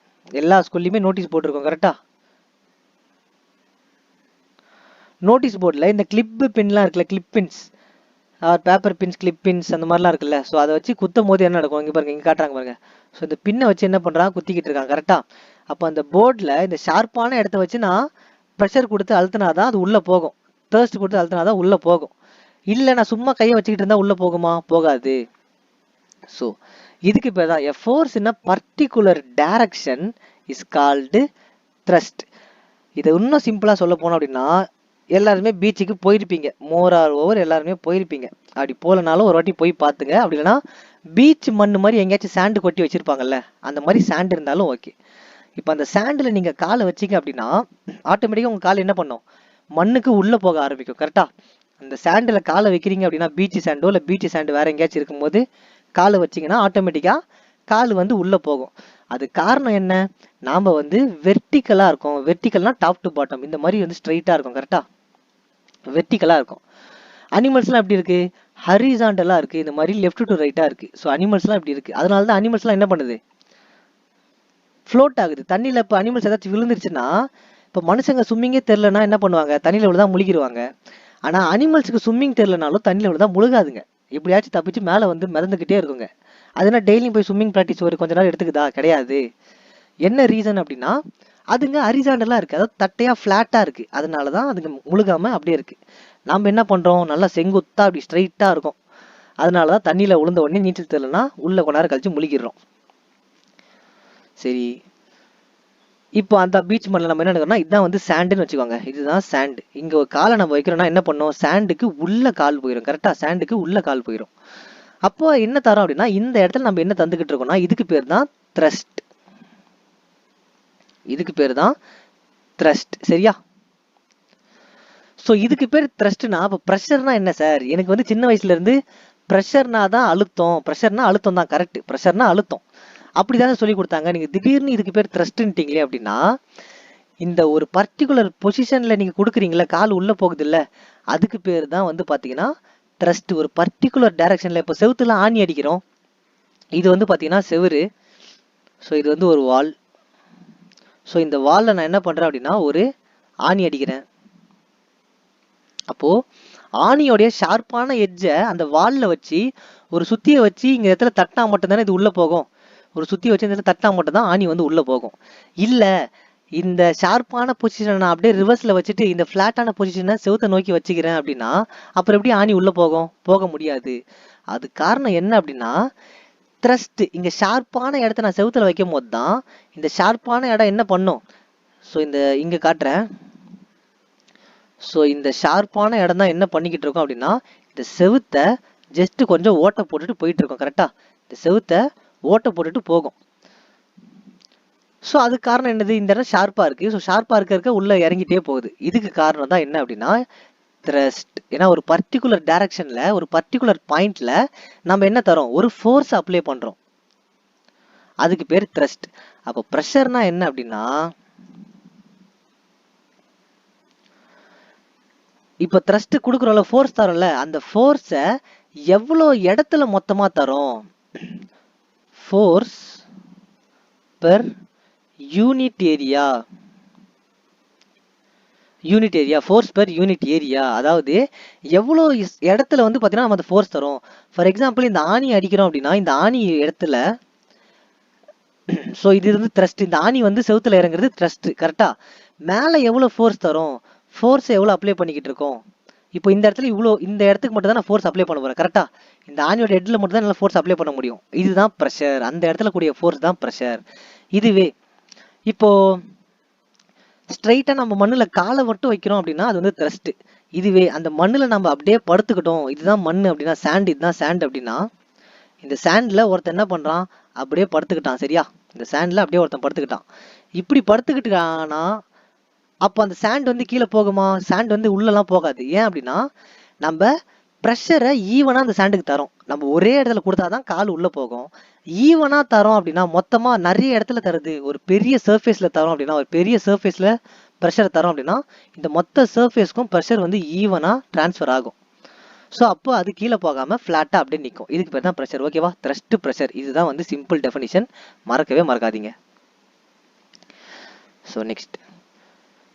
எல்லா ஸ்கூல்லையுமே நோட்டீஸ் போர்டு இருக்கும் கரெக்டா? நோட்டீஸ் போர்டில் இந்த கிளிப்பு பின்லாம் இருக்குல்ல, clip pins, paper pins, clip pins அந்த மாதிரிலாம் இருக்குல்ல. ஸோ அதை வச்சு குத்தும் போது என்ன நடக்கும், இங்கே பாருங்க, இங்கே காட்டுறாங்க பாருங்க. ஸோ இந்த பின்னை வச்சு என்ன பண்ணுறாங்க, குத்திக்கிட்டு இருக்காங்க கரெக்டா? அப்போ அந்த போர்டில் இந்த ஷார்ப்பான இடத்த வச்சு நான் ப்ரெஷர் கொடுத்து அழுத்தினா தான் அது உள்ளே போகும். தேர்ஸ்ட் கொடுத்து அழுத்தினா தான் உள்ளே போகும். இல்லை நான் சும்மா கையை வச்சுக்கிட்டு இருந்தால் உள்ளே போகுமா, போகாது. ஸோ இதுக்கு பேர் தான் a force in a particular direction is called thrust. இதை இன்னும் சிம்பிளாக சொல்ல போனோம் அப்படின்னா, எல்லாருமே பீச்சுக்கு போயிருப்பீங்க, மோர் ஆர் ஓவர் எல்லாருமே போயிருப்பீங்க. அப்படி போகலனாலும் ஒரு வாட்டி போய் பார்த்துங்க. அப்படி இல்லைன்னா பீச் மண் மாதிரி எங்கேயாச்சும் சாண்டு கொட்டி வச்சிருப்பாங்கல்ல, அந்த மாதிரி சாண்டு இருந்தாலும் ஓகே. இப்போ அந்த சாண்டில் நீங்கள் காலை வச்சிங்க அப்படின்னா ஆட்டோமேட்டிக்காக உங்கள் கால் என்ன பண்ணும், மண்ணுக்கு உள்ளே போக ஆரம்பிக்கும் கரெக்டாக? அந்த சாண்டில் காலை வைக்கிறீங்க அப்படின்னா, பீச் சாண்டோ இல்லை பீச் சாண்டு வேறு எங்கேயாச்சும் இருக்கும்போது காலை வச்சிங்கன்னா ஆட்டோமேட்டிக்காக கால் வந்து உள்ளே போகும். அது காரணம் என்ன, நாம் வந்து வெர்டிக்கலாக இருக்கும். வெர்டிக்கல்னா டாப் டு பாட்டம் இந்த மாதிரி வந்து ஸ்ட்ரைட்டாக இருக்கும் கரெக்டாக? வெர்டிக்கலாக இருக்கும். அனிமல்ஸ்லாம் எப்படி இருக்குது, ஹரிசாண்டலாக இருக்குது, இந்த மாதிரி லெஃப்ட் டு ரைட்டாக இருக்குது. ஸோ அனிமல்ஸ்லாம் இப்படி இருக்குது. அதனால தான் அனிமல்ஸ்லாம் என்ன பண்ணுது, ஃப்ளோட் ஆகுது தண்ணியில். இப்போ அனிமல்ஸ் ஏதாச்சும் விழுந்துருச்சுன்னா, இப்போ மனுஷங்க ஸ்விம்மிங்கே தெரிலனா என்ன பண்ணுவாங்க, தண்ணியில் விழுந்தா முழுகிடுவாங்க. ஆனால் அனிமல்ஸுக்கு ஸ்விம்மிங் தெரிலனாலும் தண்ணியில் விழுந்தா முழுகாதுங்க, எப்படியாச்சும் தப்பிச்சு மேலே வந்து மிதந்துக்கிட்டே இருக்குங்க. அதுனா டெய்லியும் போய் ஸ்விம்மிங் ப்ராக்டிஸ் ஒரு கொஞ்ச நேரம் எடுத்துக்குதா, கிடையாது. என்ன ரீசன் அப்படின்னா, அதுங்க ஹரிசாண்டலாக இருக்குது, அதாவது தட்டையாக ஃப்ளாட்டாக இருக்குது. அதனால தான் அதுங்க முழுகாமல் அப்படியே இருக்குது. நாம் என்ன பண்ணுறோம், நல்லா செங்குத்தாக அப்படி ஸ்ட்ரைட்டாக இருக்கும். அதனால தான் தண்ணியில் விழுந்த உடனே நீச்சல் தெரியலனா உள்ளே கொஞ்ச நேரம் கழிச்சு முழுகிடுறோம். சரி, இப்போ அந்த பீச் மண்ணில் நம்ம என்ன எடுக்கிறோம்னா, இதுதான் வந்து சாண்டுன்னு வச்சுக்கோங்க, இதுதான் சாண்டு. இங்கே ஒரு காலை நம்ம வைக்கிறோம்னா என்ன பண்ணோம், சாண்டுக்கு உள்ள கால் போயிடும் கரெக்டாக? சாண்டுக்கு உள்ள கால் போயிடும். அப்போ என்ன தரோம் அப்படின்னா, இந்த இடத்துல நம்ம என்ன தந்துக்கிட்டு இருக்கோம்னா, இதுக்கு பேர் தான் த்ரஸ்ட். இதுக்கு பேர் தான் த்ரஸ்ட். சரியா? ஸோ இதுக்கு பேர் த்ரஸ்ட்னா, அப்போ ப்ரெஷர்னா என்ன சார், எனக்கு வந்து சின்ன வயசுல இருந்து ப்ரெஷர்னா தான் அழுத்தம், ப்ரெஷர்னா அழுத்தம் தான் கரெக்ட், ப்ரெஷர்னா அழுத்தம் அப்படிதானே சொல்லி கொடுத்தாங்க. நீங்க திடீர்னு இதுக்கு பேர் த்ரஸ்ட்ன்ட்டீங்களே அப்படின்னா, இந்த ஒரு பர்டிகுலர் பொசிஷன்ல நீங்க கொடுக்குறீங்களா, கால் உள்ள போகுது இல்ல, அதுக்கு பேர் தான் வந்து பாத்தீங்கன்னா த்ரஸ்ட். ஒரு பர்டிகுலர் டைரக்ஷன்ல, இப்போ செவுத்துல ஆணி அடிக்கிறோம், இது வந்து பாத்தீங்கன்னா செவுரு. ஸோ இது வந்து ஒரு வால். ஸோ இந்த வால்ல நான் என்ன பண்றேன் அப்படின்னா, ஒரு ஆணி அடிக்கிறேன். அப்போ ஆணியோடைய ஷார்ப்பான எட்ஜை அந்த வால்ல வச்சு ஒரு சுத்தியை வச்சு இங்க இடத்துல தட்டினா மட்டும்தானே இது உள்ள போகும். ஒரு சுத்தி வச்சு இந்த தட்டினா மட்டும் தான் ஆணி வந்து உள்ள போகும். இல்ல இந்த ஷார்ப்பான பொசிஷனை நான் அப்படியே ரிவர்ஸ்ல வச்சுட்டு இந்த ஃபிளாட்டான பொசிஷனை செவுத்தை நோக்கி வச்சுக்கிறேன் அப்படின்னா, அப்புறம் எப்படி ஆணி உள்ள போகும், போக முடியாது. அது காரணம் என்ன அப்படின்னா, த்ரஸ்ட். இங்க ஷார்ப்பான இடத்த நான் செவுத்துல வைக்கும் போது தான் இந்த ஷார்ப்பான இடம் என்ன பண்ணும். ஸோ இந்த இங்க காட்டுறேன். ஸோ இந்த ஷார்ப்பான இடம் தான் என்ன பண்ணிக்கிட்டு இருக்கோம் அப்படின்னா, இந்த செவுத்தை ஜஸ்ட் கொஞ்சம் ஓட்டை போட்டுட்டு போயிட்டு இருக்கோம் கரெக்டா? இந்த செவுத்தை ஓட்டை போட்டுட்டு போகும். ஸோ அதுக்கு காரணம் என்னது, இந்த இடம் ஷார்ப்பா இருக்கு. ஸோ ஷார்ப்பா இருக்க உள்ள இறங்கிட்டே போகுது. இதுக்கு காரணம் தான் என்ன அப்படின்னா த்ரஸ்ட். ஏன்னா ஒரு பர்டிகுலர் டைரக்ஷன்ல ஒரு பர்டிகுலர் பாயிண்ட்ல நம்ம என்ன தரோம், ஒரு ஃபோர்ஸ் அப்ளை பண்றோம், அதுக்கு பேர் த்ரஸ்ட். அப்போ ப்ரெஷர்னா என்ன அப்படின்னா, இப்போ த்ரஸ்ட் கொடுக்குறோம்ல, ஃபோர்ஸ் தரோம்ல, அந்த ஃபோர்ஸை எவ்வளோ இடத்துல மொத்தமா தரோம், force per unit area. Unit area, force per unit area, அதாவது எவ்வளோ இடத்துல வந்து பார்த்தீங்கன்னா நம்ம அந்த ஃபோர்ஸ் தரோம். ஃபார் எக்ஸாம்பிள் இந்த ஆணி அடிக்கிறோம் அப்படின்னா, இந்த ஆணி இடத்துல, ஸோ இது வந்து த்ரஸ்ட். இந்த ஆணி வந்து செவுத்துல இறங்குறது த்ரஸ்ட் கரெக்டா? மேலே எவ்வளோ ஃபோர்ஸ் தரும், ஃபோர்ஸ் எவ்வளோ அப்ளை பண்ணிக்கிட்டு இருக்கோம். இப்போ இந்த இடத்துல இவ்வளோ, இந்த இடத்துக்கு மட்டும் தான் நான் ஃபோர்ஸ் அப்ளை பண்ண போறேன் கரெக்டா? இந்த ஆணியோட ஹெட்ல மட்டும் தான் நல்லா ஃபோர்ஸ் அப்ளை பண்ண முடியும். இதுதான் ப்ரெஷர். அந்த இடத்துல கூடிய ஃபோர்ஸ் தான் ப்ரெஷர். இதுவே இப்போ ஸ்ட்ரைட்டா நம்ம மண்ணுல காலை மட்டும் வைக்கிறோம் அப்படின்னா அது வந்து த்ரஸ்ட். இதுவே அந்த மண்ணுல நம்ம அப்படியே படுத்துக்கிட்டோம், இதுதான் மண் அப்படின்னா சாண்ட், இதுதான் சாண்ட் அப்படின்னா, இந்த சாண்ட்ல ஒருத்தர் என்ன பண்றான், அப்படியே படுத்துக்கிட்டான் சரியா? இந்த சாண்டில் அப்படியே ஒருத்தன் படுத்துக்கிட்டான். இப்படி படுத்துக்கிட்டானா அப்போ அந்த சாண்ட் வந்து கீழே போகுமா? சாண்ட் வந்து உள்ளெல்லாம் போகாது. ஏன் அப்படின்னா நம்ம ப்ரெஷரை ஈவனாக அந்த சாண்டுக்கு தரோம். நம்ம ஒரே இடத்துல கொடுத்தாதான் கால் உள்ளே போகும். ஈவனாக தரோம் அப்படின்னா மொத்தமாக நிறைய இடத்துல தருது. ஒரு பெரிய சர்ஃபேஸில் தரோம் அப்படின்னா, ஒரு பெரிய சர்ஃபேஸில் ப்ரெஷர் தரோம் அப்படின்னா இந்த மொத்த சர்ஃபேஸ்க்கும் ப்ரெஷர் வந்து ஈவனாக ட்ரான்ஸ்ஃபர் ஆகும். ஸோ அப்போ அது கீழே போகாமல் ஃப்ளாட்டாக அப்படியே நிற்கும். இதுக்கு பேர் தான் ப்ரெஷர். ஓகேவா? Thrust pressure. இதுதான் வந்து சிம்பிள் டெஃபினிஷன். மறக்கவே மறக்காதீங்க. So next,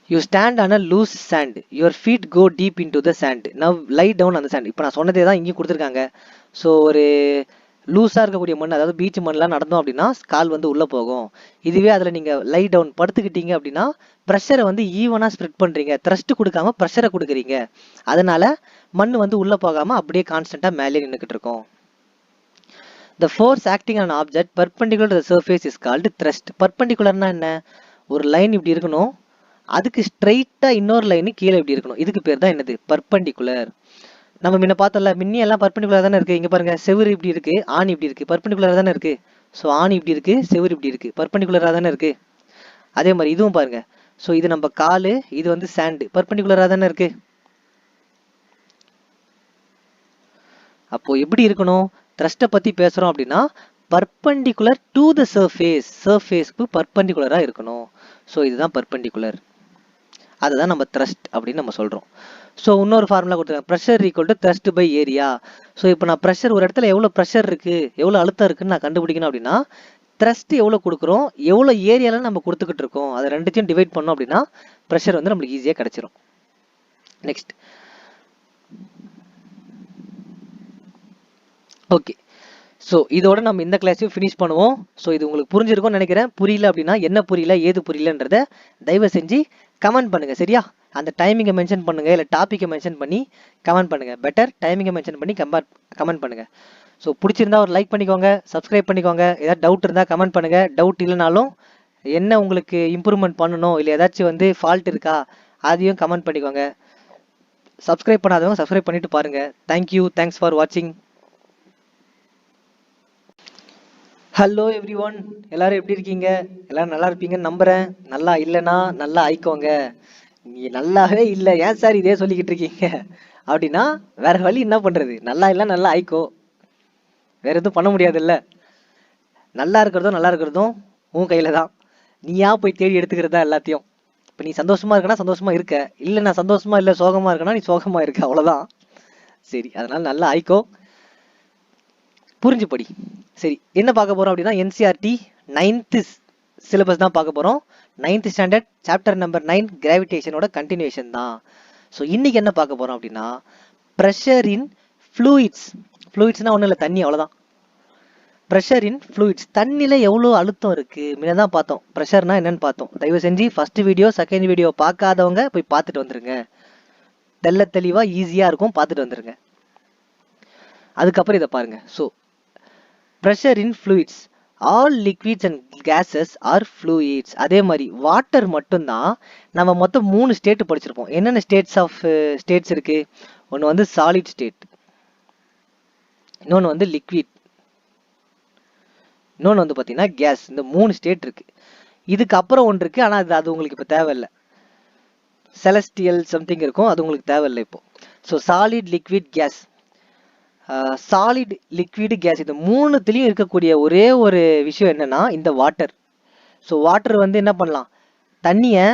you stand on a loose sand, your feet go deep into the sand, now lie down அந்த சாண்ட். இப்போ நான் சொன்னதே தான் இங்கேயும் கொடுத்துருக்காங்க. ஸோ ஒரு லூஸாக இருக்கக்கூடிய மண், அதாவது பீச் மண்ணெலாம் நடந்தோம் அப்படின்னா கால் வந்து உள்ளே போகும். இதுவே அதில் நீங்கள் லை டவுன் படுத்துக்கிட்டீங்க அப்படின்னா ப்ரெஷரை வந்து ஈவனாக ஸ்ப்ரெட் பண்ணுறீங்க, த்ரஸ்ட் கொடுக்காம ப்ரெஷரை கொடுக்குறீங்க. அதனால மண் வந்து உள்ளே போகாமல் அப்படியே கான்ஸ்டண்ட்டாக மேலே நின்றுக்கிட்டு இருக்கும். The force acting on an object perpendicular to the surface is called thrust. பர்பண்டிகுலர்னா என்ன? ஒரு லைன் இப்படி இருக்கணும், அதுக்கு ஸ்ட்ரைட்டா இன்னொரு லைன் கீழே இப்படி இருக்கணும். இதுக்கு பேர் தான் என்னது? பர்பண்டிகுலர். நம்ம முன்ன பார்த்தோம்ல, மின்னி எல்லாம் பர்பண்டிகுலர் தானே இருக்கு. இங்க பாருங்க, செவுரு இப்படி இருக்கு, ஆணி இப்படி இருக்கு, பர்பண்டிகுலர் தானே இருக்கு. ஸோ ஆணி இப்படி இருக்கு, செவுரு இப்படி இருக்கு, பர்பண்டிகுலரா தானே இருக்கு. அதே மாதிரி இதுவும் பாருங்க. ஸோ இது நம்ம காலு, இது வந்து சாண்டு, பர்பண்டிகுலரா தானே இருக்கு. அப்போ எப்படி இருக்கணும்? த்ரஸ்ட்டை பத்தி பேசுறோம் அப்படின்னா பர்பண்டிகுலர் டு த சர்ஃபேஸ், சர்ஃபேஸ்க்கு பர்பண்டிகுலரா இருக்கணும். ஸோ இதுதான் பர்பண்டிகுலர். அதுதான் நம்ம த்ரஸ்ட் அப்படின்னு நம்ம சொல்றோம். ஸோ இன்னொரு ஃபார்முலா கொடுத்துருக்காங்க, pressure equal to thrust by area. So இப்போ நான் ப்ரெஷர், ஒரு இடத்துல எவ்வளோ ப்ரெஷர் இருக்கு, எவ்வளோ அழுத்தம் இருக்குன்னு நான் கண்டுபிடிக்கணும் அப்படின்னா த்ரஸ்ட் எவ்வளோ கொடுக்குறோம், எவ்வளோ ஏரியால நம்ம கொடுத்துக்கிட்டு இருக்கோம், அதை ரெண்டுத்தையும் டிவைட் பண்ணோம் அப்படின்னா ப்ரெஷர் வந்து நம்மளுக்கு ஈஸியாக கிடைச்சிரும். Next, okay. ஸோ இதோட நம்ம இந்த கிளாஸையும் ஃபினிஷ் பண்ணுவோம். ஸோ இது உங்களுக்கு புரிஞ்சிருக்கும்னு நினைக்கிறேன். புரியல அப்படின்னா என்ன புரியல, ஏது புரியலன்றத தயவு செஞ்சு கமெண்ட் பண்ணுங்க. சரியா? அந்த டைமிங்கை மென்ஷன் பண்ணுங்க, இல்லை டாப்பிக்கை மென்ஷன் பண்ணி கமெண்ட் பண்ணுங்க. பெட்டர் டைமிங்கை மென்ஷன் பண்ணி கமெண்ட் பண்ணுங்க. ஸோ பிடிச்சிருந்தா ஒரு லைக் பண்ணிக்கோங்க, சப்ஸ்கிரைப் பண்ணிக்கோங்க. ஏதாவது டவுட் இருந்தால் கமெண்ட் பண்ணுங்க. டவுட் இல்லைனாலும் என்ன உங்களுக்கு இம்ப்ரூவ்மெண்ட் பண்ணணும், இல்லை ஏதாச்சும் வந்து ஃபால்ட் இருக்கா அதையும் கமெண்ட் பண்ணிக்கோங்க. சப்ஸ்கிரைப் பண்ணாதவங்க சப்ஸ்கிரைப் பண்ணிட்டு பாருங்க. தேங்க்யூ, தேங்க்ஸ் ஃபார் வாட்சிங். ஹலோ எவ்ரி ஒன், எல்லாரும் எப்படி இருக்கீங்க? எல்லாரும் நல்லா இருப்பீங்கன்னு நம்புறேன். நல்லா இல்லைன்னா நல்லா ஆயிக்கோங்க. நீ நல்லாவே இல்லை, ஏன் சார் இதே சொல்லிக்கிட்டு இருக்கீங்க அப்படின்னா வேற வழி என்ன பண்றது? நல்லா இல்லை, நல்லா ஆயிக்கோ. வேற எதுவும் பண்ண முடியாது. இல்லை, நல்லா இருக்கிறதும் உன் கையில தான். நீயா போய் தேடி எடுத்துக்கிறதா எல்லாத்தையும். இப்போ நீ சந்தோஷமா இருக்கனா சந்தோஷமா இருக்க, இல்லை நான் சந்தோஷமா இல்லை சோகமா இருக்கனா நீ சோகமா இருக்க, அவ்வளோதான். சரி, அதனால நல்லா ஆயிக்கோ, புரிஞ்சு படி. சரி, என்ன பார்க்க போறோம் அப்படின்னா என்சிஆர்டி 9th சிலபஸ் தான் பார்க்க போறோம். 9th ஸ்டாண்டர்ட் சாப்டர் நம்பர் 9 கிராவிடேஷனோட கண்டினியூஷன் தான். ஸோ இன்னைக்கு என்ன பார்க்க போறோம் அப்படின்னா ப்ரெஷர் இன் ஃப்ளூயிட்ஸ். ஃப்ளூயிட்ஸ்னா ஒன்றும் இல்லை, தண்ணி, அவ்வளோதான். ப்ரெஷர் இன் ஃப்ளூயிட்ஸ், தண்ணியில் எவ்வளோ அழுத்தம் இருக்கு முன்ன தான் பார்த்தோம். ப்ரெஷர்னா என்னன்னு பார்த்தோம். தயவு செஞ்சு ஃபர்ஸ்ட் வீடியோ செகண்ட் வீடியோ பார்க்காதவங்க போய் பார்த்துட்டு வந்துருங்க. தெளிவா ஈஸியாக இருக்கும், பார்த்துட்டு வந்துருங்க. அதுக்கப்புறம் இதை பாருங்க. So pressure in fluids, all liquids and gases are fluids. அதே மாதிரி வாட்டர் மட்டும்தான். நம்ம மொத்தம் 3 ஸ்டேட் படிச்சிருப்போம். என்னென்ன ஸ்டேட்ஸ் இருக்கு? ஒன்று வந்து சாலிட் ஸ்டேட், இன்னொன்று வந்து லிக்விட், இன்னொன்று வந்து பார்த்தீங்கன்னா கேஸ். இந்த 3 ஸ்டேட் இருக்கு. இதுக்கு அப்புறம் ஒன்று இருக்கு, ஆனால் அது உங்களுக்கு இப்போ தேவையில்லை. செலஸ்டியல் சம்திங் இருக்கும், அது உங்களுக்கு தேவையில்லை இப்போ. So solid, liquid, gas. Solid, liquid, gas, இந்த 3த்துலையும் இருக்கக்கூடிய ஒரே ஒரு விஷயம் என்னன்னா இந்த வாட்டர். ஸோ வாட்டர் வந்து என்ன பண்ணலாம், தண்ணியை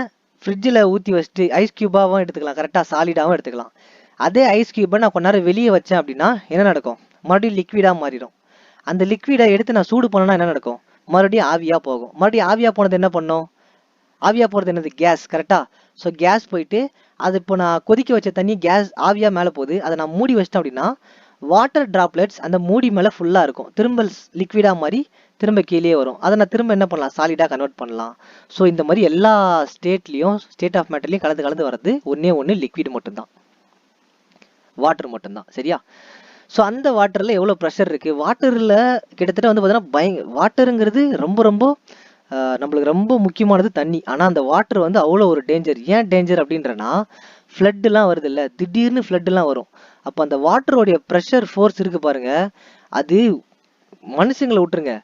ஃப்ரிட்ஜில் ஊற்றி வச்சுட்டு ஐஸ் கியூபாகவும் எடுத்துக்கலாம், கரெக்டாக சாலிடாகவும் எடுத்துக்கலாம். அதே ஐஸ் கியூபை நான் கொஞ்ச நேரம் வெளியே வச்சேன் அப்படின்னா என்ன நடக்கும்? மறுபடியும் லிக்விடாக மாறிடும். அந்த லிக்விடை எடுத்து நான் சூடு பண்ணனா என்ன நடக்கும்? மறுபடியும் ஆவியாக போகும். மறுபடியும் ஆவியாக போனது என்ன பண்ணும்? ஆவியாக போகிறது என்னது? கேஸ், கரெக்டாக. ஸோ கேஸ் போயிட்டு அது இப்போ நான் கொதிக்க வச்ச தண்ணி கேஸ் ஆவியாக மேலே போகுது. அதை நான் மூடி வச்சிட்டேன் அப்படின்னா வாட்டர் டிராப்லெட்ஸ் அந்த மூடி மேலே ஃபுல்லாக இருக்கும். திரும்ப லிக்விடாக மாதிரி திரும்ப கீழே வரும். அதை நான் திரும்ப என்ன பண்ணலாம்? சாலிடாக கன்வெர்ட் பண்ணலாம். ஸோ இந்த மாதிரி எல்லா ஸ்டேட்லேயும், ஸ்டேட் ஆஃப் மேட்டர்லையும் கலந்து வர்றது ஒன்று லிக்விட் மட்டும்தான், வாட்டர் மட்டும்தான். சரியா? ஸோ அந்த வாட்டரில் எவ்வளோ ப்ரெஷர் இருக்குது? வாட்டரில் கிட்டத்தட்ட வந்து பார்த்தீங்கன்னா வாட்டருங்கிறது ரொம்ப நம்மளுக்கு ரொம்ப முக்கியமானது தண்ணி. ஆனால் அந்த வாட்டர் வந்து அவ்வளோ ஒரு டேஞ்சர். ஏன் டேஞ்சர் அப்படின்றனா ஃப்ளட்டுலாம் வருது இல்லை, திடீர்னு ஃப்ளட்டுலாம் வரும். அப்போ அந்த வாட்டரோடைய ப்ரெஷர் ஃபோர்ஸ் இருக்கு பாருங்க, அது மனுஷங்களை விட்டுருங்க,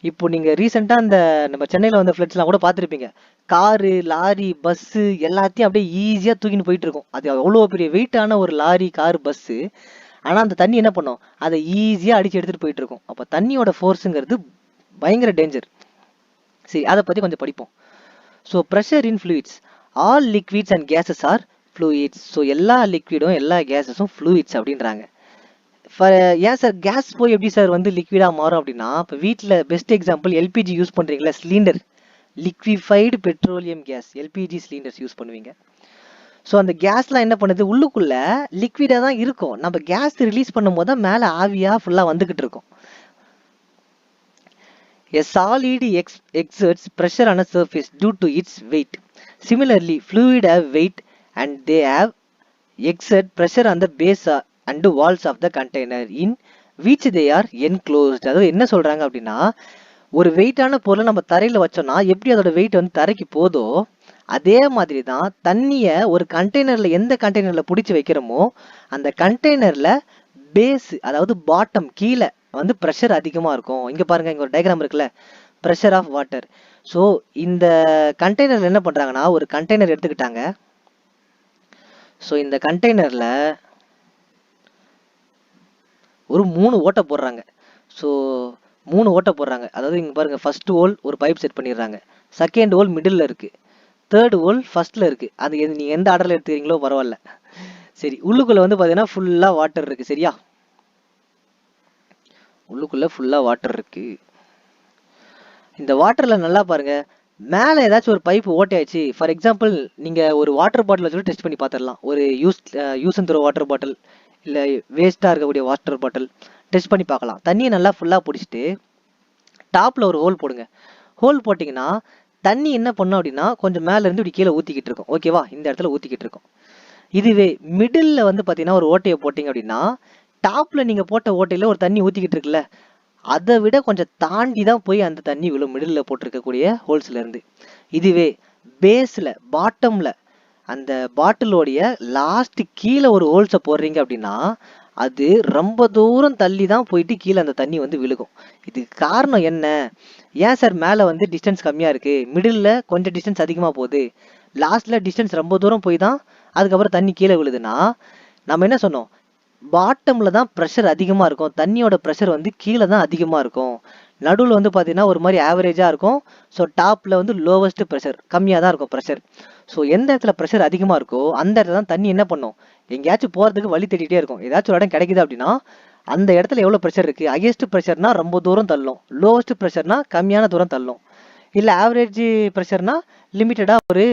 இப்போ நீங்க ரீசெண்டா அந்த நம்ம சென்னையில வந்த ஃபிளட்ஸ்லாம் கூட பார்த்துருப்பீங்க. காரு, லாரி, பஸ்ஸு எல்லாத்தையும் அப்படியே ஈஸியா தூக்கின்னு போயிட்டு இருக்கும். அது அவ்வளோ பெரிய வெயிட்டான ஒரு லாரி, கார், பஸ்ஸு. ஆனா அந்த தண்ணி என்ன பண்ணும்? அதை ஈஸியா அடிச்சு எடுத்துட்டு போயிட்டு இருக்கும். அப்ப தண்ணியோட ஃபோர்ஸுங்கிறது பயங்கர டேஞ்சர். சரி, அதை பத்தி கொஞ்சம் படிப்போம். So pressure in fluids. All liquids and gases are fluids. So எல்லா லிக்விடும் எல்லா கேஸஸும் ஃப்ளூயிட்ஸ் அப்படின்றாங்க. ஏன் சார் கேஸ் போய் எப்படி சார் வந்து லிக்விடா மாறும் அப்படின்னா, இப்போ வீட்டில் பெஸ்ட் எக்ஸாம்பிள் எல்பிஜி யூஸ் பண்றீங்களா, cylinder, liquefied petroleum gas, LPG cylinders use பண்ணுவீங்க. ஸோ அந்த கேஸ்லாம் என்ன பண்ணுது, உள்ளுக்குள்ள லிக்விடா தான் இருக்கும். நம்ம கேஸ் ரிலீஸ் பண்ணும்போது தான் மேலே ஆவியா ஃபுல்லா வந்துகிட்டு இருக்கும். A solid exerts pressure on a surface due to its weight. Similarly, fluid have weight and they have exert pressure on the base and walls of the container in which they are enclosed. அதாவது என்ன சொல்றாங்க அப்படின்னா, ஒரு வெயிட்டான பொருளை நம்ம தரையில வச்சோம்னா எப்படி அதோட வெயிட் வந்து தரைக்கு போதோ அதே மாதிரி தான் தண்ணியை ஒரு கண்டெய்னர்ல, எந்த கண்டெய்னர்ல பிடிச்சி வைக்கிறோமோ அந்த கண்டெய்னர்ல பேஸ், அதாவது பாட்டம், கீழே வந்து ப்ரெஷர் அதிகமா இருக்கும். இங்க பாருங்க, இங்க ஒரு டயக்ராம் இருக்குல்ல, ப்ரெஷர் ஆஃப் வாட்டர். ஸோ இந்த கண்டெய்னர்ல என்ன பண்றாங்கன்னா, ஒரு கண்டெய்னர் எடுத்துக்கிட்டாங்க. ஸோ இந்த கண்டெய்னர்ல ஒரு 3 ஓட்டை போடுறாங்க. ஸோ 3 ஓட்டை போடுறாங்க. அதாவது இங்க பாருங்க, ஃபர்ஸ்ட் ஹோல் ஒரு பைப் செட் பண்ணிடுறாங்க, செகண்ட் ஹோல் மிடில் இருக்கு, தேர்ட் ஹோல் ஃபர்ஸ்ட்ல இருக்கு. அது நீங்க எந்த ஆர்டர்ல எடுத்துக்கிறீங்களோ பரவாயில்ல. சரி, உள்ளுக்குள்ள வந்து பாத்தீங்கன்னா ஃபுல்லா வாட்டர் இருக்கு. சரியா, உள்ளுக்குள்ள ஃபுல்லா வாட்டர் இருக்கு. இந்த வாட்டர்ல நல்லா பாருங்க, மேல ஏதாச்சும் ஒரு பைப் ஓட்டையாச்சு. ஃபார் எக்ஸாம்பிள், நீங்க ஒரு வாட்டர் பாட்டில் வச்சு டெஸ்ட் பண்ணி பார்த்துடலாம். ஒரு use and throw water bottle, இல்ல வேஸ்டா இருக்கக்கூடிய வாட்டர் பாட்டில் டெஸ்ட் பண்ணி பார்க்கலாம். தண்ணியை நல்லா ஃபுல்லா பிடிச்சிட்டு டாப்ல ஒரு ஹோல் போடுங்க. ஹோல் போட்டிங்கன்னா தண்ணி என்ன பண்ணும் அப்படின்னா, கொஞ்சம் மேல இருந்து இப்படி கீழே ஊத்திக்கிட்டு இருக்கும். ஓகேவா, இந்த இடத்துல ஊத்திக்கிட்டு இருக்கும். இதுவே மிடில்ல வந்து பாத்தீங்கன்னா ஒரு ஓட்டையை போட்டீங்க அப்படின்னா, டாப்ல நீங்க போட்ட ஓட்டையில ஒரு தண்ணி ஊத்திக்கிட்டு இருக்குல்ல, அதை விட கொஞ்சம் தாண்டி தான் போய் அந்த தண்ணி விழும், மிடில்ல போட்டிருக்கக்கூடிய ஹோல்ஸ்ல இருந்து. இதுவே பேஸ்ல, பாட்டம்ல, அந்த பாட்டிலோடைய லாஸ்ட் கீழே ஒரு ஹோல்ஸை போடுறீங்க அப்படின்னா அது ரொம்ப தூரம் தள்ளி தான் போயிட்டு கீழே அந்த தண்ணி வந்து விழுகும். இதுக்கு காரணம் என்ன? ஏன் சார் மேலே வந்து டிஸ்டன்ஸ் கம்மியா இருக்கு, மிடில்ல கொஞ்சம் டிஸ்டன்ஸ் அதிகமா போகுது, லாஸ்ட்ல டிஸ்டன்ஸ் ரொம்ப தூரம் போய் தான் அதுக்கப்புறம் தண்ணி கீழே விழுதுன்னா, நம்ம என்ன சொன்னோம், பாட்டம்ல தான் ப்ரெஷர் அதிகமா இருக்கும், தண்ணியோட ப்ரெஷர் வந்து கீழே தான் அதிகமா இருக்கும். நடுவில் வந்து பார்த்தீங்கன்னா ஒரு மாதிரி ஆவரேஜா இருக்கும். ஸோ டாப்ல வந்து லோவஸ்ட் ப்ரெஷர், கம்மியாக தான் இருக்கும் ப்ரெஷர். ஸோ எந்த இடத்துல ப்ரெஷர் அதிகமாக இருக்கோ அந்த இடத்துல தான் தண்ணி என்ன பண்ணும், எங்கேயாச்சும் போகிறதுக்கு வழி தேடிட்டே இருக்கும். ஏதாச்சும் ஒரு இடம் கிடைக்குது அப்படின்னா அந்த இடத்துல எவ்வளோ ப்ரெஷர் இருக்குது, ஹையஸ்ட் ப்ரெஷர்னா ரொம்ப தூரம் தள்ளும், லோவஸ்ட் ப்ரெஷர்னா கம்மியான தூரம் தள்ளும், இல்லை ஆவரேஜ் ப்ரெஷர்னா லிமிட்டடாக ஒரு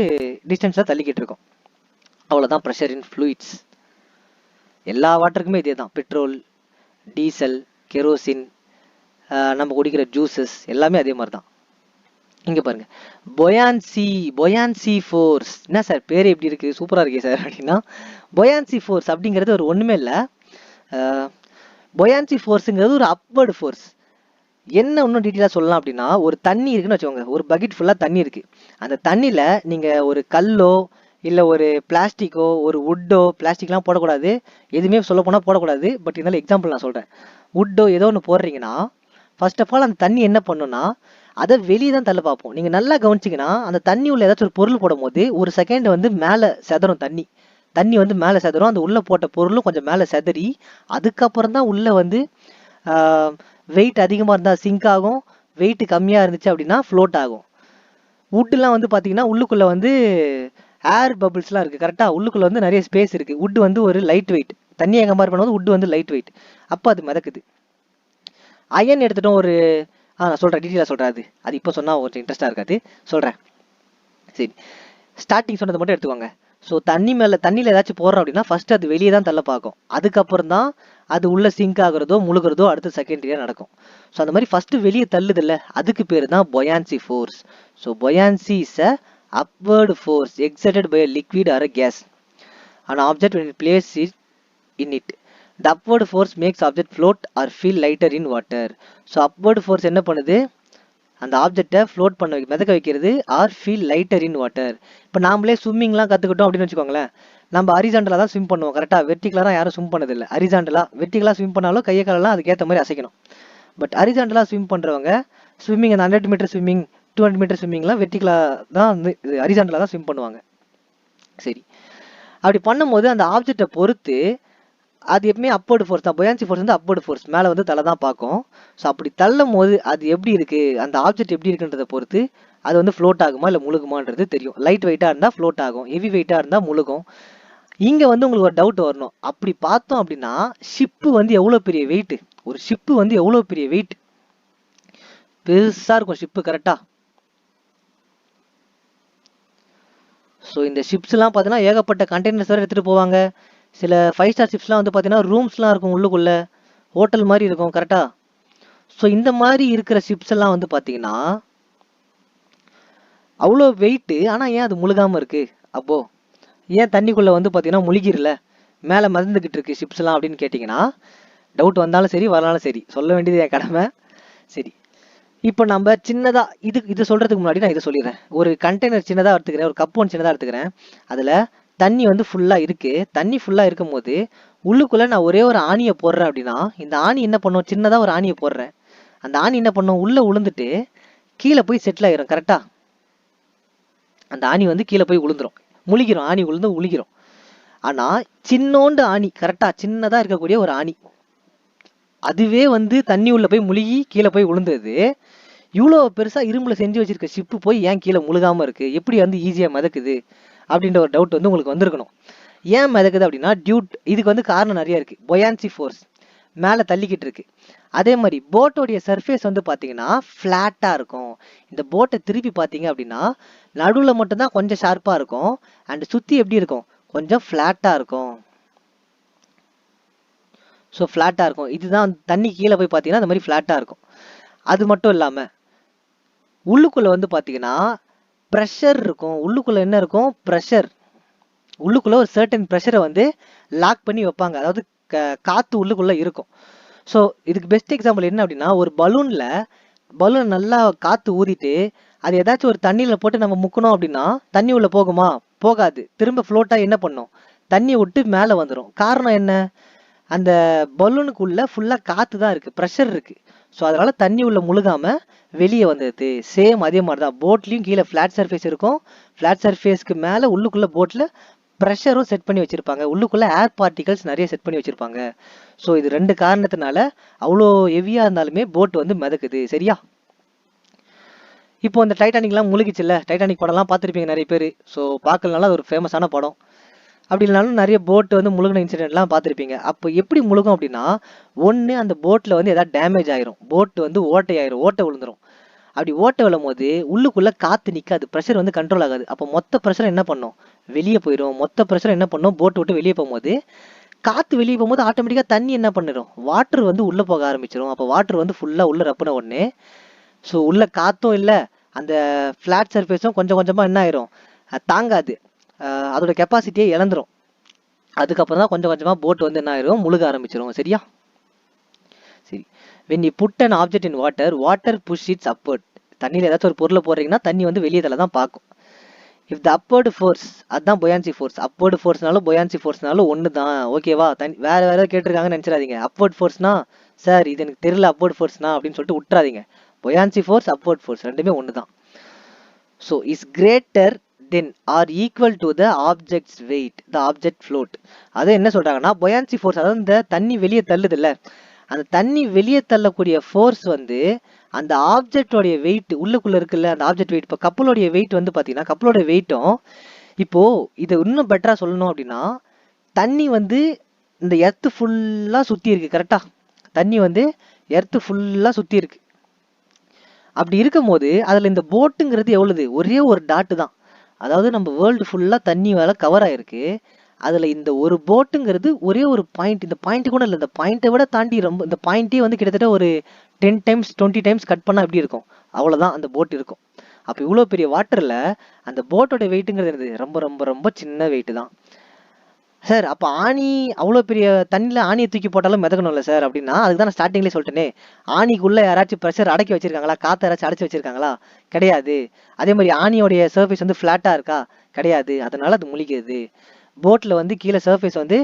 டிஸ்டன்ஸாக தள்ளிக்கிட்டு இருக்கும். அவ்வளோதான் ப்ரெஷர் இன் ஃப்ளூயிட்ஸ். எல்லா வாட்டருக்குமே இதே தான். பெட்ரோல், டீசல், கெரோசின், நம்ம குடிக்கிற ஜூஸஸ் எல்லாமே அதே மாதிரி தான். இங்க பாருங்க, பொயான்சி ஃபோர்ஸ். என்ன சார் பேர் எப்படி இருக்கு, சூப்பரா இருக்கே சார் அப்படின்னா, பொயான்சி ஃபோர்ஸ் அப்படிங்கிறது ஒரு ஒண்ணுமே இல்லை. பொயான்சி ஃபோர்ஸுங்கிறது ஒரு அப்வர்டு ஃபோர்ஸ். என்ன இன்னும் டீட்டெயிலாக சொல்லலாம் அப்படின்னா, ஒரு தண்ணி இருக்குன்னு வச்சுக்கோங்க, ஒரு பக்கெட் ஃபுல்லாக தண்ணி இருக்கு. அந்த தண்ணியில் நீங்கள் ஒரு கல்லோ இல்லை ஒரு பிளாஸ்டிக்கோ, ஒரு வுட்டோ, பிளாஸ்டிக்லாம் போடக்கூடாது, எதுவுமே சொல்ல போனால் போடக்கூடாது, பட் இருந்தாலும் எக்ஸாம்பிள் நான் சொல்கிறேன். வுட்டோ ஏதோ ஒன்று போடுறீங்கன்னா ஃபர்ஸ்ட் ஆஃப் ஆல் அந்த தண்ணி என்ன பண்ணுன்னா அதை வெளியே தான் தள்ள பார்ப்போம். நீங்கள் நல்லா கவனிச்சிங்கன்னா அந்த தண்ணி உள்ள ஏதாச்சும் ஒரு பொருள் போடும் போது ஒரு செகண்ட் வந்து மேலே செதறும், தண்ணி வந்து மேலே செதறும், அந்த உள்ளே போட்ட பொருளும் கொஞ்சம் மேலே செதறி அதுக்கப்புறம் தான் உள்ளே வந்து வெயிட் அதிகமாக இருந்தால் சிங்க் ஆகும், வெயிட் கம்மியாக இருந்துச்சு அப்படின்னா ஃப்ளோட் ஆகும். வுட்டுலாம் வந்து பார்த்தீங்கன்னா உள்ளுக்குள்ளே வந்து ஏர் பபிள்ஸ்லாம் இருக்குது. கரெக்டாக உள்ளுக்குள்ளே வந்து நிறைய ஸ்பேஸ் இருக்குது. வுட் வந்து ஒரு லைட் வெயிட், தண்ணியை கம்பேர் பண்ணும்போது வுட் வந்து லைட் வெயிட், அப்போ அது மிதக்குது. அயன் எடுத்துட்டோம் ஒரு நான் சொல்கிறேன், டீட்டெயிலாக சொல்கிறேன். அது இப்போ சொன்னால் கொஞ்சம் இன்ட்ரெஸ்ட்டாக இருக்காது, சொல்கிறேன். சரி, ஸ்டார்டிங் சொன்னதை மட்டும் எடுத்துக்கோங்க. ஸோ தண்ணியில் ஏதாச்சும் போடுறோம் அப்படின்னா ஃபர்ஸ்ட் அது வெளியே தான் தள்ள பார்க்கும், அதுக்கப்புறம் தான் அது உள்ள சிங்க் ஆகுறதோ முழுகிறதோ அடுத்து செகண்டரியாக நடக்கும். ஸோ அந்த மாதிரி ஃபர்ஸ்ட் வெளியே தள்ளுது இல்லை, அதுக்கு பேர் தான் buoyancy force. So buoyancy is a upward force exerted by a liquid or a gas an object when it places in it. The upward force makes object float or feel lighter in water. So upward force என்ன பண்ணுது, அந்த ஆப்ஜெக்டை float பண்ண மிதக்க வைக்கிறது, or feel lighter in water. இப்போ நாமளே ஸ்விம்மிங்லாம் கற்றுக்கிட்டோம் அப்படின்னு வச்சுக்கோங்களேன், நம்ம ஹரிசாண்டலாக தான் ஸ்விம் பண்ணுவோம். கரெக்டாக வெர்டிகலாக யாரும் ஸ்விம் பண்ணதில்லை. வெர்டிகலாக ஸ்விம் பண்ணாலும் கையை காலெல்லாம் அதுக்கேற்ற மாதிரி அசைக்கணும். பட் ஹரிசாண்டலாக ஸ்விம் பண்ணுறவங்க ஸ்விம்மிங் அந்த 100 மீட்டர் ஸ்விம்மிங் 200 மீட்டர் ஸ்விம்மிங்லாம் வெர்டிகலாக தான் வந்து ஹரிசாண்டலாக தான் ஸ்விம் பண்ணுவாங்க. சரி, அப்படி பண்ணும்போது அந்த ஆப்ஜெக்டை பொறுத்து அது எப்பவுமே அப்போர்டு ஃபோர்ஸ் தான். பொயான்சி ஃபோர்ஸ் வந்து அப்போர்டு ஃபோர்ஸ், மேலே வந்து தலை தான் பார்க்கும். ஸோ அப்படி தள்ளும் போது அது எப்படி இருக்குது, அந்த ஆப்ஜெக்ட் எப்படி இருக்குன்றதை பொறுத்து அது வந்து ஃப்ளோட் ஆகுமா இல்லை முழுகுமான்றது தெரியும். லைட் வெயிட்டாக இருந்தால் ஃப்ளோட் ஆகும், ஹெவி வெயிட்டாக இருந்தால் முழுகும். இங்கே வந்து உங்களுக்கு ஒரு டவுட் வரணும். அப்படி பார்த்தோம் அப்படின்னா ஷிப்பு வந்து எவ்வளோ பெரிய வெயிட், ஒரு ஷிப்பு வந்து எவ்வளோ பெரிய வெயிட், பெருசாக இருக்கும் ஷிப்பு கரெக்டாக. ஸோ இந்த ஷிப்ஸ்லாம் பார்த்தீங்கன்னா ஏகப்பட்ட கண்டெய்னர்ஸ் வேறு எடுத்துகிட்டு போவாங்க. சில 5 ஸ்டார் ஷிப்ஸ்லாம் வந்து பார்த்தீங்கன்னா ரூம்ஸ்லாம் இருக்கும் உள்ளுக்குள்ளே, ஹோட்டல் மாதிரி இருக்கும் கரெக்டாக. ஸோ இந்த மாதிரி இருக்கிற ஷிப்ஸ் எல்லாம் வந்து பார்த்தீங்கன்னா அவ்வளோ வெயிட்டு, ஆனால் ஏன் அது முழுகாமல் இருக்குது? அப்போது ஏன் தண்ணிக்குள்ளே வந்து பார்த்தீங்கன்னா முழுகிரல, மேலே மறந்துக்கிட்டு இருக்கு ஷிப்ஸ்லாம் அப்படின்னு கேட்டிங்கன்னா, டவுட் வந்தாலும் சரி வரலாலும் சரி சொல்ல வேண்டியது என் கடமை. சரி, இப்போ நம்ம சின்னதாக இது சொல்கிறதுக்கு முன்னாடி நான் இதை சொல்லிடுறேன். ஒரு கண்டெய்னர் சின்னதாக எடுத்துக்கிறேன், ஒரு கப் ஒன்று சின்னதாக எடுத்துக்கிறேன். அதில் தண்ணி வந்து ஃபுல்லாக இருக்குது. தண்ணி ஃபுல்லாக இருக்கும் போது உள்ளுக்குள்ளே நான் ஒரே ஒரு ஆணியை போடுறேன் அப்படின்னா, இந்த ஆணி என்ன பண்ணும், சின்னதாக ஒரு ஆணியை போடுறேன். அந்த ஆணி என்ன பண்ணும், உள்ளே உளுந்துட்டு கீழே போய் செட்டில் ஆகிரும் கரெக்டாக. அந்த ஆணி வந்து கீழே போய் உளுந்துரும், முழுகிரும், ஆணி உளுந்து முழுகிரும். ஆனால் சின்னோண்டு ஆணி கரெக்டாக சின்னதாக இருக்கக்கூடிய ஒரு ஆணி, அதுவே வந்து தண்ணி உள்ள போய் முழுகி கீழே போய் விழுந்தது. இவ்வளோ பெருசாக இரும்பில் செஞ்சு வச்சிருக்க ஷிப்பு போய் ஏன் கீழே முழுகாமல் இருக்குது, எப்படி வந்து ஈஸியாக மிதக்குது அப்படின்ற ஒரு டவுட் வந்து உங்களுக்கு வந்திருக்கணும். ஏன் மிதக்குது அப்படின்னா இதுக்கு வந்து காரணம் நிறைய இருக்குது. பொயான்சி ஃபோர்ஸ் மேலே தள்ளிக்கிட்டு இருக்கு. அதே மாதிரி போட்டோடைய சர்ஃபேஸ் வந்து பார்த்தீங்கன்னா ஃப்ளாட்டாக இருக்கும். இந்த போட்டை திருப்பி பார்த்தீங்க அப்படின்னா நடுவில் மட்டும்தான் கொஞ்சம் ஷார்ப்பாக இருக்கும், அண்ட் சுற்றி எப்படி இருக்கும், கொஞ்சம் ஃப்ளாட்டாக இருக்கும். ஸோ ஃப்ளாட்டாக இருக்கும். இதுதான் தண்ணி கீழே போய் பார்த்தீங்கன்னா அந்த மாதிரி ஃப்ளாட்டாக இருக்கும். அது மட்டும் இல்லாமல் உள்ளுக்குள்ளே வந்து பார்த்தீங்கன்னா ப்ரெஷர் இருக்கும். உள்ளுக்குள்ளே என்ன இருக்கும், ப்ரெஷர். உள்ளுக்குள்ளே ஒரு சர்டன் ப்ரெஷரை வந்து லாக் பண்ணி வைப்பாங்க, அதாவது காற்று உள்ளுக்குள்ளே இருக்கும். ஸோ இதுக்கு பெஸ்ட் எக்ஸாம்பிள் என்ன அப்படின்னா, ஒரு பலூன் நல்லா காற்று ஊதிட்டு அது ஏதாச்சும் ஒரு தண்ணியில் போட்டு நம்ம முக்கணும் அப்படின்னா தண்ணி உள்ளே போகுமா, போகாது. திரும்ப ஃப்ளோட்டாக என்ன பண்ணும், தண்ணியை விட்டு மேலே வந்துடும். காரணம் என்ன, அந்த பலூனுக்குள்ள ஃபுல்லாக காற்று தான் இருக்குது, ப்ரெஷர் இருக்குது. ஸோ அதனால் தண்ணி உள்ள முழுகாமல் வெளியே வந்தது. சேம் அதே மாதிரி தான் போட்லேயும் கீழே ஃப்ளாட் சர்ஃபேஸ் இருக்கும். ஃப்ளாட் சர்ஃபேஸ்க்கு மேலே உள்ளுக்குள்ளே போட்டில் ப்ரெஷரும் செட் பண்ணி வச்சுருப்பாங்க, உள்ளுக்குள்ளே ஏர் பார்ட்டிகல்ஸ் நிறைய செட் பண்ணி வச்சுருப்பாங்க. ஸோ இது ரெண்டு காரணத்தினால அவ்வளோ ஹெவியாக இருந்தாலுமே போட் வந்து மிதக்குது. சரியா? இப்போ இந்த டைட்டானிக்லாம் முழுகிச்சுல்ல, டைட்டானிக் படம்லாம் பார்த்துருப்பீங்க நிறைய பேர். ஸோ பார்க்கலனால அது ஒரு ஃபேமஸான படம். அப்படி இல்லைனாலும் நிறைய போட்டு வந்து முழுகின இன்சிடென்ட்லாம் பார்த்துருப்பீங்க. அப்போ எப்படி முழுகும் அப்படின்னா, ஒன்று அந்த போட்டில் வந்து எதாவது டேமேஜ் ஆயிரும், போட்டு வந்து ஓட்டை விழுந்துரும். அப்படி ஓட்டை விழும் போது உள்ளுக்குள்ளே காற்று நிற்காது, ப்ரெஷர் வந்து கண்ட்ரோல் ஆகாது. அப்போ மொத்த ப்ரெஷர் என்ன பண்ணும், வெளியே போயிடும். மொத்த ப்ரெஷர் என்ன பண்ணும், போட்டு விட்டு வெளியே போகும்போது காற்று வெளியே போகும்போது ஆட்டோமேட்டிக்காக தண்ணி என்ன பண்ணிடும், வாட்டர் வந்து உள்ளே போக ஆரம்பிச்சிடும். அப்போ வாட்டர் வந்து ஃபுல்லாக உள்ளே ரப்புன உடனே ஸோ உள்ள காற்றும் இல்லை, அந்த ஃப்ளாட் சர்ஃபேஸும் கொஞ்சம் கொஞ்சமாக என்ன ஆயிரும், தாங்காது, அதோட கெப்பாசிட்டியை இழந்துரும். அதுக்கப்புறம் தான் கொஞ்சம் கொஞ்சமாக போட் வந்து என்ன ஆயிரும், முழுக ஆரம்பிச்சிடும். சரியா? சரி, when you put an object in water push its upward. தண்ணியில் ஏதாச்சும் ஒரு பொருளை போடுறீங்கன்னா தண்ணி வந்து வெளியே தலை தான் பார்க்கும். if the upward force, அதுதான் பொயான்சி ஃபோர்ஸ். upward ஃபோர்ஸ்னாலும் பொயான்சி ஃபோர்ஸ்னாலும் ஒன்று தான், ஓகேவா? வேற கேட்டிருக்காங்கன்னு நினச்சிடாதீங்க. upward ஃபோர்ஸ்னா சார் இது எனக்கு தெரியல upward ஃபோர்ஸ்னா அப்படின்னு சொல்லிட்டு விட்டுறாதீங்க. பொயான்சி ஃபோர்ஸ் upward ஃபோர்ஸ் ரெண்டுமே ஒன்று தான். So is greater than or equal to the object's weight, the object float. அதை என்ன சொல்கிறாங்கன்னா, பொயான்சி ஃபோர்ஸ், அதாவது இந்த தண்ணி வெளியே தள்ளுது இல்லை, அந்த தண்ணி வெளியே தள்ளக்கூடிய ஃபோர்ஸ் வந்து அந்த ஆப்ஜெக்டோடைய வெயிட் உள்ளுக்குள்ளே இருக்குல்ல, அந்த ஆப்ஜெக்ட் வெயிட். இப்போ கப்பலோடைய வெயிட் வந்து பார்த்தீங்கன்னா, கப்பலோட வெயிட்டும் இப்போது இதை இன்னும் பெட்டராக சொல்லணும் அப்படின்னா, தண்ணி வந்து இந்த எர்த்து ஃபுல்லாக சுற்றி இருக்குது கரெக்டாக. தண்ணி வந்து எர்த்து ஃபுல்லாக சுற்றி இருக்குது. அப்படி இருக்கும் போது அதில் இந்த போட்டுங்கிறது எவ்வளவு, ஒரே ஒரு டாட்டு தான். அதாவது நம்ம வேர்ல்டு ஃபுல்லாக தண்ணி மேலே கவர் ஆகிருக்கு. அதில் இந்த ஒரு போட்டுங்கிறது ஒரே ஒரு பாயிண்ட். இந்த பாயிண்ட் கூட இல்லை, இந்த பாயிண்ட்டை விட தாண்டி ரொம்ப, இந்த பாயிண்ட்டே வந்து கிட்டத்தட்ட ஒரு 10 times 20 times கட் பண்ணால் எப்படி இருக்கும், அவ்வளோதான் அந்த போட் இருக்கும். அப்போ இவ்வளோ பெரிய வாட்டரில் அந்த போட்டோட வெயிட்டுங்கிறது ரொம்ப ரொம்ப ரொம்ப சின்ன வெயிட்டு தான். சார் அப்போ ஆணி அவ்வளோ பெரிய தண்ணியில் ஆணியை தூக்கி போட்டாலும் மிதக்கணும்ல சார் அப்படின்னா, அதுக்கு தான் நான் ஸ்டார்டிங்லேயே சொல்லிட்டேனே, ஆணிக்குள்ளே யாராச்சும் ப்ரெஷர் அடக்கி வச்சிருக்காங்களா, காற்று யாராச்சும் அடைச்சி வச்சிருக்காங்களா, கிடையாது. அதே மாதிரி ஆணியோடைய சர்ஃபேஸ் வந்து ஃப்ளாட்டாக இருக்கா, கிடையாது. அதனால அது முழிக்கிறது. போட்டில் வந்து கீழே சர்ஃபேஸ் வந்து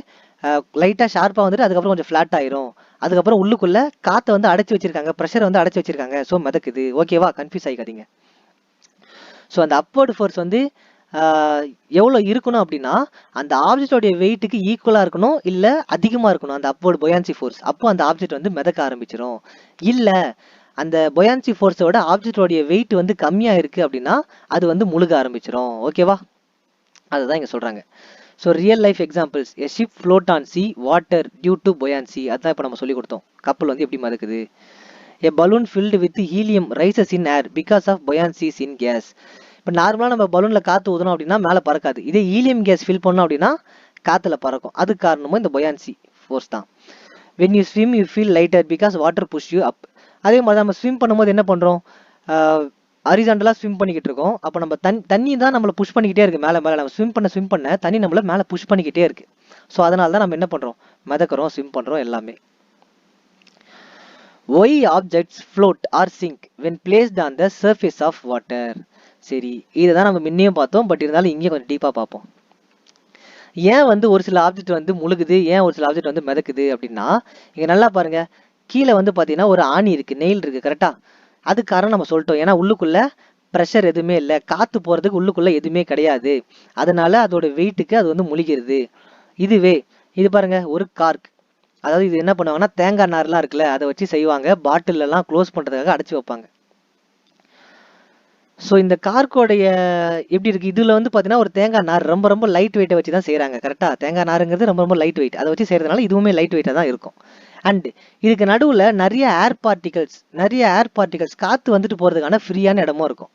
லைட்டாக ஷார்ப்பாக வந்துட்டு அதுக்கப்புறம் கொஞ்சம் ஃப்ளாட் ஆயிரும். அதுக்கப்புறம் உள்ளுக்குள்ள காற்றை வந்து அடைச்சி வச்சிருக்காங்க, ப்ரெஷரை வந்து அடைச்சி வச்சிருக்காங்க, ஸோ மிதக்குது. ஓகேவா? கன்ஃபியூஸ் ஆகிக்காதீங்க. ஸோ அந்த அப்வர்டு ஃபோர்ஸ் வந்து எவ்வளோ இருக்கணும் அப்படின்னா அந்த ஆப்ஜெக்டோடைய வெயிட்டுக்கு ஈக்குவலாக இருக்கணும், இல்லை அதிகமாக இருக்கணும் அந்த அப்வர்டு பொயான்சி ஃபோர்ஸ். அப்போ அந்த ஆப்ஜெக்ட் வந்து மிதக்க ஆரம்பிச்சிடும். இல்லை அந்த பொயான்சி ஃபோர்ஸோட ஆப்ஜெக்டோடைய வெயிட் வந்து கம்மியாக இருக்குது அப்படின்னா அது வந்து முழுக ஆரம்பிச்சிடும். ஓகேவா? அதுதான் இங்கே சொல்கிறாங்க. So real life examples, a ship float on sea water due to buoyancy. அதுதான் இப்போ நம்ம சொல்லி கொடுத்தோம். கப்பல் வந்து எப்படி மிதக்குது. A balloon filled with helium rises in air because of buoyancies in gas. இப்போ நார்மலாக நம்ம பலூனில் காற்று ஊதணும் அப்படின்னா மேலே பறக்காது. இதே ஹீலியம் கேஸ் ஃபில் பண்ணோம் அப்படின்னா காற்றுல பறக்கும். அதுக்கு காரணமும் இந்த பொயான்சி ஃபோர்ஸ் தான். When you swim you feel lighter because water push you up. அதே மாதிரி நம்ம ஸ்விம் பண்ணும்போது என்ன பண்ணுறோம், ஹரிசாண்டலாக ஸ்விம் பண்ணிக்கிட்டு இருக்கோம். அப்போ நம்ம தண்ணி தான் நம்மளை புஷ் பண்ணிக்கிட்டே இருக்குது மேலே மேலே. நம்ம ஸ்விம் பண்ண தண்ணி நம்மளை மேலே புஷ் பண்ணிக்கிட்டே இருக்குது. ஸோ அதனால தான் நம்ம என்ன பண்ணுறோம், மிதக்கிறோம், ஸ்விம் பண்ணுறோம் எல்லாமே. Why objects float or sink when placed on the surface of water? சரி, இதை தான் நம்ம முன்னையும் பார்த்தோம். பட் இருந்தாலும் இங்கே கொஞ்சம் டீப்பாக பார்ப்போம். ஏன் வந்து ஒரு சில ஆப்ஜெக்ட் வந்து முழுகுது, ஏன் ஒரு சில ஆப்ஜெக்ட் வந்து மிதக்குது அப்படின்னா, இங்கே நல்லா பாருங்க, கீழே வந்து பார்த்தீங்கன்னா ஒரு ஆணி இருக்குது, நெயில் இருக்குது, கரெக்டாக? அதுக்கு காரணம் நம்ம சொல்லிட்டோம். ஏன்னா உள்ளுக்குள்ள ப்ரெஷர் எதுவுமே இல்லை, காற்று போகிறதுக்கு உள்ளுக்குள்ள எதுவுமே கிடையாது. அதனால அதோட வெயிட்டுக்கு அது வந்து முழுகிறது. இதுவே இது பாருங்க, ஒரு கார்க். அதாவது இது என்ன பண்ணுவாங்கன்னா தேங்காய் நார்லாம் இருக்குல்ல, அதை வச்சு செய்வாங்க. பாட்டிலெல்லாம் க்ளோஸ் பண்ணுறதுக்காக அடைச்சி வைப்பாங்க. ஸோ இந்த கார்க்கோடைய எப்படி இருக்குது, இதில் வந்து பார்த்தீங்கன்னா ஒரு தேங்காய் நார் ரொம்ப ரொம்ப லைட் வெயிட்டை வச்சு தான் செய்கிறாங்க. கரெக்டாக? தேங்காய் நாருங்கிறது ரொம்ப ரொம்ப லைட் வெயிட், அதை வச்சு செய்கிறதுனால இதுவுமே லைட் வெயிட்டாக தான் இருக்கும். அண்ட் இதுக்கு நடுவில் நிறைய ஏர் பார்ட்டிகல்ஸ் காற்று வந்துட்டு போகிறதுக்கான ஃப்ரீயான இடமும் இருக்கும்.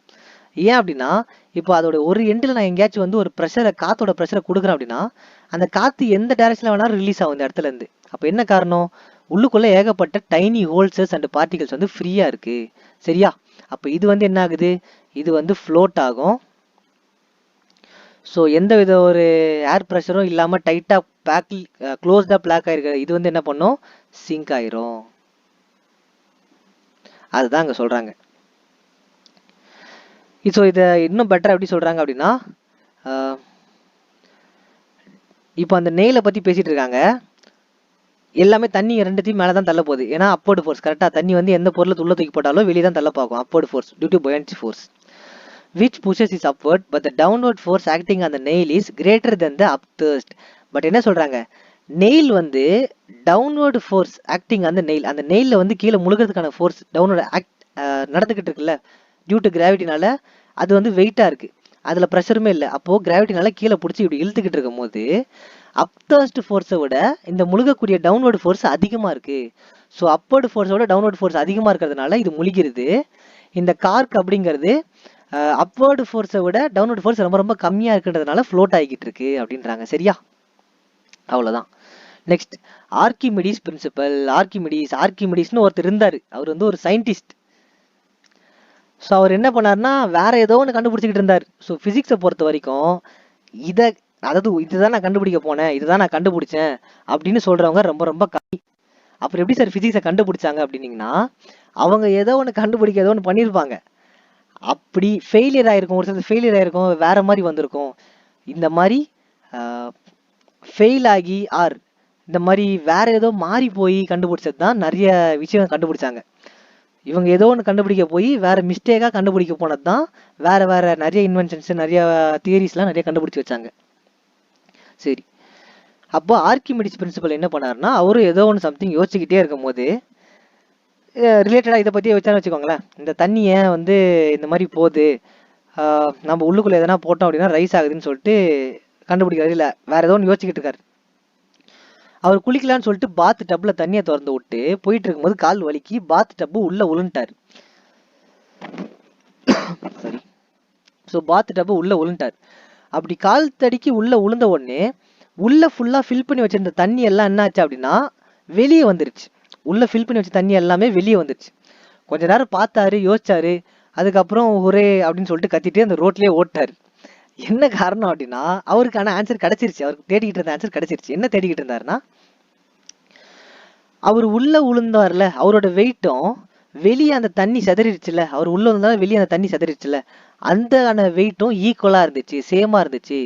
ஏன் அப்படின்னா இப்போ அதோட ஒரு எண்டில் நான் எங்கேயாச்சும் வந்து ஒரு ப்ரெஷரை, காற்றோட ப்ரெஷரை கொடுக்குறேன் அப்படின்னா அந்த காற்று எந்த டைரக்ஷனில் வேணாலும் ரிலீஸ் ஆகும் இந்த இடத்துல இருந்து. அப்போ என்ன காரணம், உள்ளுக்குள்ளே ஏகப்பட்ட டைனி ஹோல்ஸஸ் அண்ட் பார்ட்டிகல்ஸ் வந்து ஃப்ரீயாக இருக்குது. சரியா? அப்போ இது வந்து என்ன ஆகுது, இது வந்து ஃப்ளோட் ஆகும். ஸோ எந்த வித ஒரு ஏர் ப்ரெஷரும் இல்லாமல் டைட்டாக க்ளோஸ்டாக பிளாக் ஆகிருக்க இது வந்து என்ன பண்ணும், சிங்க் ஆயிரும். அதுதான் அங்கே சொல்கிறாங்க. ஸோ இதை இன்னும் பெட்டராக எப்படி சொல்கிறாங்க அப்படின்னா, இப்போ அந்த நெயிலை பற்றி பேசிகிட்டு இருக்காங்க. எல்லாமே தண்ணி ரெண்டுத்தையும் மேலே தான் தள்ள போகுது. ஏன்னா அப்வர்டு ஃபோர்ஸ். கரெக்டாக? தண்ணி வந்து எந்த பொருளை உள்ள தூக்கி போட்டாலும் வெளியே தான் தள்ள பார்க்கும். Upward force due to buoyancy force which pushes is upward but the downward force acting on the nail is greater than the upthrust. But என்ன சொல்கிறாங்க, நெயில் வந்து டவுன்வர்டு ஃபோர்ஸ் ஆக்டிங் அந்த நெயில், அந்த நெயிலில் வந்து கீழே முழுகிறதுக்கான ஃபோர்ஸ் டவுன்வர்டு நடந்துக்கிட்டு இருக்குல்ல, due to கிராவிட்டினால அது வந்து வெயிட்டாக இருக்குது, அதில் ப்ரெஷருமே இல்லை. அப்போது கிராவிட்டினால கீழே பிடிச்சி இப்படி இழுத்துக்கிட்டு இருக்கும் போது அப்தர்ஸ்ட் ஃபோர்ஸை விட இந்த முழுகக்கூடிய டவுன்வர்டு ஃபோர்ஸ் அதிகமாக இருக்குது. ஸோ அப்வர்டு ஃபோர்ஸை விட டவுன்வர்டு ஃபோர்ஸ் அதிகமாக இருக்கிறதுனால இது முழுகிறது. இந்த கார்க் அப்படிங்கிறது அப்வர்டு ஃபோர்ஸை விட டவுன்வர்டு ஃபோர்ஸ் ரொம்ப ரொம்ப கம்மியாக இருக்குன்றதுனால ஃப்ளோட் ஆகிக்கிட்டு இருக்கு அப்படின்றாங்க. சரியா? அவ்வளோதான். Next, Archimedes principal. ஆர்கிமிடிஸ்னு ஒருத்தர் இருந்தார். அவர் வந்து ஒரு சயின்டிஸ்ட். ஸோ அவர் என்ன பண்ணார்னா வேற ஏதோ ஒன்று கண்டுபிடிச்சிக்கிட்டு இருந்தார். ஸோ ஃபிசிக்ஸை பொறுத்த வரைக்கும் இதுதான் நான் கண்டுபிடிக்க போனேன், இதுதான் நான் கண்டுபிடிச்சேன் அப்படின்னு சொல்றவங்க ரொம்ப ரொம்ப கம்மி. அப்புறம் எப்படி சார் ஃபிசிக்ஸை கண்டுபிடிச்சாங்க அப்படின்னீங்கன்னா, அவங்க ஏதோ ஒன்று கண்டுபிடிக்க ஏதோ ஒன்று பண்ணியிருப்பாங்க. அப்படி ஃபெயிலியர் ஆயிருக்கும், ஒரு சில ஃபெயிலியர் ஆயிருக்கும், வேற மாதிரி வந்திருக்கும். இந்த மாதிரி ஃபெயில் ஆகி இந்த மாதிரி வேற ஏதோ மாறி போய் கண்டுபிடிச்சது தான் நிறைய விஷயம் கண்டுபிடிச்சாங்க. இவங்க ஏதோ ஒன்று கண்டுபிடிக்க போய் வேற மிஸ்டேக்காக கண்டுபிடிக்க போனது தான் வேற வேற நிறைய இன்வென்ஷன்ஸ், நிறைய தியரிஸ்லாம் நிறைய கண்டுபிடிச்சி வச்சாங்க. சரி, அப்போ ஆர்கிமிடிஸ் பிரின்சிபல் என்ன பண்ணாருன்னா, அவரும் ஏதோ ஒன்று சம்திங் யோசிச்சுக்கிட்டே இருக்கும் போது ரிலேட்டடாக இதை பற்றியே வச்சான்னு வச்சுக்கோங்களேன். இந்த தண்ணியை வந்து இந்த மாதிரி போகுது, நம்ம உள்ளுக்குள்ளே எதனா போட்டோம் அப்படின்னா ரைஸ் ஆகுதுன்னு சொல்லிட்டு கண்டுபிடிக்கிறாரு. இல்லை வேற ஏதோ ஒன்று யோசிச்சுக்கிட்டு இருக்காரு. அவர் குளிக்கலான்னு சொல்லிட்டு பாத் டப்பில் தண்ணியை திறந்து விட்டு போயிட்டு இருக்கும்போது கால் வலிக்கு பாத் டப்பு உள்ளே உளுந்துட்டார். சரி, ஸோ பாத் டப்பு உள்ளே உளுந்துட்டார். அப்படி கால் தடிக்கு உள்ளே உளுந்த உடனே உள்ளே ஃபுல்லாக ஃபில் பண்ணி வச்சிருந்த தண்ணி எல்லாம் என்ன ஆச்சு அப்படின்னா வெளியே வந்துருச்சு. உள்ளே ஃபில் பண்ணி வச்ச தண்ணி எல்லாமே வெளியே வந்துருச்சு. கொஞ்ச நேரம் பார்த்தாரு, யோசிச்சாரு. அதுக்கப்புறம் ஒரே அப்படின்னு சொல்லிட்டு கத்திட்டு அந்த ரோட்லேயே ஓட்டாரு. என்ன காரணம் அப்படின்னா அவருக்கான ஆன்சர் கிடைச்சிருச்சு. அவருக்கு தேடிக்கிட்டு இருந்த ஆன்சர் கிடைச்சிருச்சு. என்ன தேடிக்கிட்டு இருந்தாருன்னா, அவர் உள்ள உளுந்தார்ல, அவரோட வெயிட்டும் வெளியே அந்த தண்ணி செதறிடுச்சுல, அவர் உள்ள இருந்தாலும் வெளியே அந்த தண்ணி செதறிடுச்சுல, அந்த வெயிட்டும் ஈக்குவலா இருந்துச்சு, சேமா இருந்துச்சு.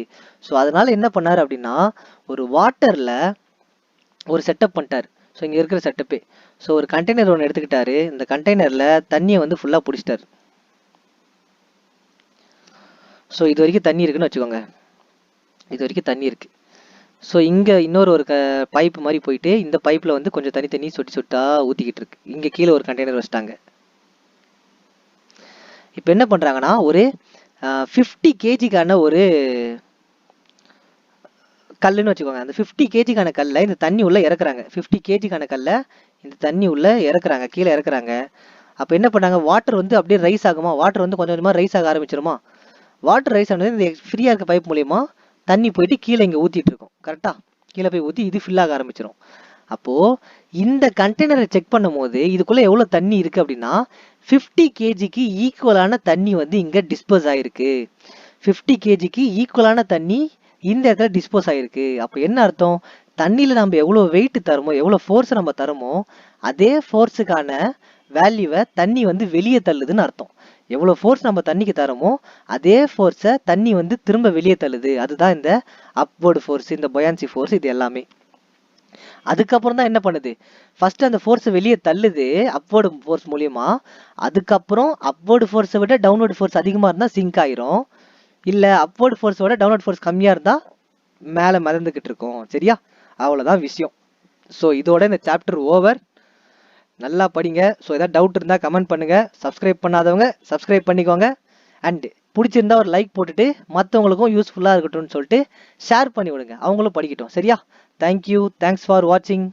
ஸோ அதனால என்ன பண்ணாரு அப்படின்னா, ஒரு வாட்டர்ல ஒரு செட்டப் பண்ணிட்டாரு. ஸோ இங்கே இருக்கிற செட்டப்பே. ஸோ ஒரு கண்டெய்னர் ஒன்று எடுத்துக்கிட்டாரு. இந்த கண்டெய்னரில் தண்ணியை வந்து ஃபுல்லாக பிடிச்சிட்டாரு. ஸோ இது வரைக்கும் தண்ணி இருக்குன்னு வச்சுக்கோங்க. இது வரைக்கும் தண்ணி இருக்குது. ஸோ இங்கே இன்னொரு ஒரு பைப் மாதிரி போயிட்டு இந்த பைப்பில் வந்து கொஞ்சம் தண்ணி சொட்டி சொட்டா ஊற்றிக்கிட்டு இருக்கு. இங்கே கீழே ஒரு கண்டெய்னர் வச்சிட்டாங்க. இப்போ என்ன பண்ணுறாங்கன்னா ஒரு 50 kgக்கான ஒரு கல்லுன்னு வச்சுக்கோங்க. அந்த 50 kgக்கான கல்லை இந்த தண்ணி உள்ள இறக்குறாங்க. 50 kgக்கான கல்லை இந்த தண்ணி உள்ள இறக்குறாங்க, கீழே இறக்குறாங்க. அப்போ என்ன பண்ணாங்க, வாட்டர் வந்து அப்படியே ரைஸ் ஆகுமா, வாட்டர் வந்து கொஞ்சம் கொஞ்சமாக ரைஸ் ஆக ஆரம்பிச்சிருமா. வாட்டர் ரைஸ் ஆனது இந்த ஃப்ரீயாக இருக்க பைப் மூலியமா தண்ணி போயிட்டு கீழே இங்கே ஊற்றிட்டு இருக்கும். கரெக்டாக கீழே போய் ஊற்றி இது ஃபில் ஆக ஆரம்பிச்சிடும். அப்போது இந்த கண்டெய்னரை செக் பண்ணும் போது இதுக்குள்ளே எவ்வளோ தண்ணி இருக்குது அப்படின்னா 50 kgக்கு ஈக்குவலான தண்ணி வந்து இங்கே டிஸ்போஸ் ஆகிருக்கு. 50 kgக்கு ஈக்குவலான தண்ணி இந்த இடத்துல டிஸ்போஸ் ஆகிருக்கு. அப்போ என்ன அர்த்தம், தண்ணியில் நம்ம எவ்வளோ வெயிட் தருமோ, எவ்வளோ ஃபோர்ஸ் நம்ம தருமோ, அதே ஃபோர்ஸுக்கான வேல்யூவை தண்ணி வந்து வெளியே தள்ளுதுன்னு அர்த்தம். எவ்வளோ ஃபோர்ஸ் நம்ம தண்ணிக்கு தரோமோ அதே ஃபோர்ஸை தண்ணி வந்து திரும்ப வெளியே தள்ளுது. அதுதான் இந்த அப்வர்டு ஃபோர்ஸ், இந்த பொயான்சி ஃபோர்ஸ், இது எல்லாமே. அதுக்கப்புறம் தான் என்ன பண்ணுது, ஃபர்ஸ்ட் அந்த ஃபோர்ஸை வெளியே தள்ளுது அப்வர்டு ஃபோர்ஸ் மூலியமா. அதுக்கப்புறம் அப்வர்டு ஃபோர்ஸை விட டவுன்வர்டு ஃபோர்ஸ் அதிகமாக இருந்தால் சிங்க் ஆயிரும். இல்லை அப்வர்டு ஃபோர்ஸோட டவுன்வர்ட் ஃபோர்ஸ் கம்மியாக இருந்தால் மேலே மிதந்துக்கிட்டு இருக்கும். சரியா, அவ்வளோதான் விஷயம். ஸோ இதோட இந்த சாப்டர் ஓவர். நல்லா படிங்க. ஸோ ஏதாவது டவுட் இருந்தால் கமெண்ட் பண்ணுங்கள். சப்ஸ்கிரைப் பண்ணாதவங்க சப்ஸ்கிரைப் பண்ணிக்கோங்க. அண்ட் பிடிச்சிருந்தா ஒரு லைக் போட்டுட்டு மற்றவங்களுக்கும் யூஸ்ஃபுல்லாக இருக்கட்டும்னு சொல்லிட்டு ஷேர் பண்ணி விடுங்க, அவங்களும் படிக்கட்டும். சரியா, தேங்க்யூ, தேங்க்ஸ் ஃபார் வாட்சிங்.